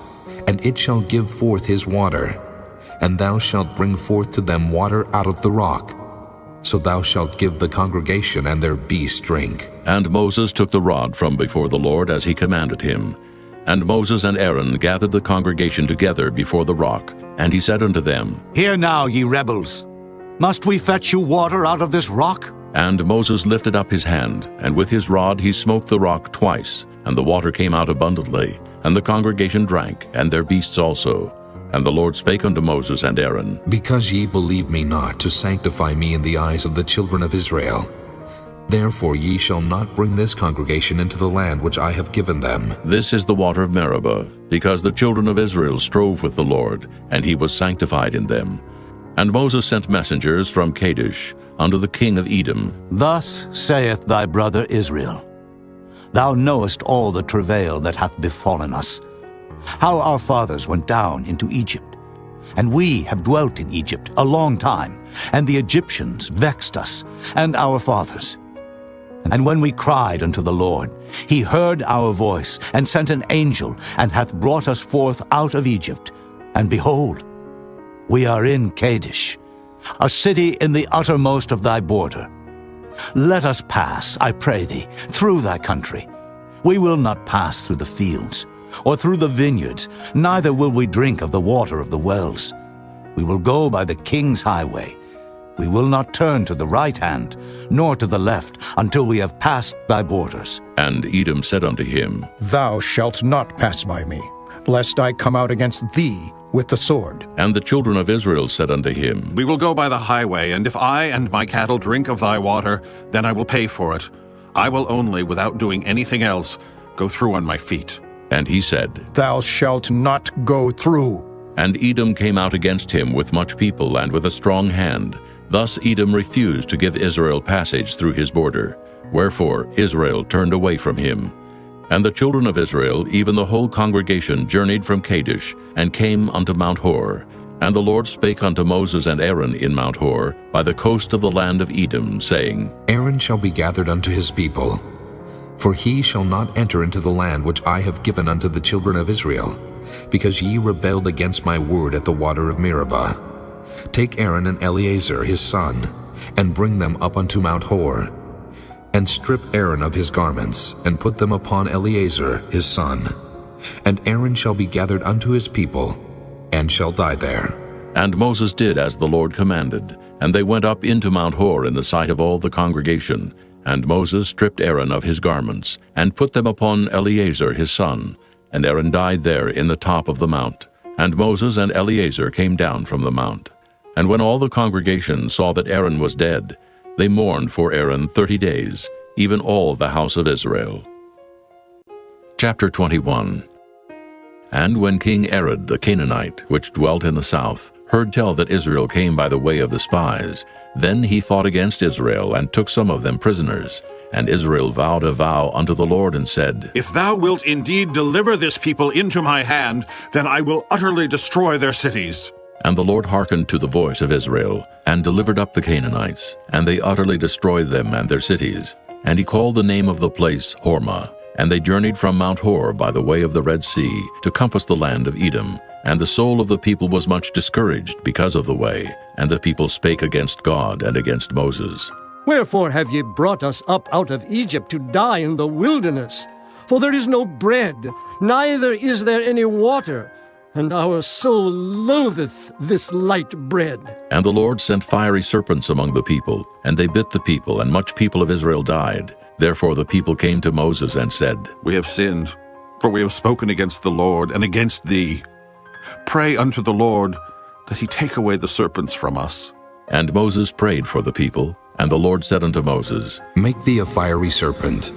and it shall give forth his water, and thou shalt bring forth to them water out of the rock. So thou shalt give the congregation and their beasts drink. And Moses took the rod from before the Lord as he commanded him. And Moses and Aaron gathered the congregation together before the rock, and he said unto them, Hear now, ye rebels, must we fetch you water out of this rock? And Moses lifted up his hand, and with his rod he smote the rock twice, and the water came out abundantly, and the congregation drank, and their beasts also. And the Lord spake unto Moses and Aaron, Because ye believe me not to sanctify me in the eyes of the children of Israel, therefore ye shall not bring this congregation into the land which I have given them. This is the water of Meribah, because the children of Israel strove with the Lord, and he was sanctified in them. And Moses sent messengers from Kadesh unto the king of Edom. Thus saith thy brother Israel, Thou knowest all the travail that hath befallen us, how our fathers went down into Egypt. And we have dwelt in Egypt a long time, and the Egyptians vexed us, and our fathers. And when we cried unto the Lord, he heard our voice, and sent an angel, and hath brought us forth out of Egypt. And behold, we are in Kadesh, a city in the uttermost of thy border. Let us pass, I pray thee, through thy country. We will not pass through the fields, or through the vineyards, neither will we drink of the water of the wells. We will go by the king's highway. We will not turn to the right hand, nor to the left, until we have passed thy borders. And Edom said unto him, Thou shalt not pass by me, lest I come out against thee with the sword. And the children of Israel said unto him, We will go by the highway, and if I and my cattle drink of thy water, then I will pay for it. I will only, without doing anything else, go through on my feet. And he said, Thou shalt not go through. And Edom came out against him with much people and with a strong hand. Thus Edom refused to give Israel passage through his border. Wherefore Israel turned away from him. And the children of Israel, even the whole congregation, journeyed from Kadesh, and came unto Mount Hor. And the Lord spake unto Moses and Aaron in Mount Hor, by the coast of the land of Edom, saying, Aaron shall be gathered unto his people, for he shall not enter into the land which I have given unto the children of Israel, because ye rebelled against my word at the water of Meribah. Take Aaron and Eleazar his son, and bring them up unto Mount Hor, and strip Aaron of his garments, and put them upon Eleazar his son. And Aaron shall be gathered unto his people, and shall die there. And Moses did as the Lord commanded, and they went up into Mount Hor in the sight of all the congregation. And Moses stripped Aaron of his garments, and put them upon Eleazar his son. And Aaron died there in the top of the mount. And Moses and Eleazar came down from the mount. And when all the congregation saw that Aaron was dead, they mourned for Aaron 30 days, even all the house of Israel. Chapter 21. And when King Arad the Canaanite, which dwelt in the south, heard tell that Israel came by the way of the spies, then he fought against Israel, and took some of them prisoners. And Israel vowed a vow unto the Lord, and said, If thou wilt indeed deliver this people into my hand, then I will utterly destroy their cities. And the Lord hearkened to the voice of Israel, and delivered up the Canaanites, and they utterly destroyed them and their cities. And he called the name of the place Hormah. And they journeyed from Mount Hor by the way of the Red Sea, to compass the land of Edom. And the soul of the people was much discouraged because of the way, and the people spake against God and against Moses. Wherefore have ye brought us up out of Egypt to die in the wilderness? For there is no bread, neither is there any water, and our soul loatheth this light bread. And the Lord sent fiery serpents among the people, and they bit the people, and much people of Israel died. Therefore the people came to Moses and said, We have sinned, for we have spoken against the Lord and against thee. Pray unto the Lord that he take away the serpents from us. And Moses prayed for the people, and the Lord said unto Moses, Make thee a fiery serpent,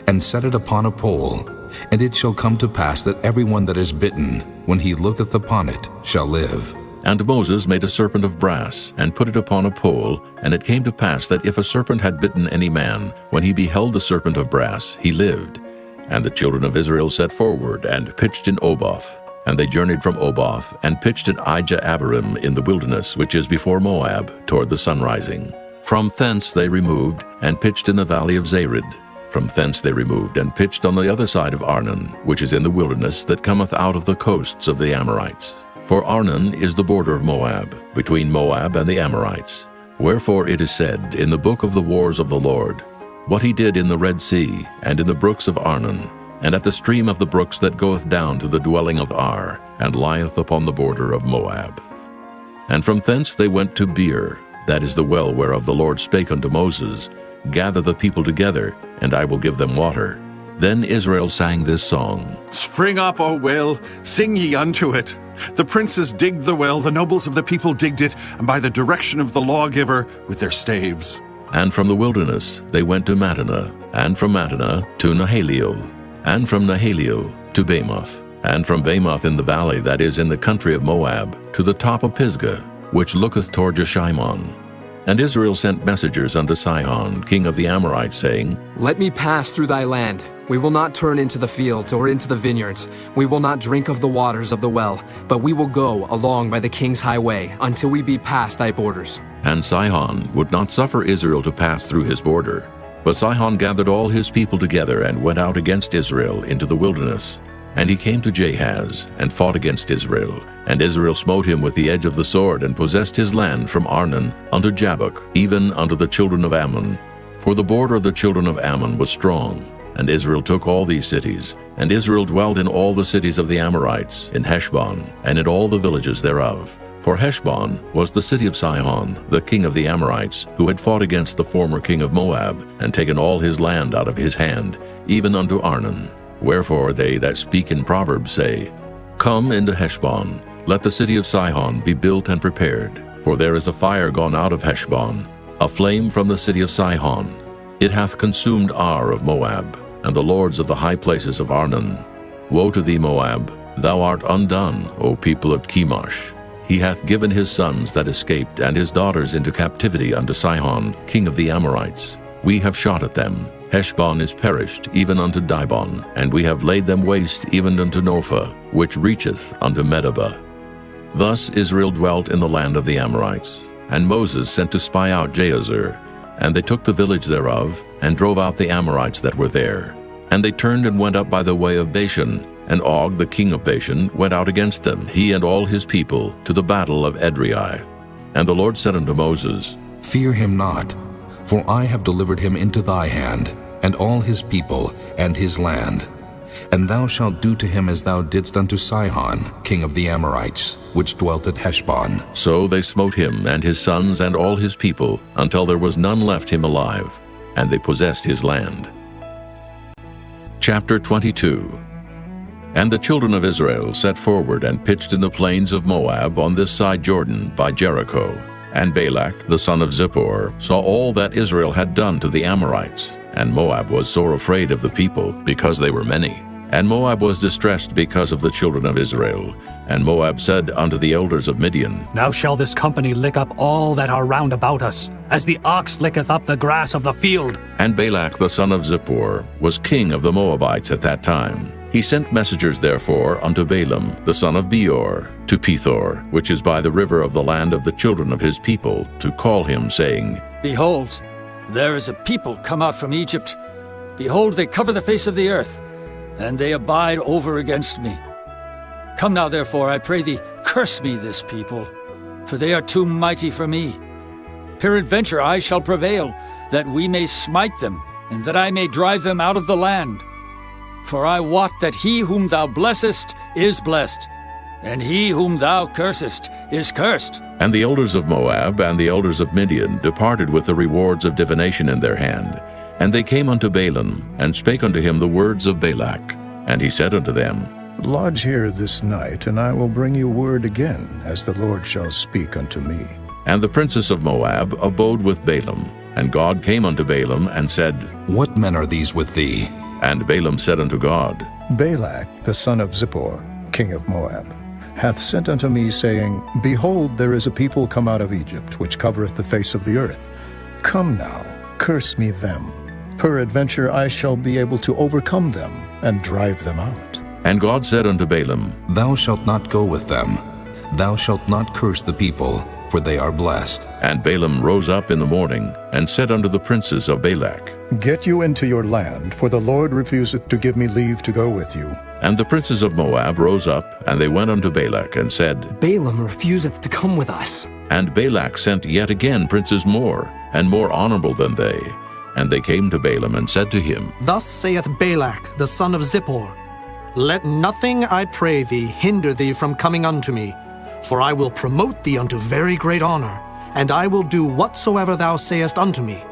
and set it upon a pole, and it shall come to pass that every one that is bitten, when he looketh upon it, shall live. And Moses made a serpent of brass, and put it upon a pole, and it came to pass that if a serpent had bitten any man, when he beheld the serpent of brass, he lived. And the children of Israel set forward, and pitched in Oboth. And they journeyed from Oboth, and pitched at Ijah-abarim in the wilderness, which is before Moab, toward the sunrising. From thence they removed, and pitched in the valley of Zared. From thence they removed, and pitched on the other side of Arnon, which is in the wilderness that cometh out of the coasts of the Amorites. For Arnon is the border of Moab, between Moab and the Amorites. Wherefore it is said in the book of the wars of the Lord, what he did in the Red Sea, and in the brooks of Arnon, and at the stream of the brooks that goeth down to the dwelling of Ar, and lieth upon the border of Moab. And from thence they went to Beer, that is the well whereof the Lord spake unto Moses, Gather the people together, and I will give them water. Then Israel sang this song, Spring up, O well, sing ye unto it. The princes digged the well, the nobles of the people digged it, and by the direction of the lawgiver with their staves. And from the wilderness they went to Mattanah, and from Mattanah to Nahaliel, and from Nahaliel to Bamoth, and from Bamoth in the valley that is in the country of Moab, to the top of Pisgah, which looketh toward Jeshimon. And Israel sent messengers unto Sihon, king of the Amorites, saying, Let me pass through thy land. We will not turn into the fields or into the vineyards. We will not drink of the waters of the well, but we will go along by the king's highway until we be past thy borders. And Sihon would not suffer Israel to pass through his border. But Sihon gathered all his people together and went out against Israel into the wilderness. And he came to Jahaz, and fought against Israel. And Israel smote him with the edge of the sword, and possessed his land from Arnon unto Jabbok, even unto the children of Ammon. For the border of the children of Ammon was strong. And Israel took all these cities. And Israel dwelt in all the cities of the Amorites, in Heshbon, and in all the villages thereof. For Heshbon was the city of Sihon, the king of the Amorites, who had fought against the former king of Moab, and taken all his land out of his hand, even unto Arnon. Wherefore they that speak in Proverbs say, Come into Heshbon, let the city of Sihon be built and prepared. For there is a fire gone out of Heshbon, a flame from the city of Sihon. It hath consumed Ar of Moab, and the lords of the high places of Arnon. Woe to thee, Moab! Thou art undone, O people of Chemosh. He hath given his sons that escaped and his daughters into captivity unto Sihon, king of the Amorites. We have shot at them. Heshbon is perished, even unto Dibon, and we have laid them waste even unto Nophah, which reacheth unto Medeba. Thus Israel dwelt in the land of the Amorites. And Moses sent to spy out Jahazer. And they took the village thereof, and drove out the Amorites that were there. And they turned and went up by the way of Bashan, and Og the king of Bashan went out against them, he and all his people, to the battle of Edrei. And the Lord said unto Moses, Fear him not, for I have delivered him into thy hand, and all his people, and his land. And thou shalt do to him as thou didst unto Sihon, king of the Amorites, which dwelt at Heshbon. So they smote him and his sons and all his people, until there was none left him alive, and they possessed his land. Chapter 22. And the children of Israel set forward and pitched in the plains of Moab on this side Jordan by Jericho. And Balak, the son of Zippor, saw all that Israel had done to the Amorites. And Moab was sore afraid of the people, because they were many. And Moab was distressed because of the children of Israel. And Moab said unto the elders of Midian, Now shall this company lick up all that are round about us, as the ox licketh up the grass of the field. And Balak the son of Zippor was king of the Moabites at that time. He sent messengers therefore unto Balaam the son of Beor to Pethor, which is by the river of the land of the children of his people, to call him, saying, Behold, there is a people come out from Egypt. Behold, they cover the face of the earth, and they abide over against me. Come now, therefore, I pray thee, curse me this people, for they are too mighty for me. Peradventure I shall prevail, that we may smite them, and that I may drive them out of the land. For I wot that he whom thou blessest is blessed, and he whom thou cursest is cursed. And the elders of Moab and the elders of Midian departed with the rewards of divination in their hand. And they came unto Balaam, and spake unto him the words of Balak. And he said unto them, Lodge here this night, and I will bring you word again, as the Lord shall speak unto me. And the princess of Moab abode with Balaam. And God came unto Balaam, and said, What men are these with thee? And Balaam said unto God, Balak, the son of Zippor, king of Moab, hath sent unto me, saying, Behold, there is a people come out of Egypt, which covereth the face of the earth. Come now, curse me them. Peradventure I shall be able to overcome them, and drive them out. And God said unto Balaam, Thou shalt not go with them. Thou shalt not curse the people, for they are blessed. And Balaam rose up in the morning, and said unto the princes of Balak, Get you into your land, for the Lord refuseth to give me leave to go with you. And the princes of Moab rose up, and they went unto Balak, and said, Balaam refuseth to come with us. And Balak sent yet again princes more, and more honorable than they. And they came to Balaam, and said to him, Thus saith Balak, the son of Zippor, Let nothing, I pray thee, hinder thee from coming unto me, for I will promote thee unto very great honor, and I will do whatsoever thou sayest unto me.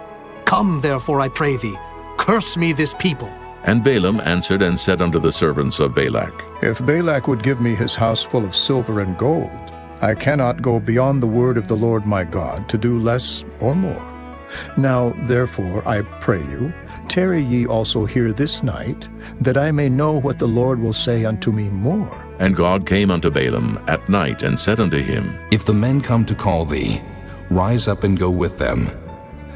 Come, therefore, I pray thee, curse me this people. And Balaam answered and said unto the servants of Balak, If Balak would give me his house full of silver and gold, I cannot go beyond the word of the Lord my God to do less or more. Now, therefore, I pray you, tarry ye also here this night, that I may know what the Lord will say unto me more. And God came unto Balaam at night, and said unto him, If the men come to call thee, rise up and go with them.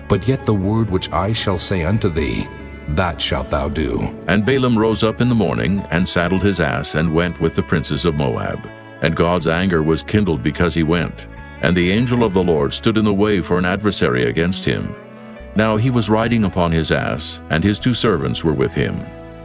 But yet the word which I shall say unto thee, that shalt thou do. And Balaam rose up in the morning, and saddled his ass, and went with the princes of Moab. And God's anger was kindled because he went. And the angel of the Lord stood in the way for an adversary against him. Now he was riding upon his ass, and his 2 servants were with him.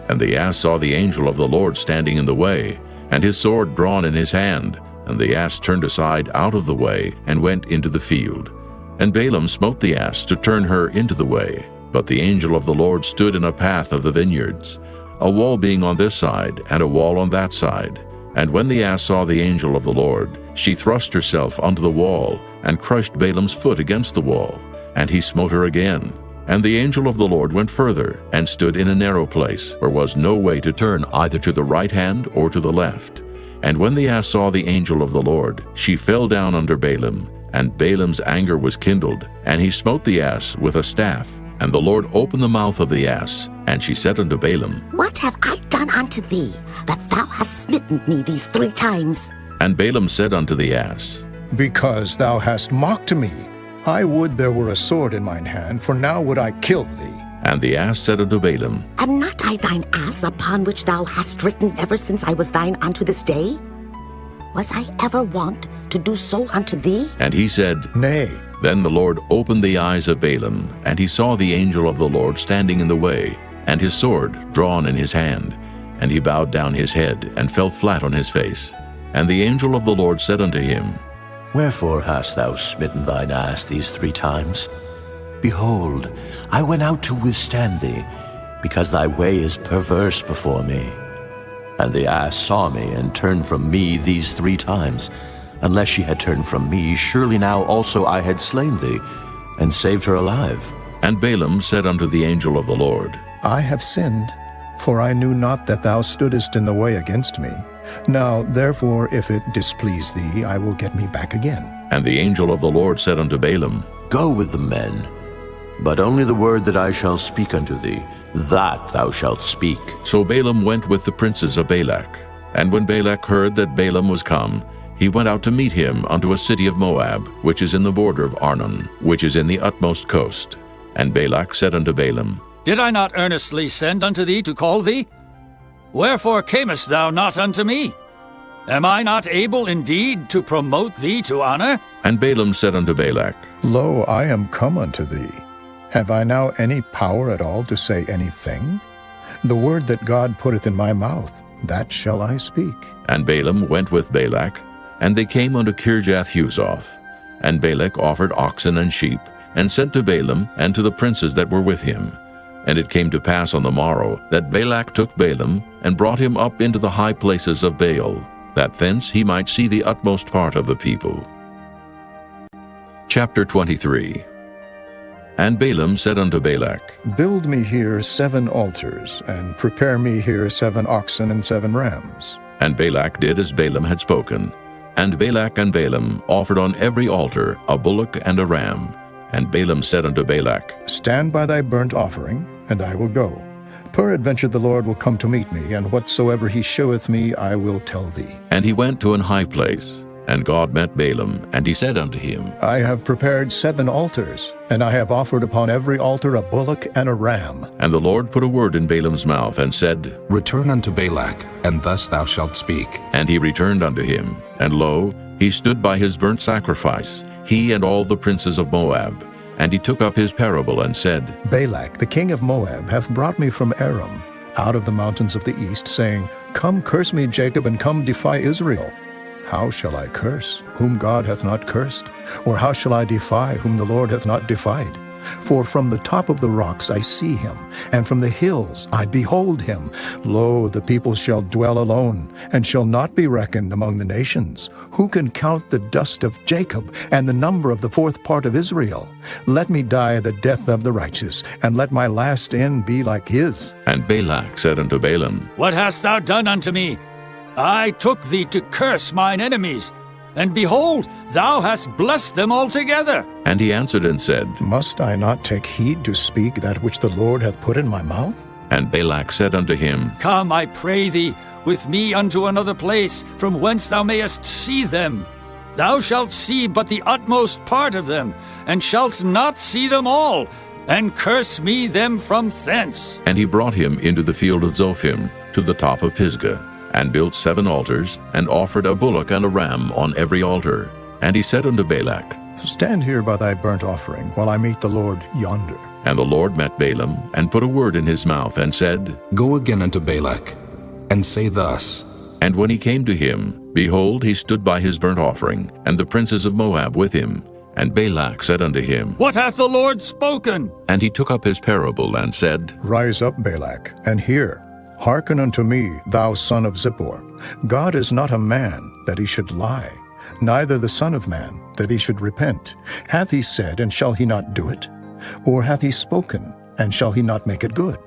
And the ass saw the angel of the Lord standing in the way, and his sword drawn in his hand. And the ass turned aside out of the way, and went into the field. And Balaam smote the ass to turn her into the way. But the angel of the Lord stood in a path of the vineyards, a wall being on this side, and a wall on that side. And when the ass saw the angel of the Lord, she thrust herself unto the wall, and crushed Balaam's foot against the wall. And he smote her again. And the angel of the Lord went further, and stood in a narrow place, where was no way to turn either to the right hand or to the left. And when the ass saw the angel of the Lord, she fell down under Balaam. And Balaam's anger was kindled, and he smote the ass with a staff. And the Lord opened the mouth of the ass, and she said unto Balaam, What have I done unto thee, that thou hast smitten me these 3 times? And Balaam said unto the ass, Because thou hast mocked me. I would there were a sword in mine hand, for now would I kill thee. And the ass said unto Balaam, Am not I thine ass, upon which thou hast ridden ever since I was thine unto this day? Was I ever wont to do so unto thee? And he said, Nay. Then the Lord opened the eyes of Balaam, and he saw the angel of the Lord standing in the way, and his sword drawn in his hand. And he bowed down his head, and fell flat on his face. And the angel of the Lord said unto him, Wherefore hast thou smitten thine ass these 3 times? Behold, I went out to withstand thee, because thy way is perverse before me. And the ass saw me, and turned from me these 3 times. Unless she had turned from me, surely now also I had slain thee, and saved her alive. And Balaam said unto the angel of the Lord, I have sinned, for I knew not that thou stoodest in the way against me. Now, therefore, if it displease thee, I will get me back again. And the angel of the Lord said unto Balaam, Go with the men, but only the word that I shall speak unto thee, that thou shalt speak. So Balaam went with the princes of Balak. And when Balak heard that Balaam was come, he went out to meet him unto a city of Moab, which is in the border of Arnon, which is in the utmost coast. And Balak said unto Balaam, Did I not earnestly send unto thee to call thee? Wherefore camest thou not unto me? Am I not able indeed to promote thee to honor? And Balaam said unto Balak, Lo, I am come unto thee. Have I now any power at all to say anything? The word that God putteth in my mouth, that shall I speak. And Balaam went with Balak, and they came unto Kirjath-Huzoth. And Balak offered oxen and sheep, and sent to Balaam and to the princes that were with him. And it came to pass on the morrow that Balak took Balaam, and brought him up into the high places of Baal, that thence he might see the utmost part of the people. Chapter 23. And Balaam said unto Balak, Build me here 7 altars, and prepare me here 7 oxen and 7 rams. And Balak did as Balaam had spoken. And Balak and Balaam offered on every altar a bullock and a ram. And Balaam said unto Balak, Stand by thy burnt offering, and I will go. Peradventure the Lord will come to meet me, and whatsoever he sheweth me I will tell thee. And he went to an high place. And God met Balaam, and he said unto him, I have prepared 7 altars, and I have offered upon every altar a bullock and a ram. And the Lord put a word in Balaam's mouth, and said, Return unto Balak, and thus thou shalt speak. And he returned unto him. And lo, he stood by his burnt sacrifice, he and all the princes of Moab. And he took up his parable, and said, Balak, the king of Moab, hath brought me from Aram, out of the mountains of the east, saying, Come curse me, Jacob, and come defy Israel. How shall I curse, whom God hath not cursed? Or how shall I defy, whom the Lord hath not defied? For from the top of the rocks I see him, and from the hills I behold him. Lo, the people shall dwell alone, and shall not be reckoned among the nations. Who can count the dust of Jacob, and the number of the 4th part of Israel? Let me die the death of the righteous, and let my last end be like his. And Balak said unto Balaam, What hast thou done unto me? I took thee to curse mine enemies, and behold, thou hast blessed them altogether. And he answered and said, Must I not take heed to speak that which the Lord hath put in my mouth? And Balak said unto him, Come, I pray thee, with me unto another place, from whence thou mayest see them. Thou shalt see but the utmost part of them, and shalt not see them all, and curse me them from thence. And he brought him into the field of Zophim, to the top of Pisgah, and built 7 altars, and offered a bullock and a ram on every altar. And he said unto Balak, Stand here by thy burnt offering, while I meet the Lord yonder. And the Lord met Balaam, and put a word in his mouth, and said, Go again unto Balak, and say thus. And when he came to him, behold, he stood by his burnt offering, and the princes of Moab with him. And Balak said unto him, What hath the Lord spoken? And he took up his parable, and said, Rise up, Balak, and hear. Hearken unto me, thou son of Zippor. God is not a man, that he should lie, neither the son of man, that he should repent. Hath he said, and shall he not do it? Or hath he spoken, and shall he not make it good?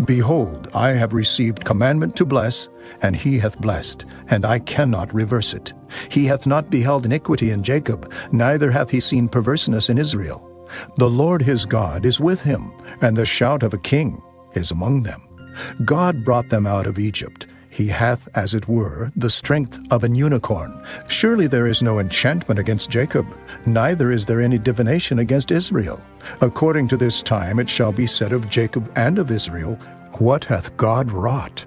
Behold, I have received commandment to bless, and he hath blessed, and I cannot reverse it. He hath not beheld iniquity in Jacob, neither hath he seen perverseness in Israel. The Lord his God is with him, and the shout of a king is among them. God brought them out of Egypt. He hath, as it were, the strength of an unicorn. Surely there is no enchantment against Jacob, neither is there any divination against Israel. According to this time it shall be said of Jacob and of Israel, What hath God wrought?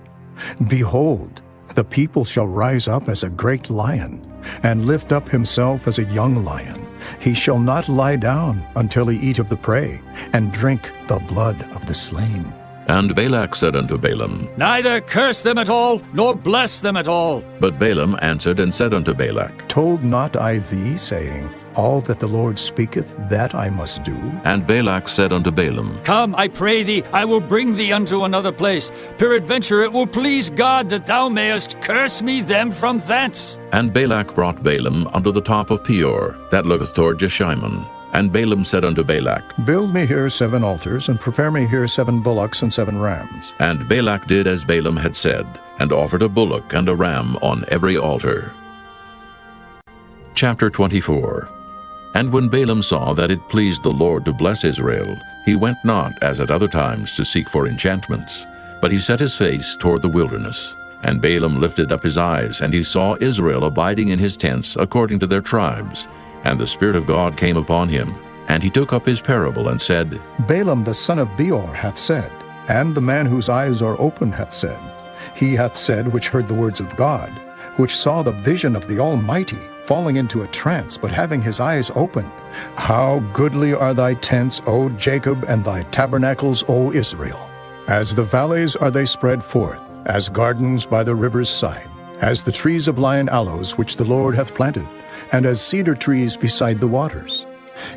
Behold, the people shall rise up as a great lion, and lift up himself as a young lion. He shall not lie down until he eat of the prey, and drink the blood of the slain. And Balak said unto Balaam, Neither curse them at all, nor bless them at all. But Balaam answered and said unto Balak, Told not I thee, saying, All that the Lord speaketh, that I must do? And Balak said unto Balaam, Come, I pray thee, I will bring thee unto another place. Peradventure it will please God that thou mayest curse me them from thence. And Balak brought Balaam unto the top of Peor, that looketh toward Jeshimon. And Balaam said unto Balak, Build me here 7 altars, and prepare me here 7 bullocks and 7 rams. And Balak did as Balaam had said, and offered a bullock and a ram on every altar. Chapter 24. And when Balaam saw that it pleased the Lord to bless Israel, he went not, as at other times, to seek for enchantments, but he set his face toward the wilderness. And Balaam lifted up his eyes, and he saw Israel abiding in his tents according to their tribes. And the Spirit of God came upon him, and he took up his parable and said, Balaam the son of Beor hath said, and the man whose eyes are open hath said, He hath said which heard the words of God, which saw the vision of the Almighty, falling into a trance, but having his eyes open. How goodly are thy tents, O Jacob, and thy tabernacles, O Israel! As the valleys are they spread forth, as gardens by the river's side, as the trees of lion aloes which the Lord hath planted, and as cedar trees beside the waters.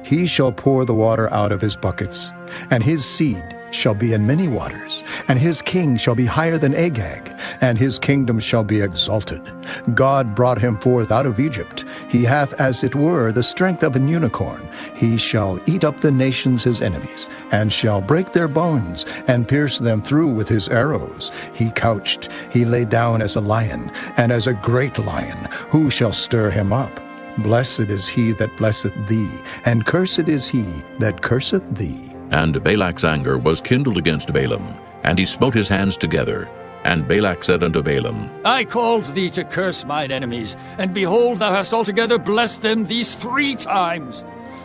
He shall pour the water out of his buckets, and his seed shall be in many waters, and his king shall be higher than Agag, and his kingdom shall be exalted. God brought him forth out of Egypt. He hath as it were the strength of an unicorn. He shall eat up the nations his enemies, and shall break their bones, and pierce them through with his arrows. He couched, he lay down as a lion, and as a great lion. Who shall stir him up? Blessed is he that blesseth thee, and cursed is he that curseth thee. And Balak's anger was kindled against Balaam, and he smote his hands together. And Balak said unto Balaam, I called thee to curse mine enemies, and behold, thou hast altogether blessed them these 3 times.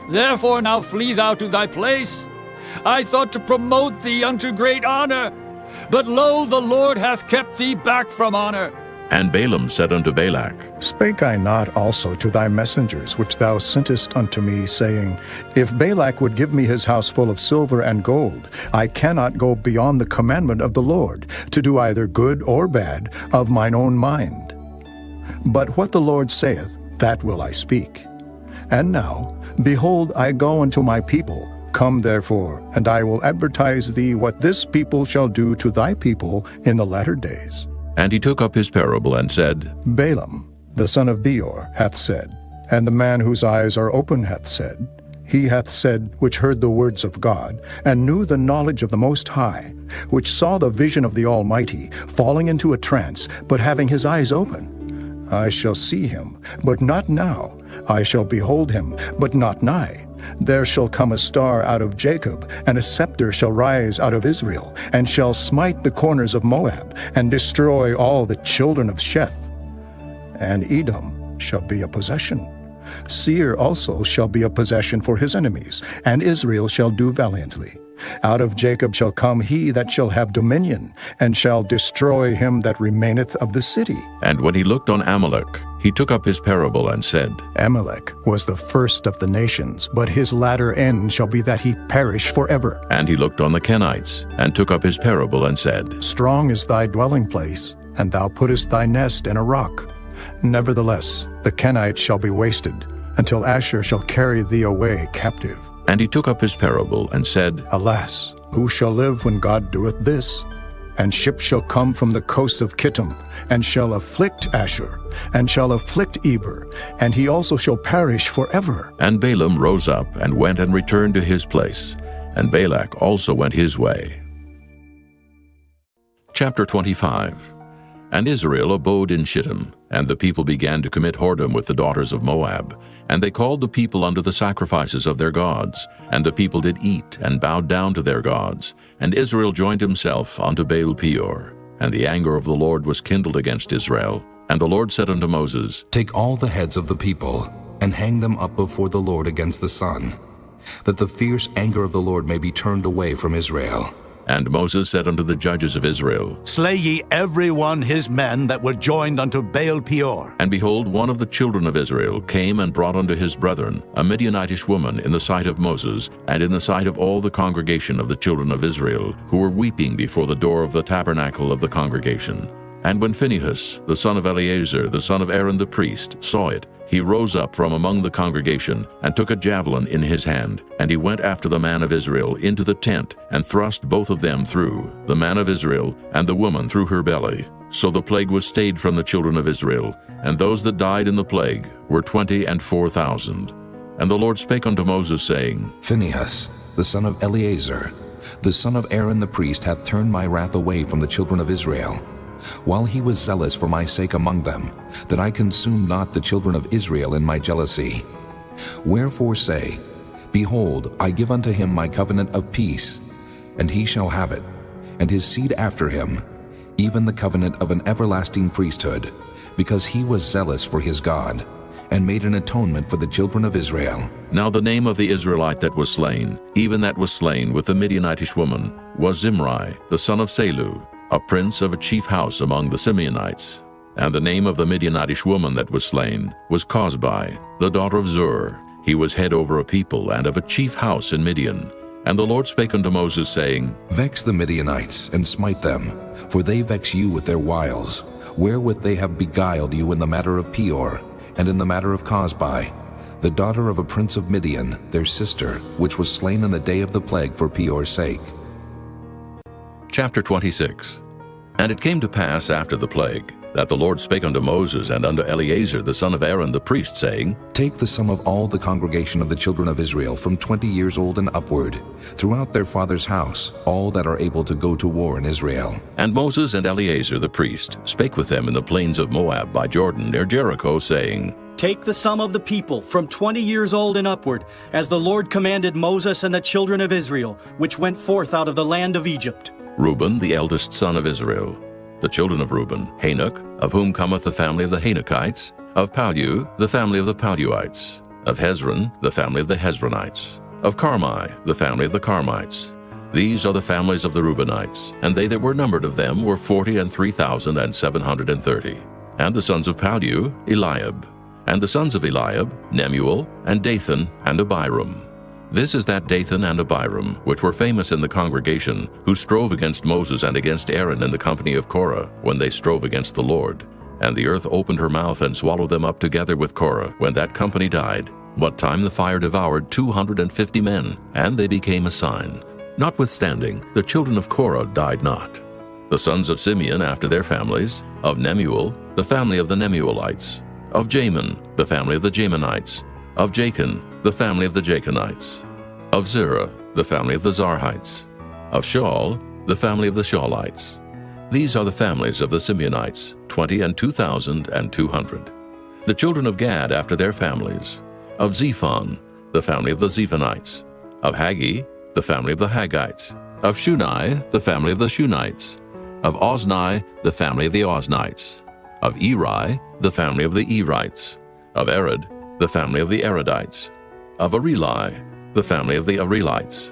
Therefore now flee thou to thy place. I thought to promote thee unto great honor, but lo, the Lord hath kept thee back from honor. And Balaam said unto Balak, Spake I not also to thy messengers, which thou sentest unto me, saying, If Balak would give me his house full of silver and gold, I cannot go beyond the commandment of the Lord, to do either good or bad of mine own mind. But what the Lord saith, that will I speak. And now, behold, I go unto my people. Come therefore, and I will advertise thee what this people shall do to thy people in the latter days. And he took up his parable and said, Balaam, the son of Beor, hath said, and the man whose eyes are open hath said, He hath said, which heard the words of God, and knew the knowledge of the Most High, which saw the vision of the Almighty, falling into a trance, but having his eyes open. I shall see him, but not now. I shall behold him, but not nigh. There shall come a star out of Jacob, and a scepter shall rise out of Israel, and shall smite the corners of Moab, and destroy all the children of Sheth. And Edom shall be a possession. Seir also shall be a possession for his enemies, and Israel shall do valiantly. Out of Jacob shall come he that shall have dominion, and shall destroy him that remaineth of the city. And when he looked on Amalek, he took up his parable and said, Amalek was the first of the nations, but his latter end shall be that he perish forever. And he looked on the Kenites, and took up his parable and said, Strong is thy dwelling place, and thou puttest thy nest in a rock. Nevertheless, the Kenites shall be wasted, until Asher shall carry thee away captive. And he took up his parable and said, Alas, who shall live when God doeth this? And ships shall come from the coast of Kittim, and shall afflict Asher, and shall afflict Eber, and he also shall perish forever. And Balaam rose up and went and returned to his place, and Balak also went his way. Chapter 25. And Israel abode in Shittim, and the people began to commit whoredom with the daughters of Moab. And they called the people unto the sacrifices of their gods. And the people did eat, and bowed down to their gods. And Israel joined himself unto Baal Peor. And the anger of the Lord was kindled against Israel. And the Lord said unto Moses, Take all the heads of the people, and hang them up before the Lord against the sun, that the fierce anger of the Lord may be turned away from Israel. And Moses said unto the judges of Israel, Slay ye every one his men that were joined unto Baal Peor. And behold, one of the children of Israel came and brought unto his brethren a Midianitish woman in the sight of Moses, and in the sight of all the congregation of the children of Israel, who were weeping before the door of the tabernacle of the congregation. And when Phinehas, the son of Eleazar, the son of Aaron the priest, saw it, he rose up from among the congregation, and took a javelin in his hand, and he went after the man of Israel into the tent, and thrust both of them through, the man of Israel and the woman through her belly. So the plague was stayed from the children of Israel, and those that died in the plague were 24,000. And the Lord spake unto Moses, saying, Phinehas, the son of Eleazar, the son of Aaron the priest, hath turned my wrath away from the children of Israel, while he was zealous for my sake among them, that I consumed not the children of Israel in my jealousy. Wherefore say, Behold, I give unto him my covenant of peace, and he shall have it, and his seed after him, even the covenant of an everlasting priesthood, because he was zealous for his God, and made an atonement for the children of Israel. Now the name of the Israelite that was slain, even that was slain with the Midianitish woman, was Zimri, the son of Salu, a prince of a chief house among the Simeonites. And the name of the Midianitish woman that was slain was Cosbi, the daughter of Zur. He was head over a people and of a chief house in Midian. And the Lord spake unto Moses, saying, Vex the Midianites, and smite them, for they vex you with their wiles, wherewith they have beguiled you in the matter of Peor, and in the matter of Cosbi, the daughter of a prince of Midian, their sister, which was slain in the day of the plague for Peor's sake. Chapter 26. And it came to pass after the plague, that the Lord spake unto Moses and unto Eleazar the son of Aaron the priest, saying, Take the sum of all the congregation of the children of Israel from 20 years old and upward, throughout their father's house, all that are able to go to war in Israel. And Moses and Eleazar the priest spake with them in the plains of Moab by Jordan near Jericho, saying, Take the sum of the people from 20 years old and upward, as the Lord commanded Moses and the children of Israel, which went forth out of the land of Egypt. Reuben, the eldest son of Israel. The children of Reuben, Hanok, of whom cometh the family of the Hanokites. Of Pallu, the family of the Palluites. Of Hezron, the family of the Hezronites. Of Carmi, the family of the Carmites. These are the families of the Reubenites, and they that were numbered of them were 43,730. And the sons of Pallu, Eliab. And the sons of Eliab, Nemuel, and Dathan, and Abiram. This is that Dathan and Abiram, which were famous in the congregation, who strove against Moses and against Aaron in the company of Korah, when they strove against the Lord. And the earth opened her mouth and swallowed them up together with Korah, when that company died, what time the fire devoured 250 men, and they became a sign. Notwithstanding, the children of Korah died not. The sons of Simeon after their families, of Nemuel, the family of the Nemuelites, of Jamin, the family of the Jaminites, of Jachin, the family of the Jachinites, of Zerah, the family of the Zarhites, of Shaul, the family of the Shaulites. These are the families of the Simeonites, 22,200. The children of Gad after their families, of Zephon, the family of the Zephonites, of Haggi, the family of the Haggites, of Shunai, the family of the Shunites, of Ozni, the family of the Oznites, of Eri, the family of the Erites, of Arad, the family of the Aradites, of Areli, the family of the Arelites.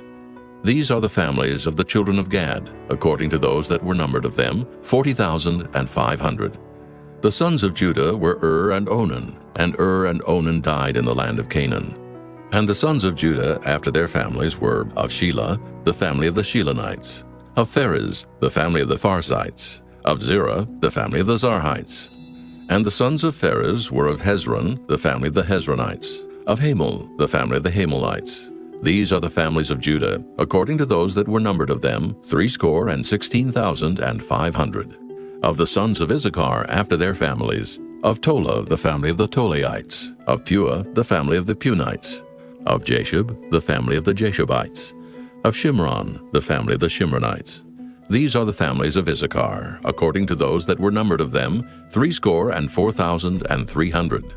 These are the families of the children of Gad, according to those that were numbered of them, 40,500. The sons of Judah were and Onan died in the land of Canaan. And the sons of Judah after their families were of Shelah, the family of the Shelonites, of Pharez, the family of the Pharzites, of Zerah, the family of the Zarhites. And the sons of Pharez were of Hezron, the family of the Hezronites, of Hamul, the family of the Hamulites. These are the families of Judah, according to those that were numbered of them, 16,500. Of the sons of Issachar after their families, of Tola, the family of the Tolaites, of Pua, the family of the Punites, of Jashub, the family of the Jashubites, of Shimron, the family of the Shimronites. These are the families of Issachar, according to those that were numbered of them, 64,300.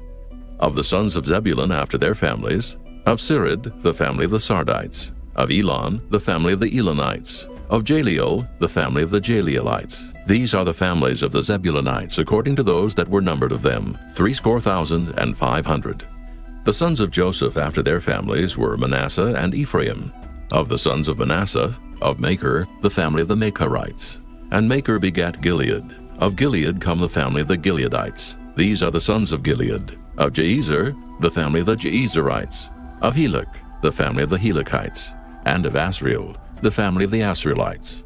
Of the sons of Zebulun after their families, of Sirid, the family of the Sardites, of Elon, the family of the Elonites, of Jaleel, the family of the Jaleelites. These are the families of the Zebulunites, according to those that were numbered of them, 64,500. The sons of Joseph after their families were Manasseh and Ephraim. Of the sons of Manasseh, Of Maker, the family of the Makerites. And Maker begat Gilead. Of Gilead come the family of the Gileadites. These are the sons of Gilead. Of Jeezer, the family of the Jeezerites. Of Helek, the family of the Helekites. And of Asriel, the family of the Asrielites.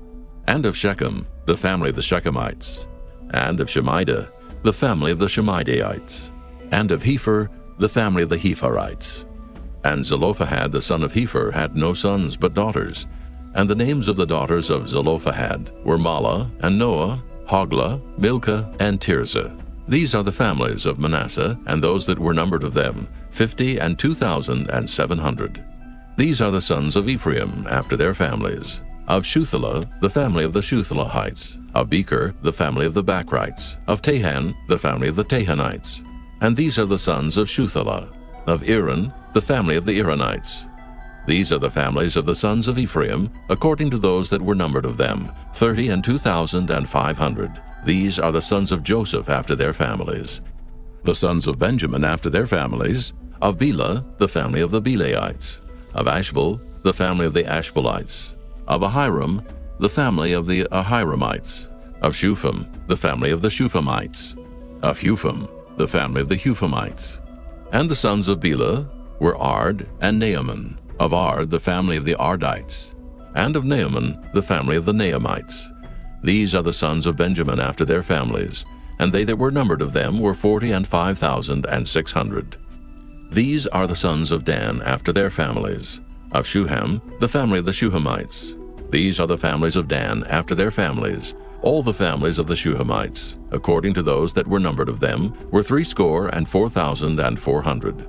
And of Shechem, the family of the Shechemites. And of Shemida, the family of the Shemidaites. And of Hepher, the family of the Hepherites. And Zelophehad the son of Hepher had no sons but daughters. And the names of the daughters of Zelophehad were Mahlah, and Noah, Hoglah, Milcah, and Tirzah. These are the families of Manasseh, and those that were numbered of them, 50 and 2,700. These are the sons of Ephraim after their families. Of Shuthelah, the family of the Shuthelahites. Of Becher, the family of the Bachrites. Of Tahan, the family of the Tahanites. And these are the sons of Shuthelah. Of Aaron, the family of the Aaronites. These are the families of the sons of Ephraim, according to those that were numbered of them, 30 and 2,500. These are the sons of Joseph after their families. The sons of Benjamin after their families. Of Bela, the family of the Belaites. Of Ashbel, the family of the Ashbelites. Of Ahiram, the family of the Ahiramites. Of Shupham, the family of the Shuphamites. Of Hupham, the family of the Huphamites. And the sons of Bela were Ard and Naaman. Of Ard, the family of the Ardites. And of Naaman, the family of the Naamites. These are the sons of Benjamin after their families, and they that were numbered of them were 40 and 5,600. These are the sons of Dan after their families. Of Shuham, the family of the Shuhamites. These are the families of Dan after their families. All the families of the Shuhamites, according to those that were numbered of them, were 64,400.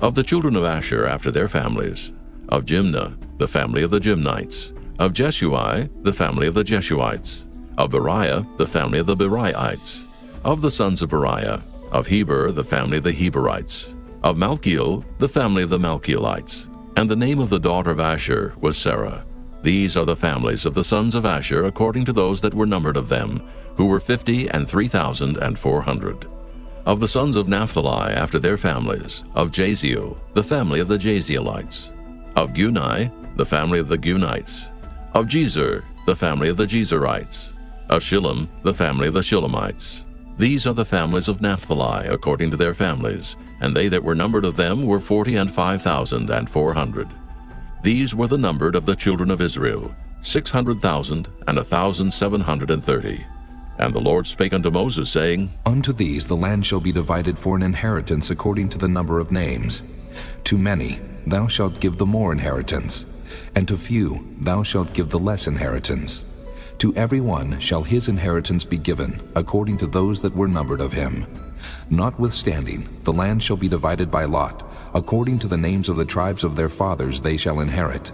Of the children of Asher after their families. Of Jimnah, the family of the Jimnites. Of Jeshui, the family of the Jeshuites. Of Beriah, the family of the Beriaites. Of the sons of Beriah. Of Heber, the family of the Heberites. Of Malchiel, the family of the Malchielites. And the name of the daughter of Asher was Sarah. These are the families of the sons of Asher according to those that were numbered of them, who were 50 and 3,400. Of the sons of Naphtali after their families. Of Jaziel, the family of the Jazielites. Of Guni, the family of the Gunites. Of Jezer, the family of the Jezerites. Of Shillem, the family of the Shillemites. These are the families of Naphtali according to their families, and they that were numbered of them were 40 and 5,400. These were the numbered of the children of Israel, 600,000 and 1,730. And the Lord spake unto Moses, saying, Unto these the land shall be divided for an inheritance according to the number of names. To many thou shalt give the more inheritance, and to few thou shalt give the less inheritance. To every one shall his inheritance be given, according to those that were numbered of him. Notwithstanding, the land shall be divided by lot, according to the names of the tribes of their fathers they shall inherit.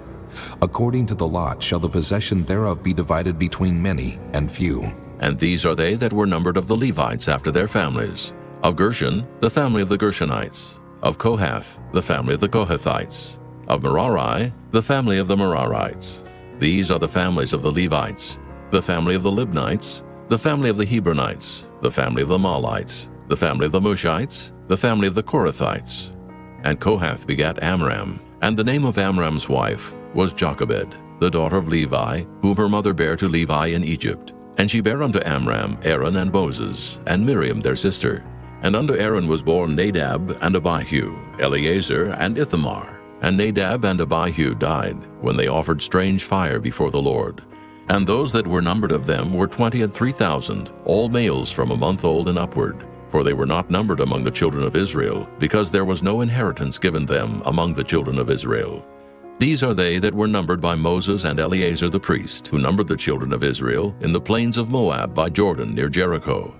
According to the lot shall the possession thereof be divided between many and few. And these are they that were numbered of the Levites after their families. Of Gershon, the family of the Gershonites. Of Kohath, the family of the Kohathites. Of Merari, the family of the Merarites. These are the families of the Levites. The family of the Libnites, the family of the Hebronites, the family of the Mahlites, the family of the Mushites, the family of the Korathites. And Kohath begat Amram, and the name of Amram's wife was Jochebed, the daughter of Levi, whom her mother bare to Levi in Egypt. And she bare unto Amram Aaron and Moses, and Miriam their sister. And unto Aaron was born Nadab and Abihu, Eleazar and Ithamar. And Nadab and Abihu died, when they offered strange fire before the Lord. And those that were numbered of them were 23,000, all males from a month old and upward. For they were not numbered among the children of Israel, because there was no inheritance given them among the children of Israel. These are they that were numbered by Moses and Eleazar the priest, who numbered the children of Israel in the plains of Moab by Jordan near Jericho.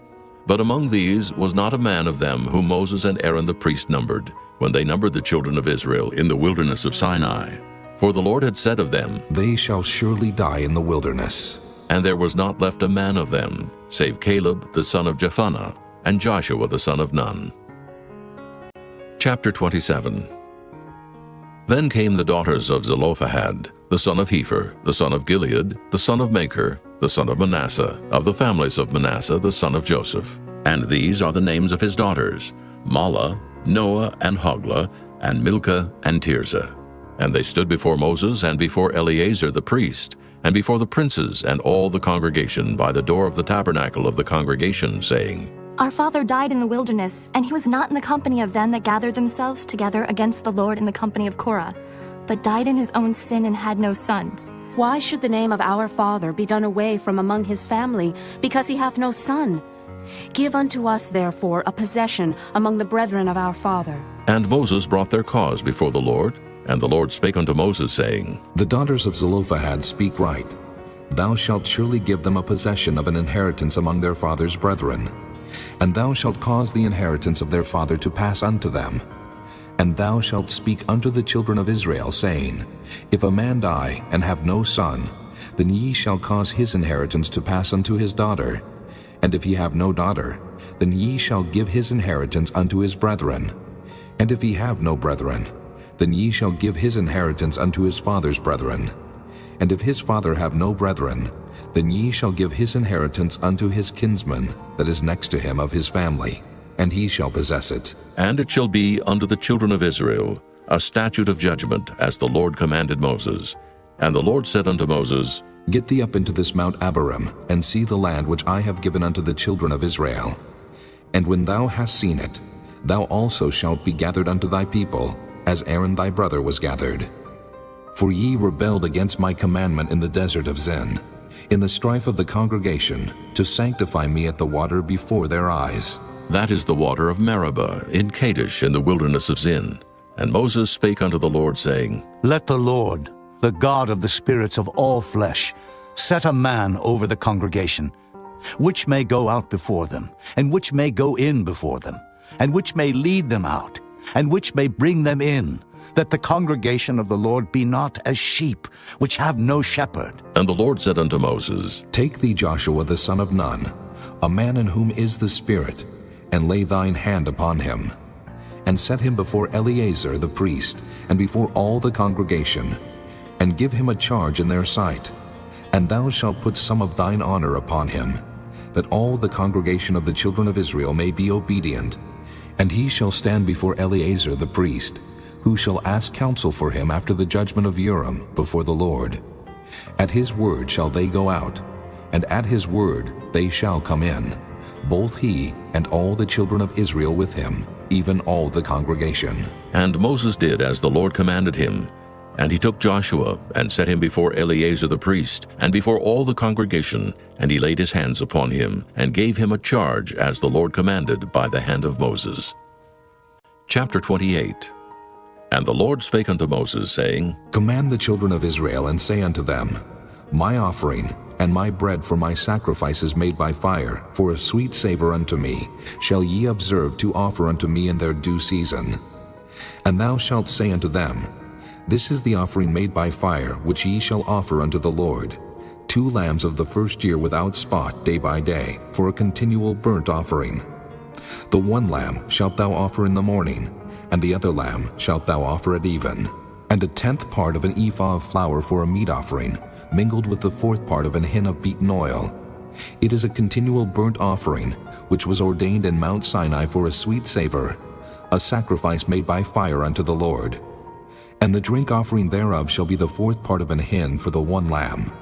But among these was not a man of them whom Moses and Aaron the priest numbered, when they numbered the children of Israel in the wilderness of Sinai. For the Lord had said of them, They shall surely die in the wilderness. And there was not left a man of them, save Caleb the son of Jephunneh, and Joshua the son of Nun. Chapter 27. Then came the daughters of Zelophehad, the son of Hepher, the son of Gilead, the son of Maker, the son of Manasseh, of the families of Manasseh, the son of Joseph. And these are the names of his daughters, Mahlah, Noah, and Hoglah, and Milcah, and Tirzah. And they stood before Moses and before Eleazar the priest, and before the princes and all the congregation by the door of the tabernacle of the congregation, saying, Our father died in the wilderness, and he was not in the company of them that gathered themselves together against the Lord in the company of Korah, but died in his own sin and had no sons. Why should the name of our father be done away from among his family, because he hath no son? Give unto us, therefore, a possession among the brethren of our father. And Moses brought their cause before the Lord, and the Lord spake unto Moses, saying, The daughters of Zelophehad speak right. Thou shalt surely give them a possession of an inheritance among their father's brethren. And thou shalt cause the inheritance of their father to pass unto them. And thou shalt speak unto the children of Israel, saying, If a man die and have no son, then ye shall cause his inheritance to pass unto his daughter. And if he have no daughter, then ye shall give his inheritance unto his brethren. And if he have no brethren, then ye shall give his inheritance unto his father's brethren. And if his father have no brethren, then ye shall give his inheritance unto his kinsman that is next to him of his family, and he shall possess it. And it shall be unto the children of Israel a statute of judgment, as the Lord commanded Moses. And the Lord said unto Moses, Get thee up into this Mount Abarim, and see the land which I have given unto the children of Israel. And when thou hast seen it, thou also shalt be gathered unto thy people, as Aaron thy brother was gathered. For ye rebelled against my commandment in the desert of Zin, in the strife of the congregation, to sanctify me at the water before their eyes. That is the water of Meribah in Kadesh in the wilderness of Zin. And Moses spake unto the Lord, saying, Let the Lord, the God of the spirits of all flesh, set a man over the congregation, which may go out before them, and which may go in before them, and which may lead them out, and which may bring them in, that the congregation of the Lord be not as sheep, which have no shepherd. And the Lord said unto Moses, Take thee Joshua the son of Nun, a man in whom is the Spirit, and lay thine hand upon him, and set him before Eleazar the priest, and before all the congregation, and give him a charge in their sight. And thou shalt put some of thine honor upon him, that all the congregation of the children of Israel may be obedient. And he shall stand before Eleazar the priest, who shall ask counsel for him after the judgment of Urim before the Lord. At his word shall they go out, and at his word they shall come in, both he and all the children of Israel with him, even all the congregation. And Moses did as the Lord commanded him. And he took Joshua, and set him before Eleazar the priest, and before all the congregation, and he laid his hands upon him, and gave him a charge as the Lord commanded by the hand of Moses. Chapter 28. And the Lord spake unto Moses, saying, Command the children of Israel, and say unto them, My offering and my bread for my sacrifices made by fire, for a sweet savor unto me, shall ye observe to offer unto me in their due season. And thou shalt say unto them, This is the offering made by fire, which ye shall offer unto the Lord, 2 lambs of the first year without spot day by day, for a continual burnt offering. The 1 lamb shalt thou offer in the morning, and the other lamb shalt thou offer at even. And a 10th part of an ephah of flour for a meat offering, mingled with the 4th part of an hin of beaten oil. It is a continual burnt offering, which was ordained in Mount Sinai for a sweet savor, a sacrifice made by fire unto the Lord. And the drink offering thereof shall be the 4th part of an hin for the 1 lamb.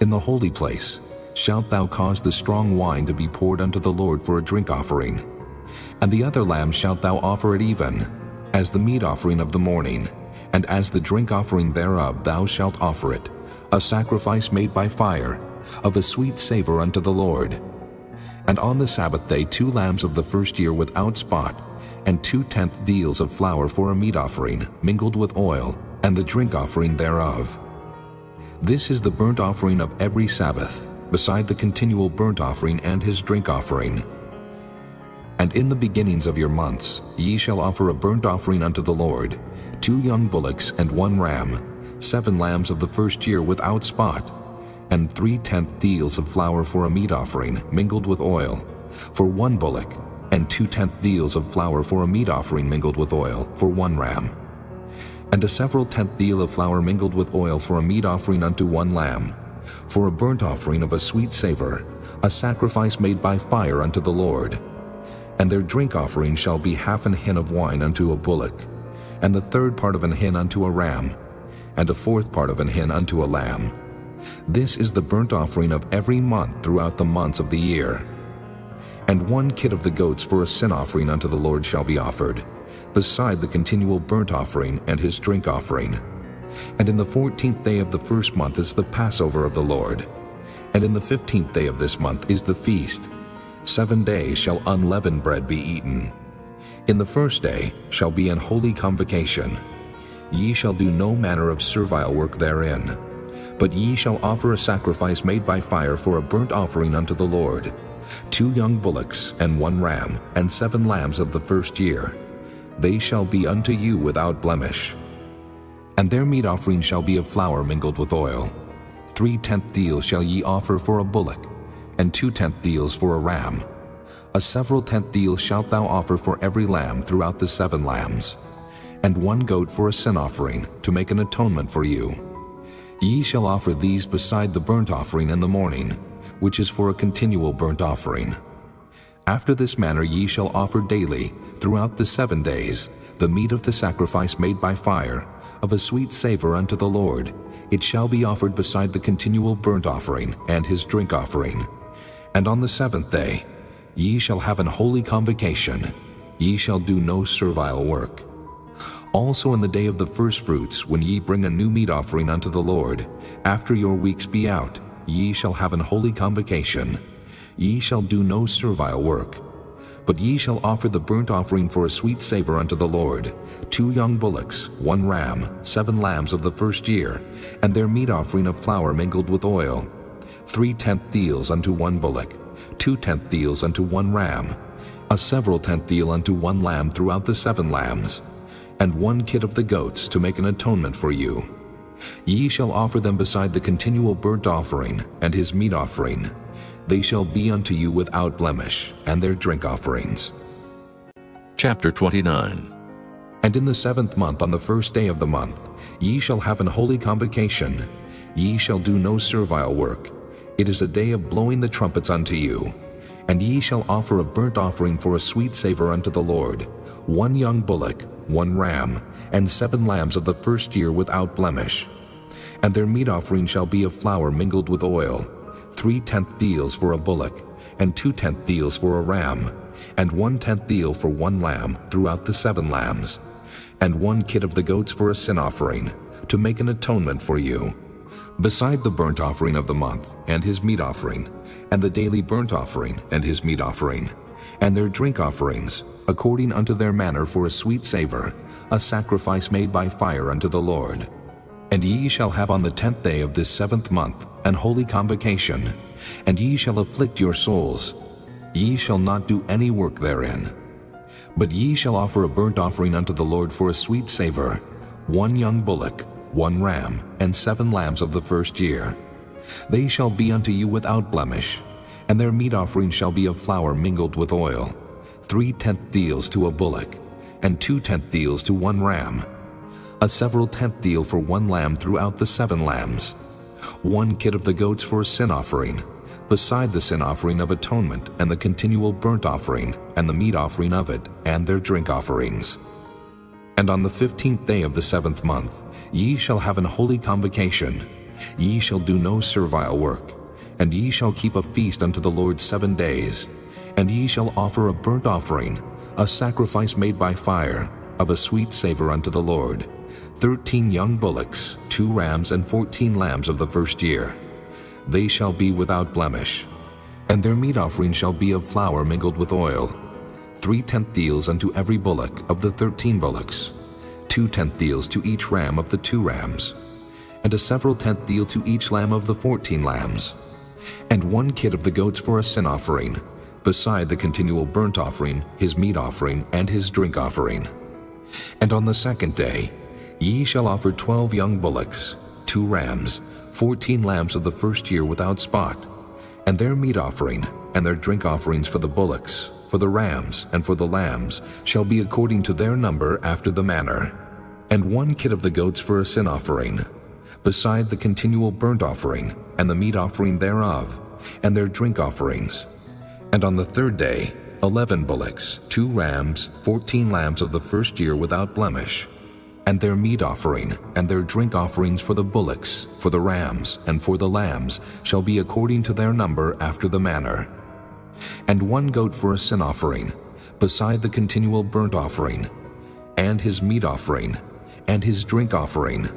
In the holy place shalt thou cause the strong wine to be poured unto the Lord for a drink offering. And the other lamb shalt thou offer at even, as the meat offering of the morning, and as the drink offering thereof thou shalt offer it, a sacrifice made by fire, of a sweet savor unto the Lord. And on the Sabbath day 2 lambs of the first year without spot, and 2/10 deals of flour for a meat offering, mingled with oil, and the drink offering thereof. This is the burnt offering of every Sabbath, beside the continual burnt offering and his drink offering. And in the beginnings of your months ye shall offer a burnt offering unto the Lord, 2 young bullocks and 1 ram, 7 lambs of the first year without spot, and 3/10 deals of flour for a meat offering, mingled with oil, for 1 bullock, and 2/10 deals of flour for a meat offering mingled with oil, for 1 ram. And a several 10th deal of flour mingled with oil for a meat offering unto 1 lamb, for a burnt offering of a sweet savor, a sacrifice made by fire unto the Lord. And their drink offering shall be 1/2 an hin of wine unto a bullock, and the 3rd part of an hin unto a ram, and a 4th part of an hin unto a lamb. This is the burnt offering of every month throughout the months of the year. And 1 kid of the goats for a sin offering unto the Lord shall be offered, beside the continual burnt offering and his drink offering. And in the 14th day of the first month is the Passover of the Lord. And in the 15th day of this month is the feast. 7 days shall unleavened bread be eaten. In the first day shall be an holy convocation. Ye shall do no manner of servile work therein. But ye shall offer a sacrifice made by fire for a burnt offering unto the Lord, 2 young bullocks and 1 ram, and 7 lambs of the first year. They shall be unto you without blemish. And their meat offering shall be of flour mingled with oil. 3/10 deals shall ye offer for a bullock, and 2/10 deals for a ram. A several 10th deal shalt thou offer for every lamb throughout the 7 lambs, and 1 goat for a sin offering, to make an atonement for you. Ye shall offer these beside the burnt offering in the morning, which is for a continual burnt offering. After this manner ye shall offer daily, throughout the 7 days, the meat of the sacrifice made by fire, of a sweet savor unto the Lord. It shall be offered beside the continual burnt offering and his drink offering. And on the 7th day ye shall have an holy convocation. Ye shall do no servile work. Also in the day of the firstfruits, when ye bring a new meat offering unto the Lord, after your weeks be out, ye shall have an holy convocation. Ye shall do no servile work. But ye shall offer the burnt offering for a sweet savor unto the Lord, 2 young bullocks, 1 ram, 7 lambs of the first year, and their meat offering of flour mingled with oil, 3/10 deals unto 1 bullock, 2/10 deals unto 1 ram, a several 10th deal unto 1 lamb throughout the 7 lambs, and 1 kid of the goats to make an atonement for you. Ye shall offer them beside the continual burnt offering and his meat offering. They shall be unto you without blemish, and their drink offerings. Chapter 29. And in the 7th month, on the first day of the month, ye shall have an holy convocation. Ye shall do no servile work. It is a day of blowing the trumpets unto you. And ye shall offer a burnt offering for a sweet savor unto the Lord, 1 young bullock, 1 ram, and 7 lambs of the first year without blemish. And their meat offering shall be of flour mingled with oil, 3/10 deals for a bullock, and 2/10 deals for a ram, and 1/10 deal for 1 lamb throughout the 7 lambs, and 1 kid of the goats for a sin offering, to make an atonement for you, beside the burnt offering of the month, and his meat offering, and the daily burnt offering, and his meat offering, and their drink offerings, according unto their manner for a sweet savor, a sacrifice made by fire unto the Lord. And ye shall have on the 10th day of this 7th month an holy convocation, and ye shall afflict your souls. Ye shall not do any work therein. But ye shall offer a burnt offering unto the Lord for a sweet savor, 1 young bullock, 1 ram, and 7 lambs of the first year. They shall be unto you without blemish, and their meat offering shall be of flour mingled with oil, 3/10 deals to a bullock, and 2/10 deals to 1 ram, a several 10th deal for 1 lamb throughout the 7 lambs, 1 kid of the goats for a sin offering, beside the sin offering of atonement and the continual burnt offering and the meat offering of it and their drink offerings. And on the 15th day of the 7th month ye shall have an holy convocation. Ye shall do no servile work, and ye shall keep a feast unto the Lord 7 days, and ye shall offer a burnt offering, a sacrifice made by fire, of a sweet savor unto the Lord, 13 young bullocks, 2 rams, and 14 lambs of the first year. They shall be without blemish. And their meat offering shall be of flour mingled with oil, 3/10 deals unto every bullock of the 13 bullocks, 2/10 deals to each ram of the 2 rams, and a several 10th deal to each lamb of the 14 lambs, and 1 kid of the goats for a sin offering, beside the continual burnt offering, his meat offering, and his drink offering. And on the 2nd day ye shall offer 12 young bullocks, 2 rams, 14 lambs of the first year without spot, and their meat offering and their drink offerings for the bullocks, for the rams, and for the lambs shall be according to their number after the manner, and 1 kid of the goats for a sin offering, beside the continual burnt offering and the meat offering thereof, and their drink offerings. And on the 3rd day 11 bullocks, 2 rams, 14 lambs of the first year without blemish, And their meat offering and their drink offerings for the bullocks, for the rams, and for the lambs shall be according to their number after the manner. And 1 goat for a sin offering, beside the continual burnt offering, and his meat offering, and his drink offering.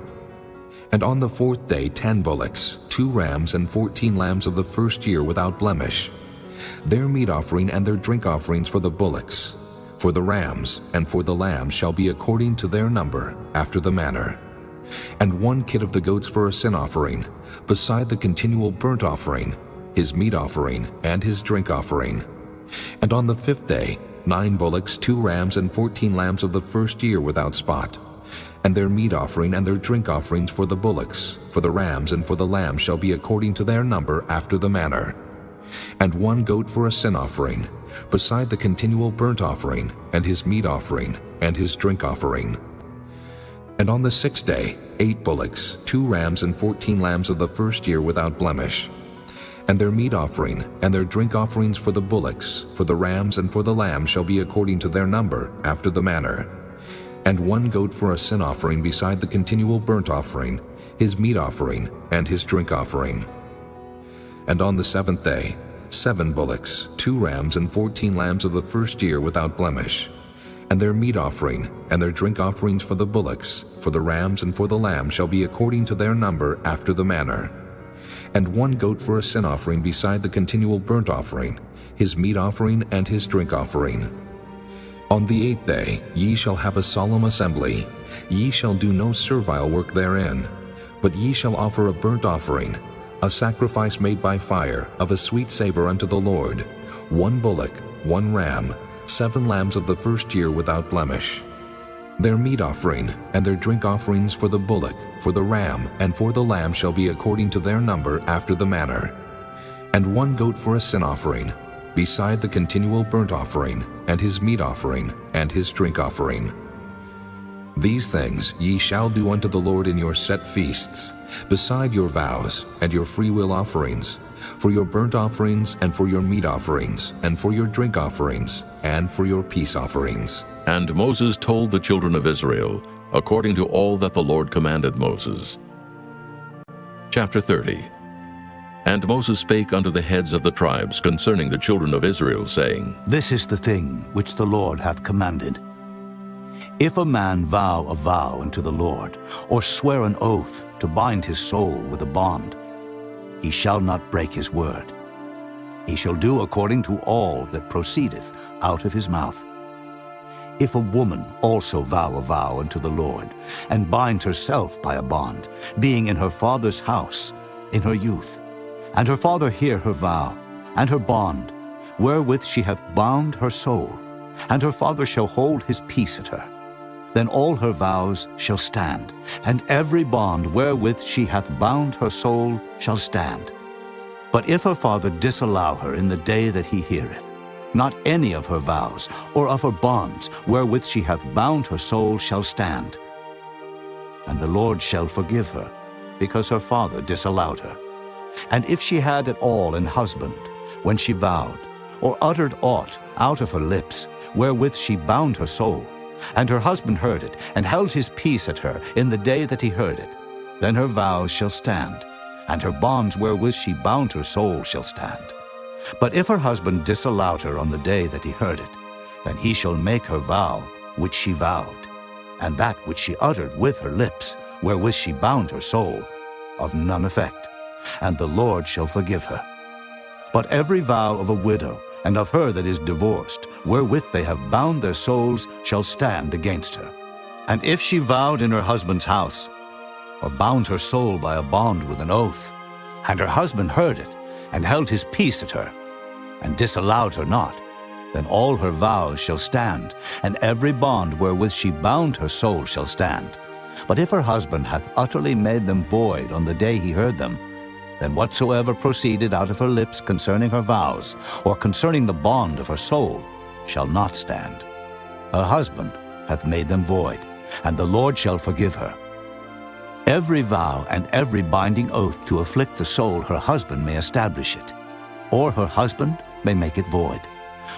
And on the 4th day 10 bullocks, 2 rams, and 14 lambs of the first year without blemish. Their meat offering and their drink offerings for the bullocks, for the rams, and for the lambs shall be according to their number, after the manner. And 1 kid of the goats for a sin offering, beside the continual burnt offering, his meat offering, and his drink offering. And on the 5th day 9 bullocks, 2 rams, and 14 lambs of the first year without spot. And their meat offering and their drink offerings for the bullocks, for the rams, and for the lambs shall be according to their number, after the manner. And 1 goat for a sin offering, beside the continual burnt offering, and his meat offering, and his drink offering. And on the 6th day 8 bullocks, 2 rams, and 14 lambs of the first year without blemish. And their meat offering and their drink offerings for the bullocks, for the rams, and for the lambs shall be according to their number, after the manner. And 1 goat for a sin offering beside the continual burnt offering, his meat offering, and his drink offering. And on the 7th day 7 bullocks, 2 rams, and 14 lambs of the first year without blemish. And their meat offering and their drink offerings for the bullocks, for the rams, and for the lambs shall be according to their number, after the manner. And 1 goat for a sin offering beside the continual burnt offering, his meat offering, and his drink offering. On the 8th day ye shall have a solemn assembly. Ye shall do no servile work therein, but ye shall offer a burnt offering, a sacrifice made by fire, of a sweet savor unto the Lord, 1 bullock, 1 ram, 7 lambs of the first year without blemish. Their meat offering and their drink offerings for the bullock, for the ram, and for the lamb shall be according to their number, after the manner. And 1 goat for a sin offering, beside the continual burnt offering, and his meat offering, and his drink offering. These things ye shall do unto the Lord in your set feasts, beside your vows and your freewill offerings, for your burnt offerings, and for your meat offerings, and for your drink offerings, and for your peace offerings. And Moses told the children of Israel, according to all that the Lord commanded Moses. Chapter 30. And Moses spake unto the heads of the tribes concerning the children of Israel, saying, This is the thing which the Lord hath commanded. If a man vow a vow unto the Lord, or swear an oath to bind his soul with a bond, he shall not break his word. He shall do according to all that proceedeth out of his mouth. If a woman also vow a vow unto the Lord, and bind herself by a bond, being in her father's house in her youth, and her father hear her vow, and her bond, wherewith she hath bound her soul, and her father shall hold his peace at her, then all her vows shall stand, and every bond wherewith she hath bound her soul shall stand. But if her father disallow her in the day that he heareth, not any of her vows or of her bonds wherewith she hath bound her soul shall stand. And the Lord shall forgive her, because her father disallowed her. And if she had at all an husband, when she vowed, or uttered aught out of her lips, wherewith she bound her soul, and her husband heard it, and held his peace at her in the day that he heard it, then her vows shall stand, and her bonds wherewith she bound her soul shall stand. But if her husband disallowed her on the day that he heard it, then he shall make her vow which she vowed, and that which she uttered with her lips, wherewith she bound her soul, of none effect, and the Lord shall forgive her. But every vow of a widow, and of her that is divorced, wherewith they have bound their souls, shall stand against her. And if she vowed in her husband's house, or bound her soul by a bond with an oath, and her husband heard it, and held his peace at her, and disallowed her not, then all her vows shall stand, and every bond wherewith she bound her soul shall stand. But if her husband hath utterly made them void on the day he heard them, then whatsoever proceeded out of her lips concerning her vows, or concerning the bond of her soul, shall not stand. Her husband hath made them void, and the Lord shall forgive her. Every vow and every binding oath to afflict the soul her husband may establish it, or her husband may make it void.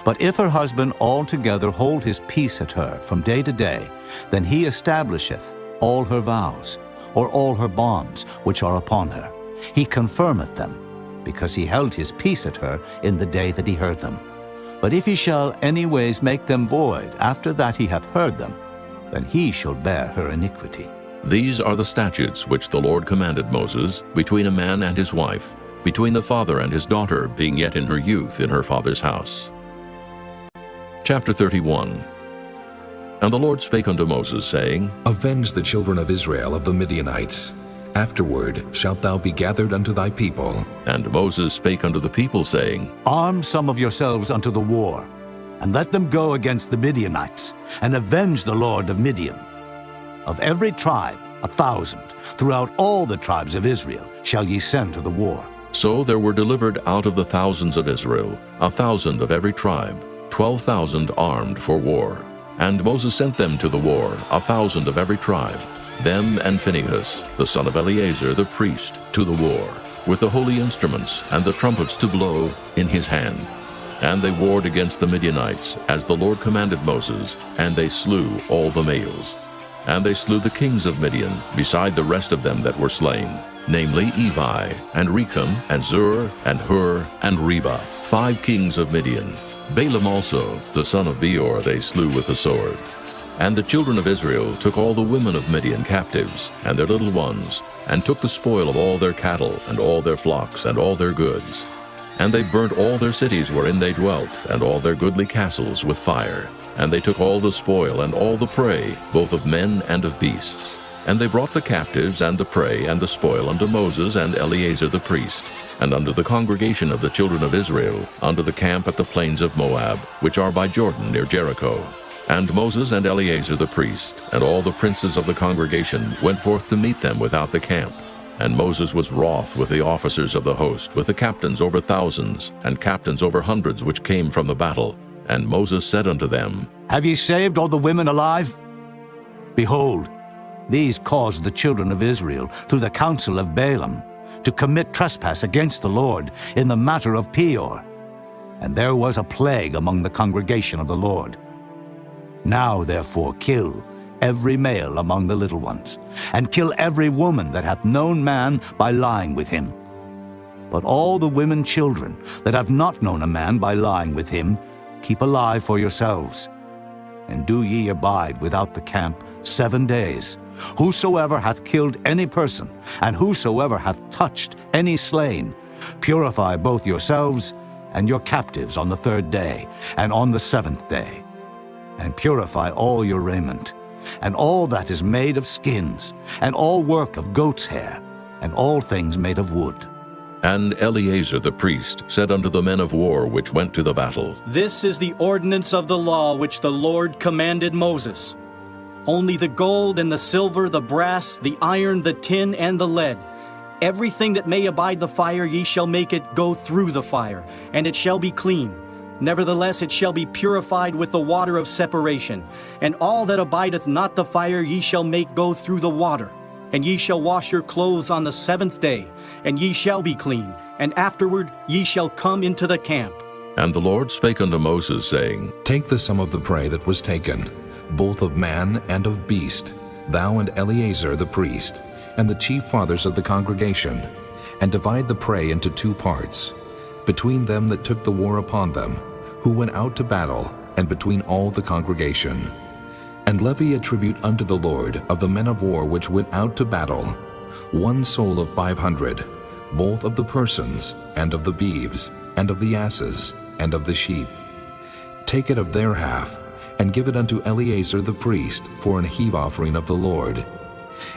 But if her husband altogether hold his peace at her from day to day, then he establisheth all her vows, or all her bonds which are upon her. He confirmeth them, because he held his peace at her in the day that he heard them. But if he shall any ways make them void after that he hath heard them, then he shall bear her iniquity. These are the statutes which the Lord commanded Moses between a man and his wife, between the father and his daughter being yet in her youth in her father's house. Chapter 31. And the Lord spake unto Moses, saying, Avenge the children of Israel of the Midianites. Afterward shalt thou be gathered unto thy people. And Moses spake unto the people, saying, Arm some of yourselves unto the war, and let them go against the Midianites, and avenge the Lord of Midian. Of every tribe 1,000, throughout all the tribes of Israel, shall ye send to the war. So there were delivered out of the thousands of Israel 1,000 of every tribe, 12,000 armed for war. And Moses sent them to the war, 1,000 of every tribe, them and Phinehas, the son of Eleazar the priest, to the war, with the holy instruments and the trumpets to blow in his hand. And they warred against the Midianites, as the Lord commanded Moses, and they slew all the males. And they slew the kings of Midian, beside the rest of them that were slain, namely Evi, and Recham, and Zur, and Hur, and Reba, 5 kings of Midian. Balaam also, the son of Beor, they slew with the sword. And the children of Israel took all the women of Midian captives, and their little ones, and took the spoil of all their cattle, and all their flocks, and all their goods. And they burnt all their cities wherein they dwelt, and all their goodly castles with fire. And they took all the spoil and all the prey, both of men and of beasts. And they brought the captives and the prey and the spoil unto Moses and Eleazar the priest, and unto the congregation of the children of Israel, unto the camp at the plains of Moab, which are by Jordan near Jericho. And Moses and Eleazar the priest, and all the princes of the congregation, went forth to meet them without the camp. And Moses was wroth with the officers of the host, with the captains over thousands, and captains over hundreds which came from the battle. And Moses said unto them, Have ye saved all the women alive? Behold, these caused the children of Israel, through the counsel of Balaam, to commit trespass against the Lord in the matter of Peor. And there was a plague among the congregation of the Lord. Now therefore kill every male among the little ones, and kill every woman that hath known man by lying with him. But all the women children that have not known a man by lying with him, keep alive for yourselves. And do ye abide without the camp 7 days. Whosoever hath killed any person, and whosoever hath touched any slain, purify both yourselves and your captives on the 3rd day, and on the 7th day. And purify all your raiment, and all that is made of skins, and all work of goat's hair, and all things made of wood. And Eleazar the priest said unto the men of war which went to the battle, This is the ordinance of the law which the Lord commanded Moses. Only the gold and the silver, the brass, the iron, the tin, and the lead, everything that may abide the fire, ye shall make it go through the fire, and it shall be clean. Nevertheless it shall be purified with the water of separation. And all that abideth not the fire ye shall make go through the water. And ye shall wash your clothes on the 7th day, and ye shall be clean, and afterward ye shall come into the camp. And the Lord spake unto Moses, saying, Take the sum of the prey that was taken, both of man and of beast, thou and Eleazar the priest, and the chief fathers of the congregation, and divide the prey into 2 parts, between them that took the war upon them, who went out to battle, and between all the congregation. And levy a tribute unto the Lord of the men of war which went out to battle, 1 soul of 500, both of the persons, and of the beeves, and of the asses, and of the sheep. Take it of their half, and give it unto Eleazar the priest for an heave offering of the Lord.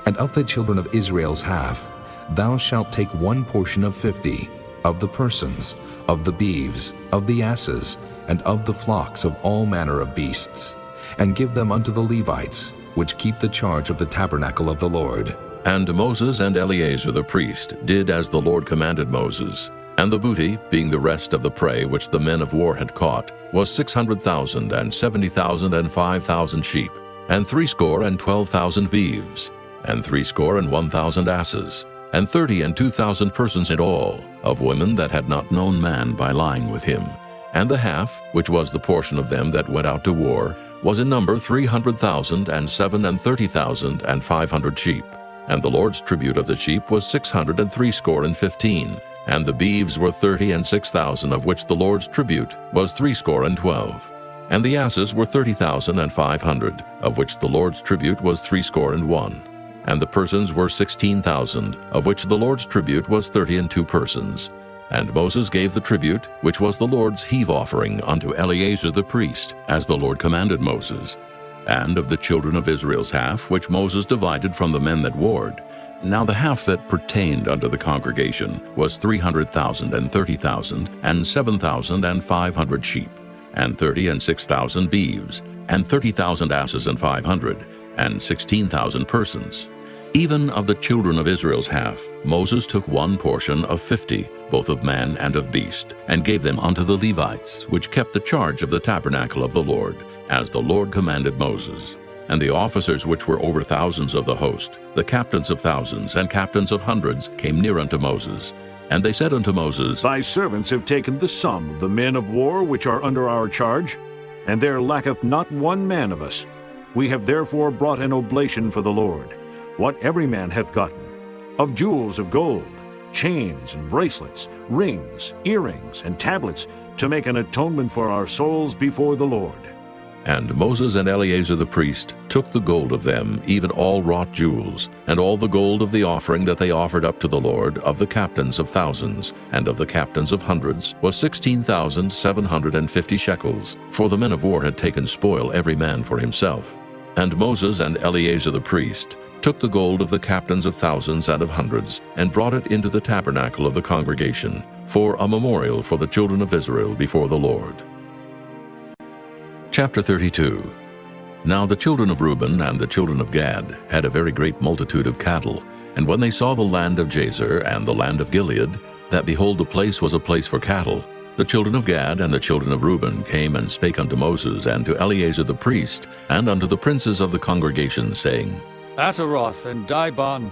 And of the children of Israel's half, thou shalt take 1 portion of 50, of the persons, of the beeves, of the asses, and of the flocks of all manner of beasts, and give them unto the Levites, which keep the charge of the tabernacle of the Lord. And Moses and Eleazar the priest did as the Lord commanded Moses. And the booty, being the rest of the prey which the men of war had caught, was 600,000, and 70,000, and 5,000 sheep, and 62,000 beeves, and 61,000 asses, and 32,000 persons in all, of women that had not known man by lying with him. And the half, which was the portion of them that went out to war, was in number 300,000, and 37,500 sheep. And the Lord's tribute of the sheep was 615, and the beeves were 30 and 6,000, of which the Lord's tribute was 12. And the asses were 30,500, of which the Lord's tribute was 61. And the persons were 16,000, of which the Lord's tribute was 32 persons. And Moses gave the tribute, which was the Lord's heave offering, unto Eleazar the priest, as the Lord commanded Moses. And of the children of Israel's half, which Moses divided from the men that warred, now the half that pertained unto the congregation was 300,000 and 30,000, and 7,500 sheep, and 30 and 6,000 beeves, and 30,000 asses and 500, and 16,000 persons. Even of the children of Israel's half, Moses took one portion of 50, both of man and of beast, and gave them unto the Levites, which kept the charge of the tabernacle of the Lord, as the Lord commanded Moses. And the officers which were over thousands of the host, the captains of thousands and captains of hundreds, came near unto Moses. And they said unto Moses, Thy servants have taken the sum of the men of war which are under our charge, and there lacketh not one man of us. We have therefore brought an oblation for the Lord, what every man hath gotten, of jewels of gold, chains and bracelets, rings, earrings, and tablets, to make an atonement for our souls before the Lord. And Moses and Eleazar the priest took the gold of them, even all wrought jewels, and all the gold of the offering that they offered up to the Lord, of the captains of thousands, and of the captains of hundreds, was 16,750 shekels, for the men of war had taken spoil every man for himself. And Moses and Eleazar the priest took the gold of the captains of thousands and of hundreds, and brought it into the tabernacle of the congregation, for a memorial for the children of Israel before the Lord. Chapter 32. Now the children of Reuben and the children of Gad had a very great multitude of cattle, and when they saw the land of Jazer and the land of Gilead, that behold the place was a place for cattle, the children of Gad and the children of Reuben came and spake unto Moses and to Eleazar the priest, and unto the princes of the congregation, saying, Ataroth and Dibon,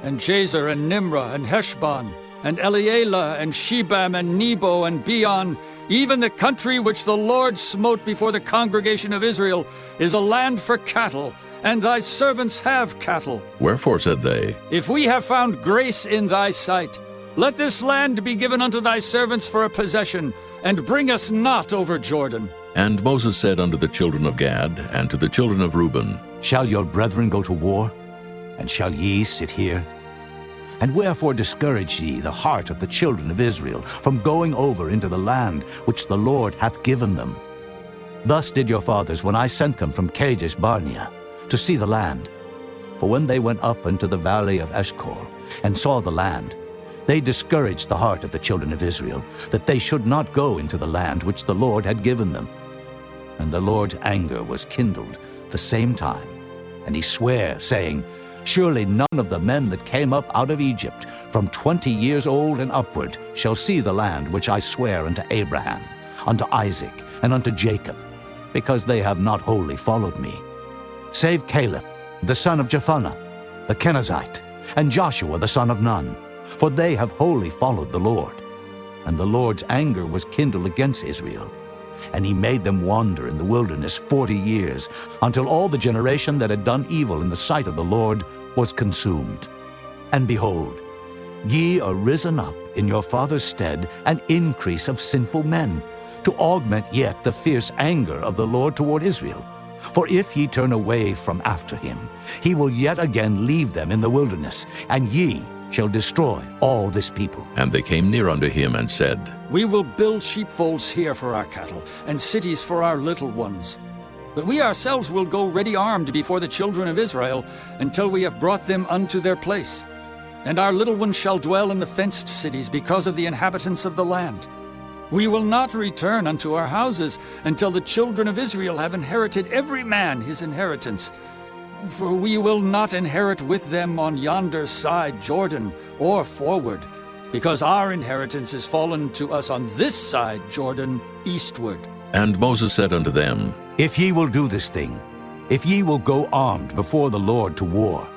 and Jazer and Nimrah and Heshbon, and Elealeh and Shebam and Nebo and Beon, even the country which the Lord smote before the congregation of Israel, is a land for cattle, and thy servants have cattle. Wherefore, said they, If we have found grace in thy sight, let this land be given unto thy servants for a possession, and bring us not over Jordan. And Moses said unto the children of Gad and to the children of Reuben, Shall your brethren go to war? And shall ye sit here? And wherefore discourage ye the heart of the children of Israel from going over into the land which the Lord hath given them? Thus did your fathers when I sent them from Kadesh Barnea to see the land. For when they went up into the valley of Eshcol and saw the land, they discouraged the heart of the children of Israel, that they should not go into the land which the Lord had given them. And the Lord's anger was kindled the same time, and he sware, saying, Surely none of the men that came up out of Egypt from 20 years old and upward shall see the land which I swear unto Abraham, unto Isaac, and unto Jacob, because they have not wholly followed me, save Caleb, the son of Jephunneh, the Kenizzite, and Joshua the son of Nun, for they have wholly followed the Lord. And the Lord's anger was kindled against Israel, and he made them wander in the wilderness 40 years, until all the generation that had done evil in the sight of the Lord was consumed. And behold, ye are risen up in your father's stead an increase of sinful men, to augment yet the fierce anger of the Lord toward Israel. For if ye turn away from after him, he will yet again leave them in the wilderness, and ye shall destroy all this people. And they came near unto him and said, We will build sheepfolds here for our cattle, and cities for our little ones. But we ourselves will go ready armed before the children of Israel, until we have brought them unto their place. And our little ones shall dwell in the fenced cities, because of the inhabitants of the land. We will not return unto our houses, until the children of Israel have inherited every man his inheritance. For we will not inherit with them on yonder side Jordan, or forward, because our inheritance is fallen to us on this side Jordan, eastward. And Moses said unto them, If ye will do this thing, if ye will go armed before the Lord to war,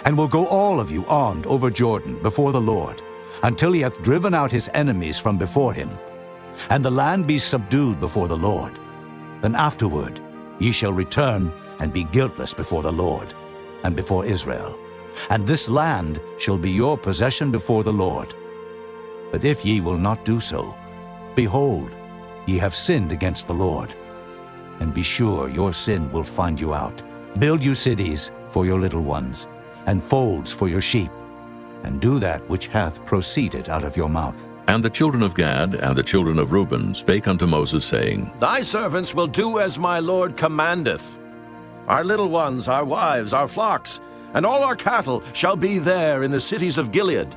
and will go all of you armed over Jordan before the Lord, until he hath driven out his enemies from before him, and the land be subdued before the Lord. Then afterward ye shall return and be guiltless before the Lord and before Israel. And this land shall be your possession before the Lord. But if ye will not do so, behold, ye have sinned against the Lord. And be sure your sin will find you out. Build you cities for your little ones, and folds for your sheep, and do that which hath proceeded out of your mouth. And the children of Gad and the children of Reuben spake unto Moses, saying, Thy servants will do as my Lord commandeth. Our little ones, our wives, our flocks, and all our cattle shall be there in the cities of Gilead.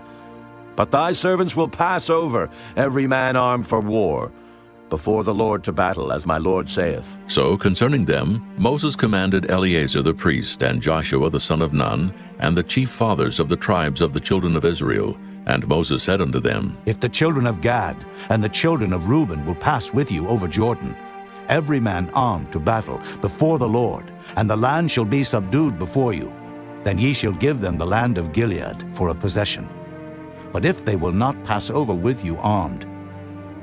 But thy servants will pass over, every man armed for war, before the Lord to battle, as my Lord saith. So concerning them Moses commanded Eleazar the priest, and Joshua the son of Nun, and the chief fathers of the tribes of the children of Israel. And Moses said unto them, If the children of Gad and the children of Reuben will pass with you over Jordan, every man armed to battle before the Lord, and the land shall be subdued before you, then ye shall give them the land of Gilead for a possession. But if they will not pass over with you armed,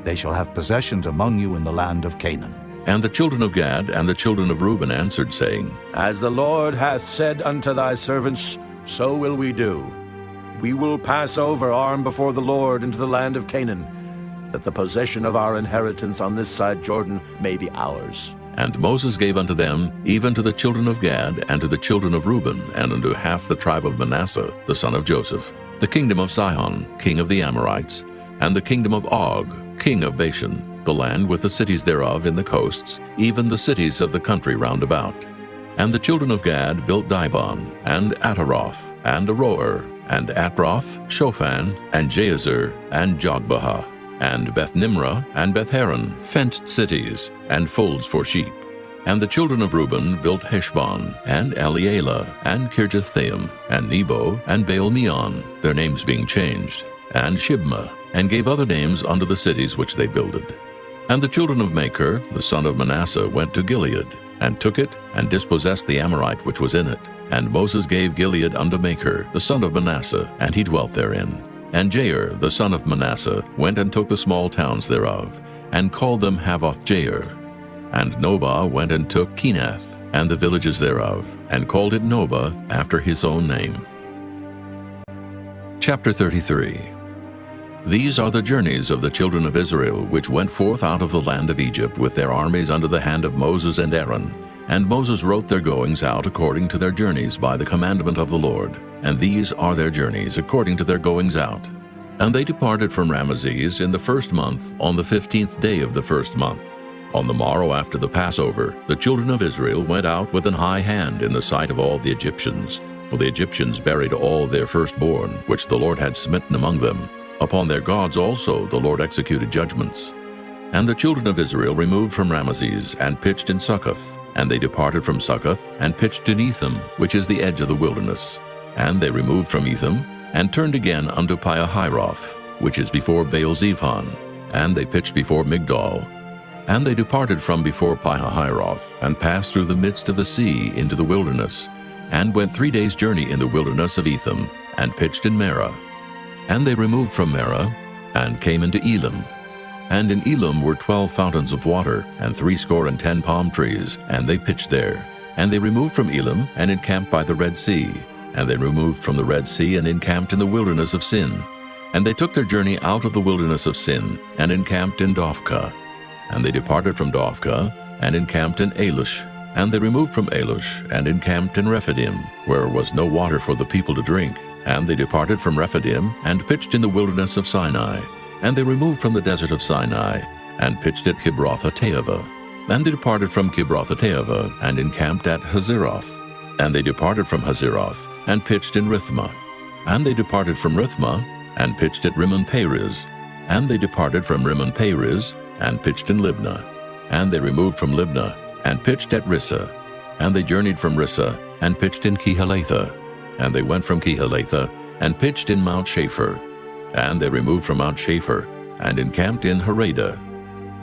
they shall have possessions among you in the land of Canaan. And the children of Gad and the children of Reuben answered, saying, As the Lord hath said unto thy servants, so will we do. We will pass over armed before the Lord into the land of Canaan, that the possession of our inheritance on this side Jordan may be ours. And Moses gave unto them, even to the children of Gad, and to the children of Reuben, and unto half the tribe of Manasseh, the son of Joseph, the kingdom of Sihon, king of the Amorites, and the kingdom of Og, king of Bashan, the land with the cities thereof in the coasts, even the cities of the country round about. And the children of Gad built Dibon, and Ataroth, and Aroer, and Atroth, Shophan, and Jazer, and Jogbehah, and Beth-Nimrah, and Beth-Haran, fenced cities, and folds for sheep. And the children of Reuben built Heshbon, and Elealeh, and Kirjathaim, and Nebo, and Baal-meon, their names being changed, and Shibmah, and gave other names unto the cities which they builded. And the children of Machir, the son of Manasseh, went to Gilead, and took it, and dispossessed the Amorite which was in it. And Moses gave Gilead unto Machir, the son of Manasseh, and he dwelt therein. And Jair, the son of Manasseh, went and took the small towns thereof, and called them Havoth-Jair. And Nobah went and took Kenath, and the villages thereof, and called it Nobah after his own name. Chapter 33. These are the journeys of the children of Israel, which went forth out of the land of Egypt with their armies under the hand of Moses and Aaron. And Moses wrote their goings out according to their journeys by the commandment of the Lord. And these are their journeys according to their goings out. And they departed from Ramesses in the first month, on the 15th day of the first month. On the morrow after the Passover, the children of Israel went out with an high hand in the sight of all the Egyptians. For the Egyptians buried all their firstborn, which the Lord had smitten among them. Upon their gods also the Lord executed judgments. And the children of Israel removed from Ramesses, and pitched in Succoth. And they departed from Succoth, and pitched in Etham, which is the edge of the wilderness. And they removed from Etham, and turned again unto Piahiroth, which is before Baal-zephon. And they pitched before Migdol. And they departed from before Piahiroth, and passed through the midst of the sea into the wilderness, and went 3 days' journey in the wilderness of Etham, and pitched in Marah. And they removed from Marah, and came into Elim. And in Elim were 12 fountains of water, and 70 palm trees, and they pitched there. And they removed from Elim, and encamped by the Red Sea. And they removed from the Red Sea, and encamped in the wilderness of Sin. And they took their journey out of the wilderness of Sin, and encamped in Dophkah. And they departed from Dophkah, and encamped in Alush. And they removed from Alush, and encamped in Rephidim, where was no water for the people to drink. And they departed from Rephidim, and pitched in the wilderness of Sinai. And they removed from the desert of Sinai, and pitched at Kibroth-hattaavah. And they departed from Kibroth-hattaavah, and encamped at Hazeroth. And they departed from Hazeroth, and pitched in Rithmah. And they departed from Rithmah, and pitched at Rimmon-Perez. And they departed from Rimmon-Perez, and pitched in Libnah. And they removed from Libnah, and pitched at Rissah. And they journeyed from Rissah, and pitched in Kehelathah. And they went from Kehelathah, and pitched in Mount Shapher. And they removed from Mount Shapher, and encamped in Haradah.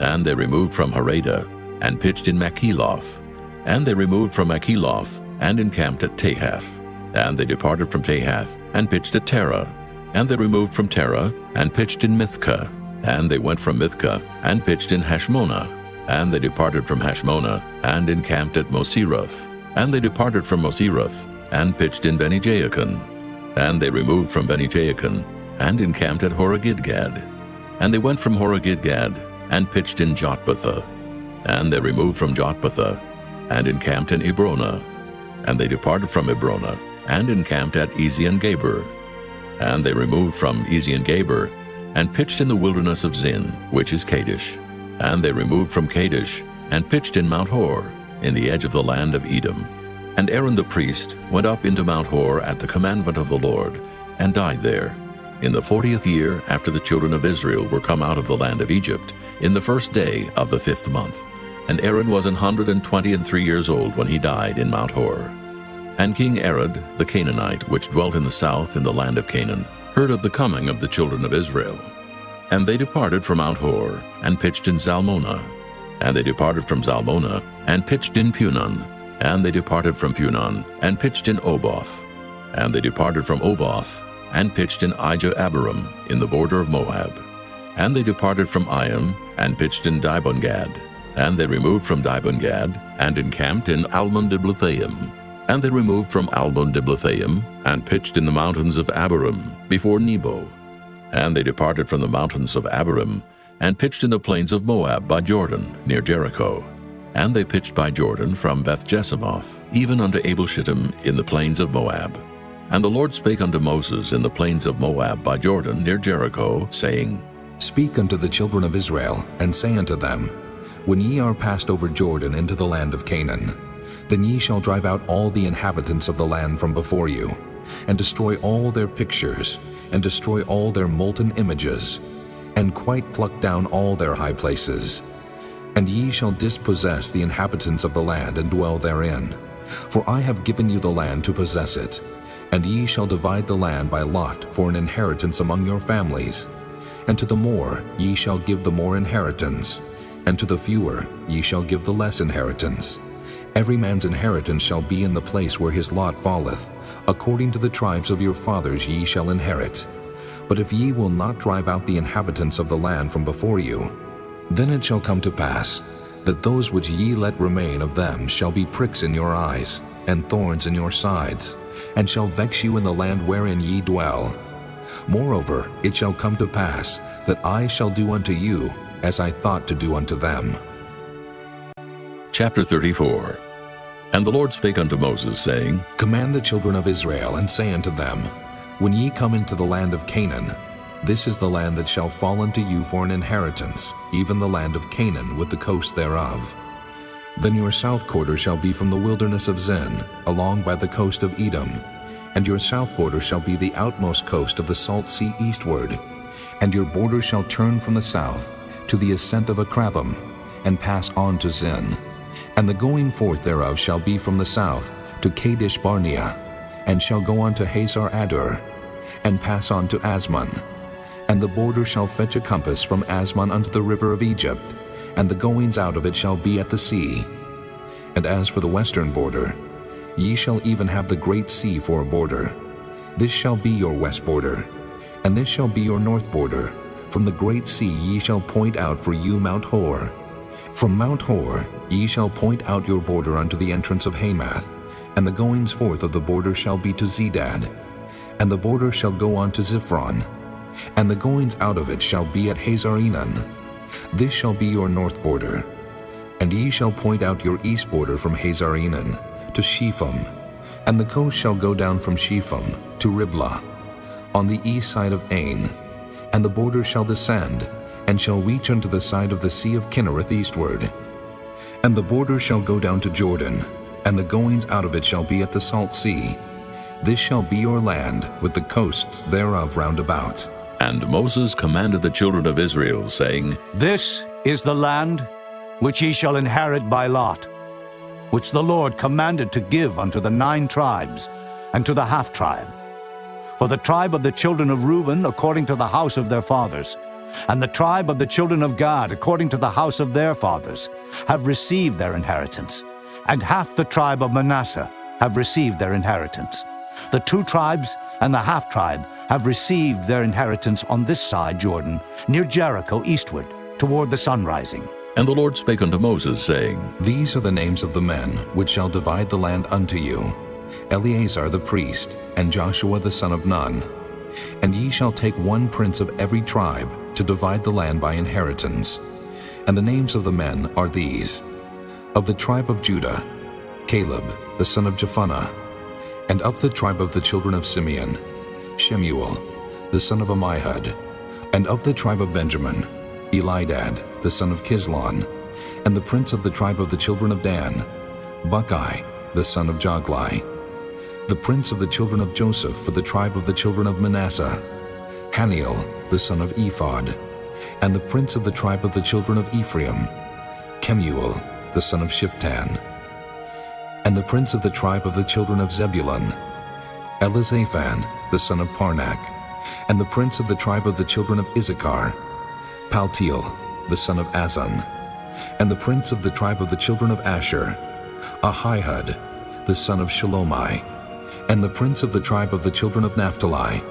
And they removed from Haradah, and pitched in Makheloth. And they removed from Makheloth, and encamped at Tahath. And they departed from Tahath, and pitched at Terah. And they removed from Terah, and pitched in Mithkah. And they went from Mithcah, and pitched in Hashmonah. And they departed from Hashmonah, and encamped at Moseroth. And they departed from Moseroth, and pitched in Beni-Jaakon. And they removed from Beni-Jaakon, and encamped at Horah-Gidgad. And they went from Horah-Gidgad, and pitched in Jotbathah. And they removed from Jotbathah, and encamped in Ebronah. And they departed from Ebronah, and encamped at Ezion-Geber. And they removed from Ezion-Geber, and pitched in the wilderness of Zin, which is Kadesh. And they removed from Kadesh, and pitched in Mount Hor, in the edge of the land of Edom. And Aaron the priest went up into Mount Hor at the commandment of the Lord, and died there, in the 40th year after the children of Israel were come out of the land of Egypt, in the first day of the 5th month. And Aaron was 123 years old when he died in Mount Hor. And King Arad the Canaanite, which dwelt in the south in the land of Canaan, heard of the coming of the children of Israel. And they departed from Mount Hor, and pitched in Zalmonah. And they departed from Zalmonah, and pitched in Punon. And they departed from Punon, and pitched in Oboth. And they departed from Oboth, and pitched in Ijah-Abarim, in the border of Moab. And they departed from Iam, and pitched in Dibon-Gad. And they removed from Dibon-Gad, and encamped in Almon-Diblathaim. And they removed from Almon-Diblathaim, and pitched in the mountains of Abarim, before Nebo. And they departed from the mountains of Abarim, and pitched in the plains of Moab by Jordan, near Jericho. And they pitched by Jordan from Beth-Jesimoth, even unto Abel-Shittim in the plains of Moab. And the Lord spake unto Moses in the plains of Moab by Jordan, near Jericho, saying, Speak unto the children of Israel, and say unto them, When ye are passed over Jordan into the land of Canaan, then ye shall drive out all the inhabitants of the land from before you, and destroy all their pictures, and destroy all their molten images, and quite pluck down all their high places. And ye shall dispossess the inhabitants of the land, and dwell therein. For I have given you the land to possess it, and ye shall divide the land by lot for an inheritance among your families. And to the more ye shall give the more inheritance, and to the fewer ye shall give the less inheritance. Every man's inheritance shall be in the place where his lot falleth. According to the tribes of your fathers ye shall inherit. But if ye will not drive out the inhabitants of the land from before you, then it shall come to pass that those which ye let remain of them shall be pricks in your eyes, and thorns in your sides, and shall vex you in the land wherein ye dwell. Moreover, it shall come to pass that I shall do unto you as I thought to do unto them. Chapter 34. And the Lord spake unto Moses, saying, Command the children of Israel, and say unto them, When ye come into the land of Canaan, this is the land that shall fall unto you for an inheritance, even the land of Canaan with the coast thereof. Then your south quarter shall be from the wilderness of Zin, along by the coast of Edom, and your south border shall be the outmost coast of the salt sea eastward, and your border shall turn from the south to the ascent of Akrabim, and pass on to Zin. And the going forth thereof shall be from the south to Kadesh Barnea, and shall go on to Hazar Adur, and pass on to Asmon. And the border shall fetch a compass from Asmon unto the river of Egypt, and the goings out of it shall be at the sea. And as for the western border, ye shall even have the great sea for a border. This shall be your west border, and this shall be your north border. From the great sea ye shall point out for you Mount Hor. From Mount Hor ye shall point out your border unto the entrance of Hamath, and the goings forth of the border shall be to Zedad. And the border shall go on to Ziphron, and the goings out of it shall be at Hazar-Enan. This shall be your north border. And ye shall point out your east border from Hazar-Enan to Shepham, and the coast shall go down from Shepham to Riblah, on the east side of Ain, and the border shall descend, and shall reach unto the side of the sea of Kinnereth eastward. And the border shall go down to Jordan, and the goings out of it shall be at the salt sea. This shall be your land, with the coasts thereof round about. And Moses commanded the children of Israel, saying, This is the land which ye shall inherit by lot, which the Lord commanded to give unto the 9 tribes, and to the half-tribe. For the tribe of the children of Reuben according to the house of their fathers, and the tribe of the children of Gad according to the house of their fathers, have received their inheritance, and half the tribe of Manasseh have received their inheritance, The 2 tribes and the half-tribe have received their inheritance on this side Jordan, near Jericho eastward, toward the sun rising. And the Lord spake unto Moses, saying, These are the names of the men which shall divide the land unto you, Eleazar the priest, and Joshua the son of Nun. And ye shall take 1 prince of every tribe to divide the land by inheritance. And the names of the men are these: of the tribe of Judah, Caleb the son of Jephunneh; and of the tribe of the children of Simeon, Shemuel the son of Ammihud; and of the tribe of Benjamin, Elidad the son of Kislon; and the prince of the tribe of the children of Dan, Buckai the son of Joglai; the prince of the children of Joseph for the tribe of the children of Manasseh, Haniel the son of Ephod; and the prince of the tribe of the children of Ephraim, Kemuel the son of Shiftan; and the prince of the tribe of the children of Zebulun, Elizaphan the son of Parnak; and the prince of the tribe of the children of Issachar, Paltiel the son of Azan; and the prince of the tribe of the children of Asher, Ahihud the son of Shalomai; and the prince of the tribe of the children of Naphtali,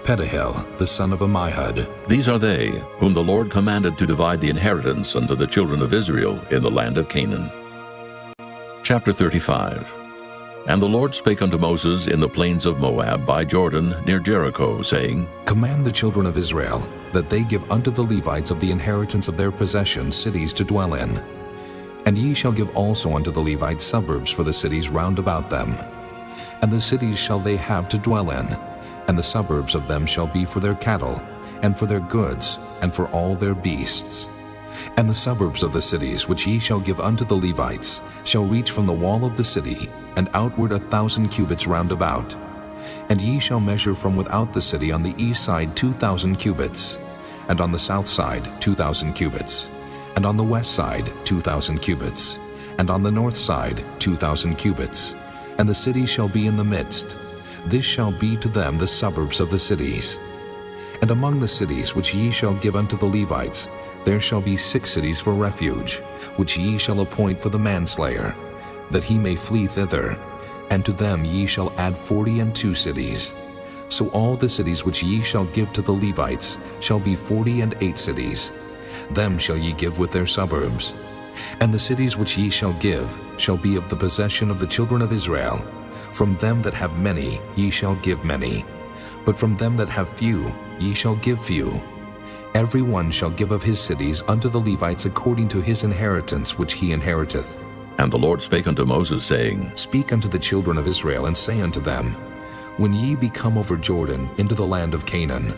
Pedahel the son of Ammihud. These are they whom the Lord commanded to divide the inheritance unto the children of Israel in the land of Canaan. Chapter 35. And the Lord spake unto Moses in the plains of Moab by Jordan near Jericho, saying, Command the children of Israel that they give unto the Levites of the inheritance of their possession cities to dwell in. And ye shall give also unto the Levites suburbs for the cities round about them. And the cities shall they have to dwell in, and the suburbs of them shall be for their cattle, and for their goods, and for all their beasts. And the suburbs of the cities which ye shall give unto the Levites shall reach from the wall of the city, and outward 1,000 cubits round about. And ye shall measure from without the city on the east side 2,000 cubits, and on the south side 2,000 cubits, and on the west side 2,000 cubits, and on the north side 2,000 cubits. And the city shall be in the midst. This shall be to them the suburbs of the cities. And among the cities which ye shall give unto the Levites, there shall be 6 cities for refuge, which ye shall appoint for the manslayer, that he may flee thither. And to them ye shall add 42 cities. So all the cities which ye shall give to the Levites shall be 48 cities. Them shall ye give with their suburbs. And the cities which ye shall give shall be of the possession of the children of Israel. From them that have many ye shall give many, but from them that have few ye shall give few. Every one shall give of his cities unto the Levites according to his inheritance which he inheriteth. And the Lord spake unto Moses, saying, Speak unto the children of Israel, and say unto them, When ye be come over Jordan into the land of Canaan,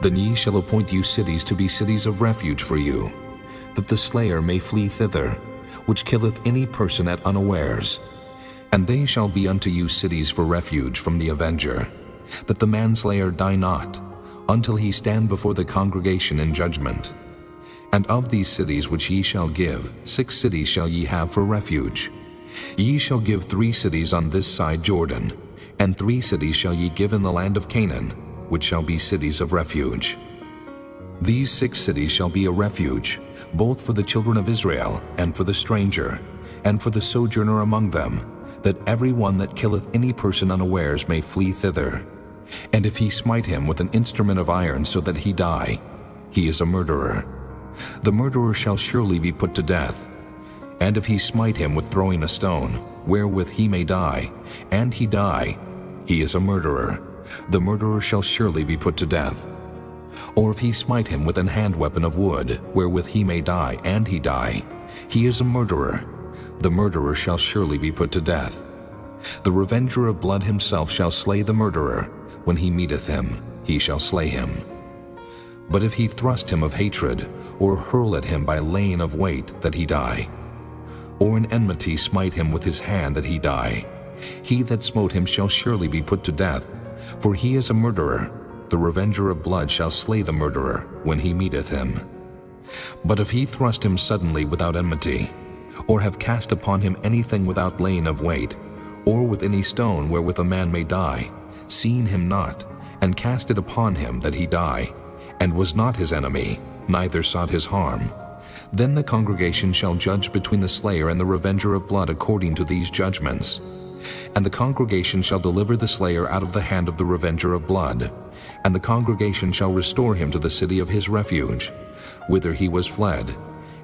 then ye shall appoint you cities to be cities of refuge for you, that the slayer may flee thither, which killeth any person at unawares. And they shall be unto you cities for refuge from the avenger, that the manslayer die not, until he stand before the congregation in judgment. And of these cities which ye shall give, 6 cities shall ye have for refuge. Ye shall give 3 cities on this side Jordan, and 3 cities shall ye give in the land of Canaan, which shall be cities of refuge. These 6 cities shall be a refuge, both for the children of Israel, and for the stranger, and for the sojourner among them, that every one that killeth any person unawares may flee thither. And if he smite him with an instrument of iron so that he die, he is a murderer. The murderer shall surely be put to death. And if he smite him with throwing a stone, wherewith he may die, and he die, he is a murderer. The murderer shall surely be put to death. Or if he smite him with an hand weapon of wood, wherewith he may die, and he die, he is a murderer. The murderer shall surely be put to death. The revenger of blood himself shall slay the murderer. When he meeteth him, he shall slay him. But if he thrust him of hatred, or hurl at him by laying of weight, that he die, or in enmity smite him with his hand, that he die, he that smote him shall surely be put to death, for he is a murderer. The revenger of blood shall slay the murderer when he meeteth him. But if he thrust him suddenly without enmity, or have cast upon him anything without laying of weight, or with any stone wherewith a man may die, seeing him not, and cast it upon him that he die, and was not his enemy, neither sought his harm, then the congregation shall judge between the slayer and the revenger of blood according to these judgments. And the congregation shall deliver the slayer out of the hand of the revenger of blood, and the congregation shall restore him to the city of his refuge, whither he was fled,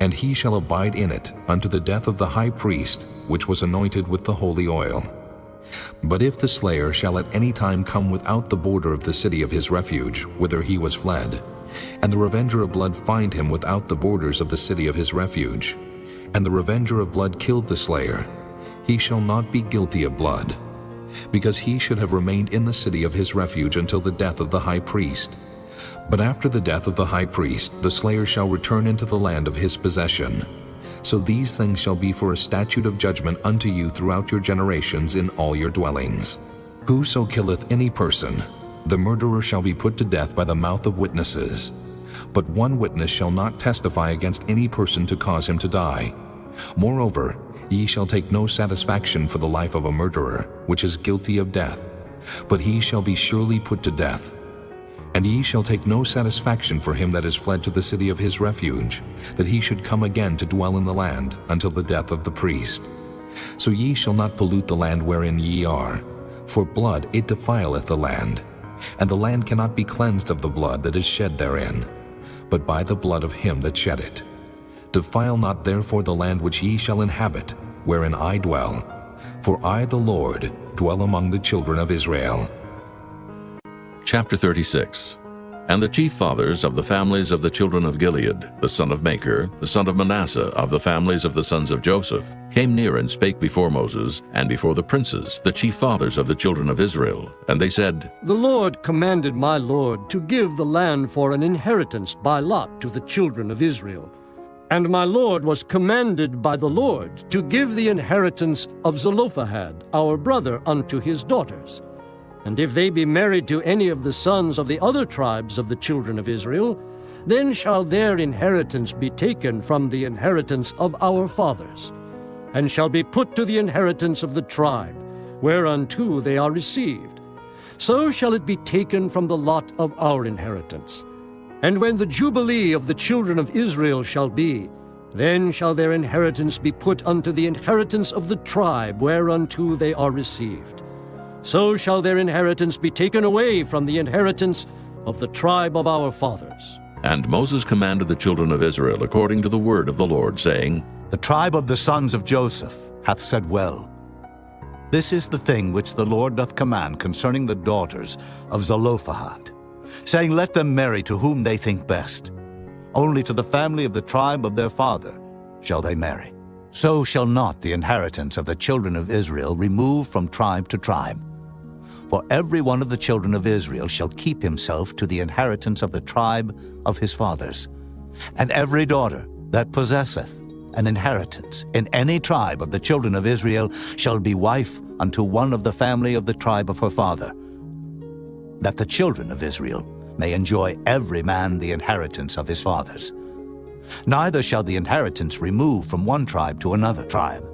and he shall abide in it unto the death of the high priest, which was anointed with the holy oil. But if the slayer shall at any time come without the border of the city of his refuge, whither he was fled, and the revenger of blood find him without the borders of the city of his refuge, and the revenger of blood killed the slayer, he shall not be guilty of blood, because he should have remained in the city of his refuge until the death of the high priest. But after the death of the high priest, the slayer shall return into the land of his possession. So these things shall be for a statute of judgment unto you throughout your generations in all your dwellings. Whoso killeth any person, the murderer shall be put to death by the mouth of witnesses. But one witness shall not testify against any person to cause him to die. Moreover, ye shall take no satisfaction for the life of a murderer, which is guilty of death, but he shall be surely put to death. And ye shall take no satisfaction for him that is fled to the city of his refuge, that he should come again to dwell in the land until the death of the priest. So ye shall not pollute the land wherein ye are, for blood it defileth the land, and the land cannot be cleansed of the blood that is shed therein, but by the blood of him that shed it. Defile not therefore the land which ye shall inhabit, wherein I dwell, for I the Lord dwell among the children of Israel. Chapter 36. And the chief fathers of the families of the children of Gilead, the son of Machir, the son of Manasseh, of the families of the sons of Joseph, came near and spake before Moses, and before the princes, the chief fathers of the children of Israel. And they said, The Lord commanded my Lord to give the land for an inheritance by lot to the children of Israel. And my Lord was commanded by the Lord to give the inheritance of Zelophehad, our brother, unto his daughters. And if they be married to any of the sons of the other tribes of the children of Israel, then shall their inheritance be taken from the inheritance of our fathers, and shall be put to the inheritance of the tribe, whereunto they are received. So shall it be taken from the lot of our inheritance. And when the jubilee of the children of Israel shall be, then shall their inheritance be put unto the inheritance of the tribe, whereunto they are received. So shall their inheritance be taken away from the inheritance of the tribe of our fathers. And Moses commanded the children of Israel according to the word of the Lord, saying, The tribe of the sons of Joseph hath said well. This is the thing which the Lord doth command concerning the daughters of Zelophehad, saying, Let them marry to whom they think best. Only to the family of the tribe of their father shall they marry. So shall not the inheritance of the children of Israel remove from tribe to tribe. For every one of the children of Israel shall keep himself to the inheritance of the tribe of his fathers. And every daughter that possesseth an inheritance in any tribe of the children of Israel shall be wife unto one of the family of the tribe of her father, that the children of Israel may enjoy every man the inheritance of his fathers. Neither shall the inheritance remove from one tribe to another tribe,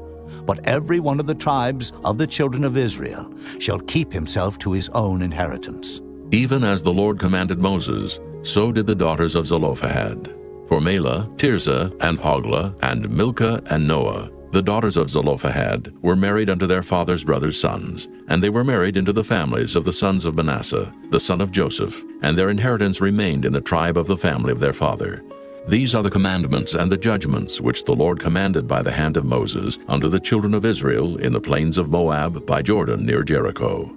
but every one of the tribes of the children of Israel shall keep himself to his own inheritance. Even as the Lord commanded Moses, so did the daughters of Zelophehad. For Mahlah, Tirzah, and Hoglah, and Milcah, and Noah, the daughters of Zelophehad, were married unto their father's brothers' sons, and they were married into the families of the sons of Manasseh, the son of Joseph, and their inheritance remained in the tribe of the family of their father. These are the commandments and the judgments which the Lord commanded by the hand of Moses unto the children of Israel in the plains of Moab by Jordan near Jericho.